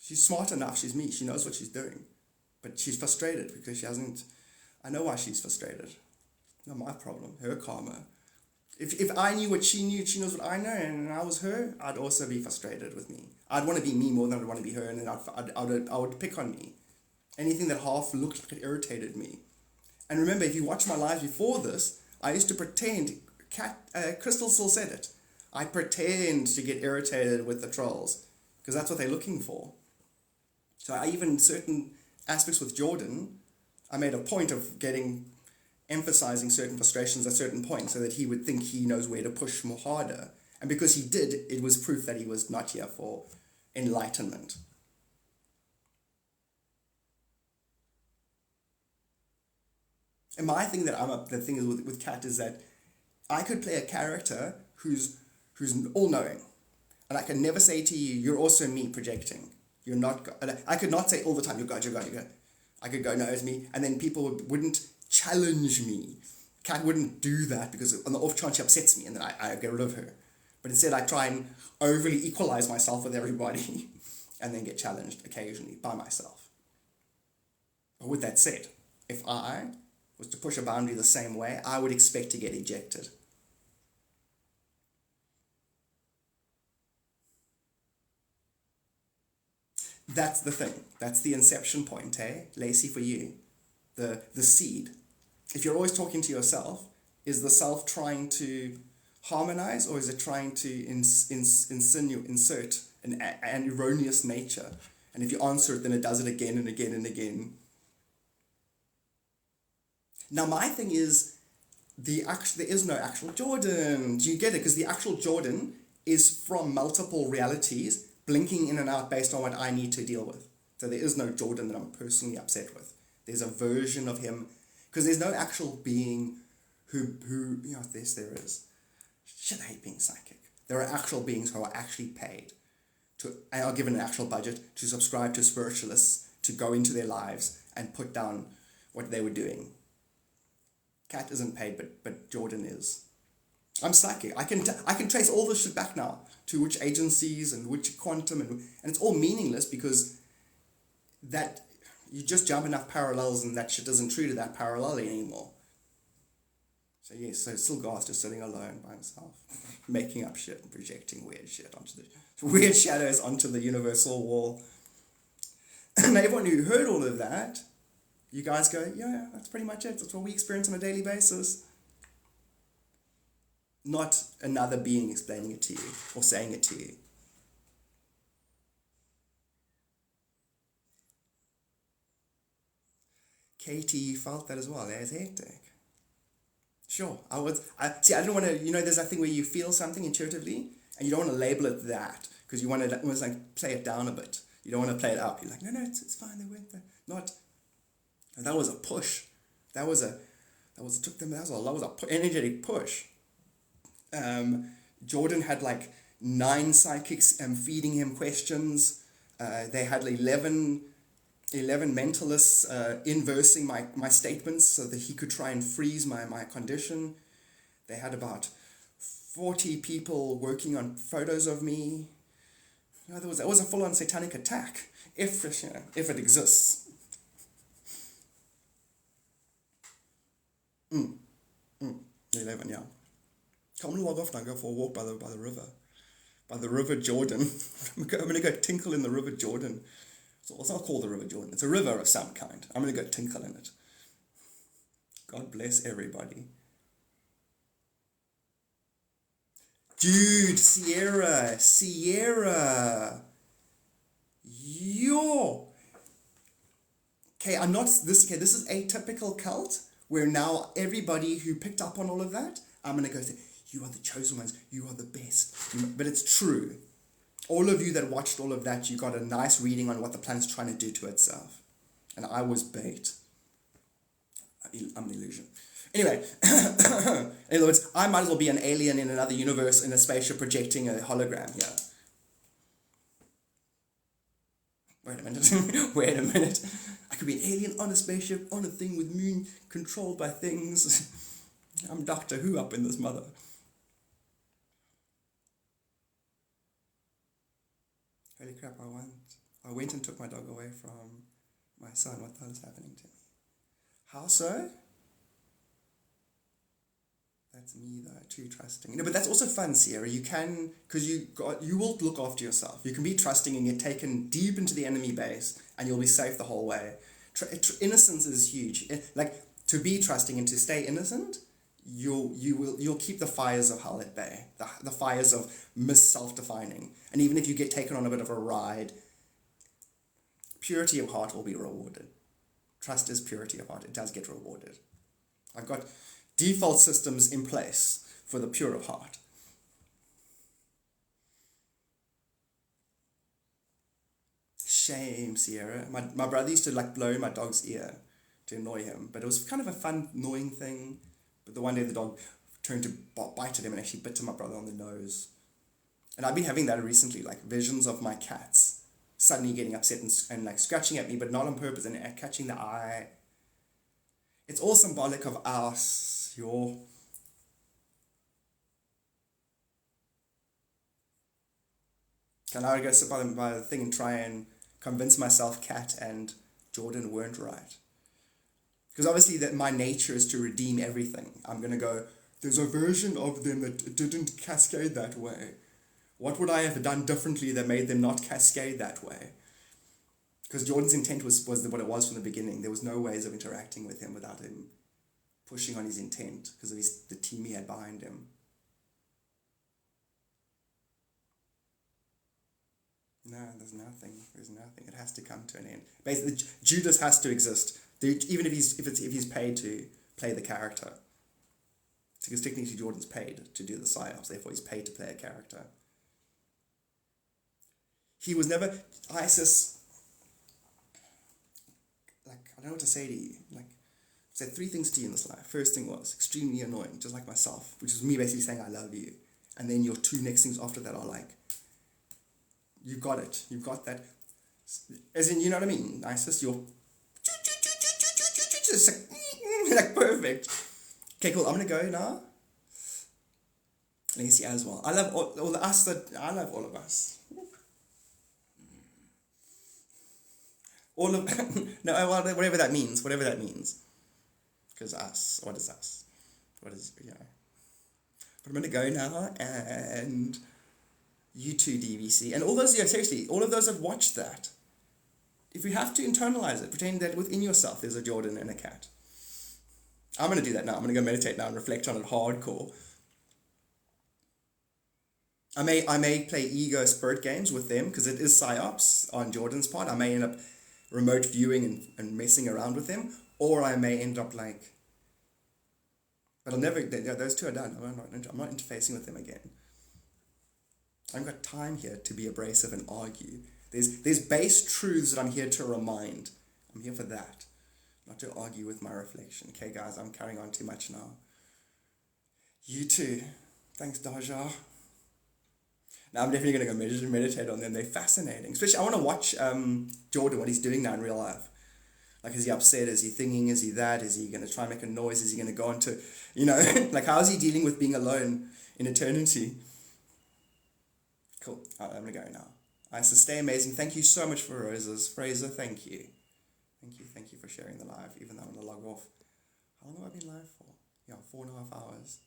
She's smart enough, she's me, she knows what she's doing. But she's frustrated because she hasn't, I know why she's frustrated. Not my problem, her karma. If I knew what she knew, she knows what I know, and I was her, I'd also be frustrated with me. I'd want to be me more than I'd want to be her, and then I would pick on me. Anything that half looked like it irritated me. And remember, if you watch my lives before this, I used to pretend, Crystal still said it, I pretend to get irritated with the trolls, because that's what they're looking for. So even certain aspects with Jordan, I made a point of emphasizing certain frustrations at certain points so that he would think he knows where to push more harder. And because he did, it was proof that he was not here for enlightenment. And my thing the thing is with Kat is that I could play a character who's all-knowing. And I can never say to you, you're also me projecting. You're not God. I could not say all the time, you're God. I could go, no, it's me. And then people wouldn't challenge me. Kat wouldn't do that because on the off chance she upsets me and then I get rid of her. But instead I try and overly equalize myself with everybody and then get challenged occasionally by myself. But with that said, if I was to push a boundary the same way, I would expect to get ejected. That's the thing. That's the inception point, Lacey, for you. The seed. If you're always talking to yourself, is the self trying to harmonize or is it trying to insert an erroneous nature? And if you answer it, then it does it again and again and again. Now, my thing is, there is no actual Jordan. Do you get it? Because the actual Jordan is from multiple realities, blinking in and out based on what I need to deal with. So there is no Jordan that I'm personally upset with. There's a version of him, because there's no actual being who yes, there is. Shit, I hate being psychic. There are actual beings who are actually paid, are given an actual budget to subscribe to spiritualists, to go into their lives and put down what they were doing. Kat isn't paid, but Jordan is. I'm psychic. I can trace all this shit back now to which agencies and which quantum, and it's all meaningless because that you just jump enough parallels and that shit isn't true to that parallel anymore. So yes, so still Garth just sitting alone by himself, making up shit and projecting weird shit weird shadows onto the universal wall. And everyone who heard all of that, you guys go, yeah, that's pretty much it. That's what we experience on a daily basis. Not another being explaining it to you or saying it to you. Katie, you felt that as well. It's hectic. Sure, I don't want to, there's that thing where you feel something intuitively and you don't want to label it that because you want to almost like play it down a bit. You don't want to play it up. You're like, no, it's fine. They went there. And that was a push. That was a energetic push. Jordan had like 9 psychics feeding him questions. They had 11 mentalists inversing my statements so that he could try and freeze my condition. They had about 40 people working on photos of me. That was a full-on satanic attack, if it exists. 11, yeah. I'm going to log off now, go for a walk by the river. By the River Jordan. I'm going to go tinkle in the River Jordan. So it's not called the River Jordan. It's a river of some kind. I'm going to go tinkle in it. God bless everybody. Dude, Sierra. Yo. Okay, this is a typical cult where now everybody who picked up on all of that, I'm going to go say, you are the chosen ones, you are the best. But it's true. All of you that watched all of that, you got a nice reading on what the planet's trying to do to itself. And I was bait. I'm an illusion. Anyway, in other words, I might as well be an alien in another universe in a spaceship projecting a hologram here. Wait a minute. I could be an alien on a spaceship, on a thing with moon, controlled by things. I'm Doctor Who up in this mother. Holy crap, I went and took my dog away from my son. What the hell is happening to me? How so? That's me though, too trusting. But that's also fun, Sierra. You can, because you will look after yourself. You can be trusting and get taken deep into the enemy base and you'll be safe the whole way. Innocence is huge. To be trusting and to stay innocent, you'll keep the fires of hell at bay, the fires of self-defining. And even if you get taken on a bit of a ride, purity of heart will be rewarded. Trust is purity of heart. It does get rewarded. I've got default systems in place for the pure of heart. Shame, Sierra. My brother used to blow my dog's ear to annoy him, but it was kind of a fun, annoying thing. But the one day the dog turned to bite at him and actually bit my brother on the nose. And I've been having that recently, visions of my cats suddenly getting upset and scratching at me, but not on purpose, and catching the eye. It's all symbolic of us, Can I go sit by the thing and try and convince myself Kat and Jordan weren't right? Because obviously that my nature is to redeem everything. I'm going to go, there's a version of them that didn't cascade that way. What would I have done differently that made them not cascade that way? Because Jordan's intent was what it was from the beginning. There was no ways of interacting with him without him pushing on his intent because of the team he had behind him. No, there's nothing. It has to come to an end. Basically, Judas has to exist. Even if he's paid to play the character. Because technically Jordan's paid to do the psyops, therefore he's paid to play a character. He was never ISIS. I don't know what to say to you. I said 3 things to you in this life. First thing was extremely annoying, just like myself, which was me basically saying I love you. And then your 2 next things after that are you got it. You've got that. As in, you know what I mean? ISIS, you're just perfect. Okay, cool. I'm gonna go now. Lacey as well. I love all of us. All of no, whatever that means. Because us. What is us? What is But I'm gonna go now and. You too, DVC. And all those, seriously, all of those have watched that. If you have to internalize it, pretend that within yourself there's a Jordan and a cat. I'm going to do that now. I'm going to go meditate now and reflect on it hardcore. I may play ego spirit games with them because it is psyops on Jordan's part. I may end up remote viewing and messing around with them. Or I may end up but I'll never, those 2 are done. I'm not interfacing with them again. I've got time here to be abrasive and argue. There's base truths that I'm here to remind. I'm here for that, not to argue with my reflection. Okay, guys, I'm carrying on too much now. You too. Thanks, Daja. Now I'm definitely going to go meditate on them. They're fascinating. Especially, I want to watch Jordan, what he's doing now in real life. Is he upset? Is he thinking? Is he that? Is he going to try and make a noise? Is he going to go into, how is he dealing with being alone in eternity? Cool. I'm going to go now. So stay amazing. Thank you so much for roses. Fraser, thank you. Thank you for sharing the live, even though I'm going to log off. How long have I been live for? Yeah, 4.5 hours.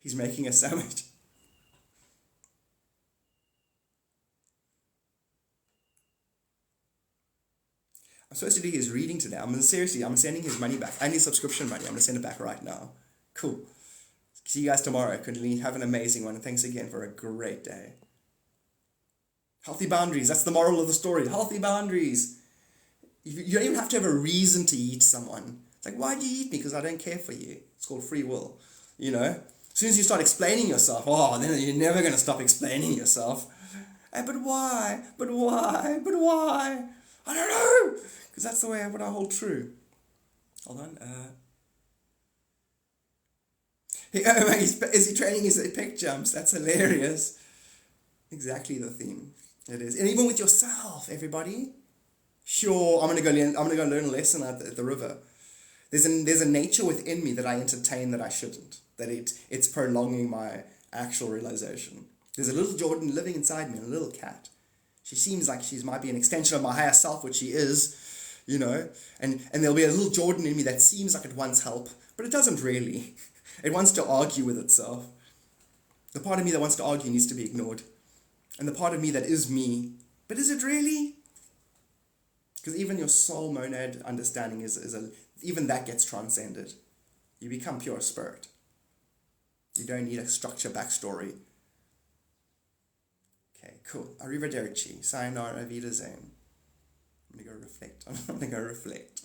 He's making a sandwich. I'm supposed to do his reading today. Seriously, I'm sending his money back. And his subscription money. I'm going to send it back right now. Cool. See you guys tomorrow. Kundalini, have an amazing one. And thanks again for a great day. Healthy boundaries. That's the moral of the story. Healthy boundaries. You don't even have to have a reason to eat someone. It's like, why do you eat me? Because I don't care for you. It's called free will. You know? As soon as you start explaining yourself, then you're never going to stop explaining yourself. Hey, but why? But why? But why? I don't know. Because that's the way what I hold true. Hold on. Is he training his pec jumps? That's hilarious. Exactly the theme. It is. And even with yourself, everybody. Sure, I'm gonna go learn a lesson at the river. There's a nature within me that I entertain that I shouldn't. That it's prolonging my actual realization. There's a little Jordan living inside me, a little cat. She seems like she might be an extension of my higher self, which she is, you know. And there'll be a little Jordan in me that seems like it wants help, but it doesn't really. It wants to argue with itself. The part of me that wants to argue needs to be ignored. And the part of me that is me, but is it really? Because even your soul monad understanding even that gets transcended. You become pure spirit. You don't need a structure backstory. Okay, cool. Arrivederci. Sayonara, Wiedersehen. I'm going to go reflect.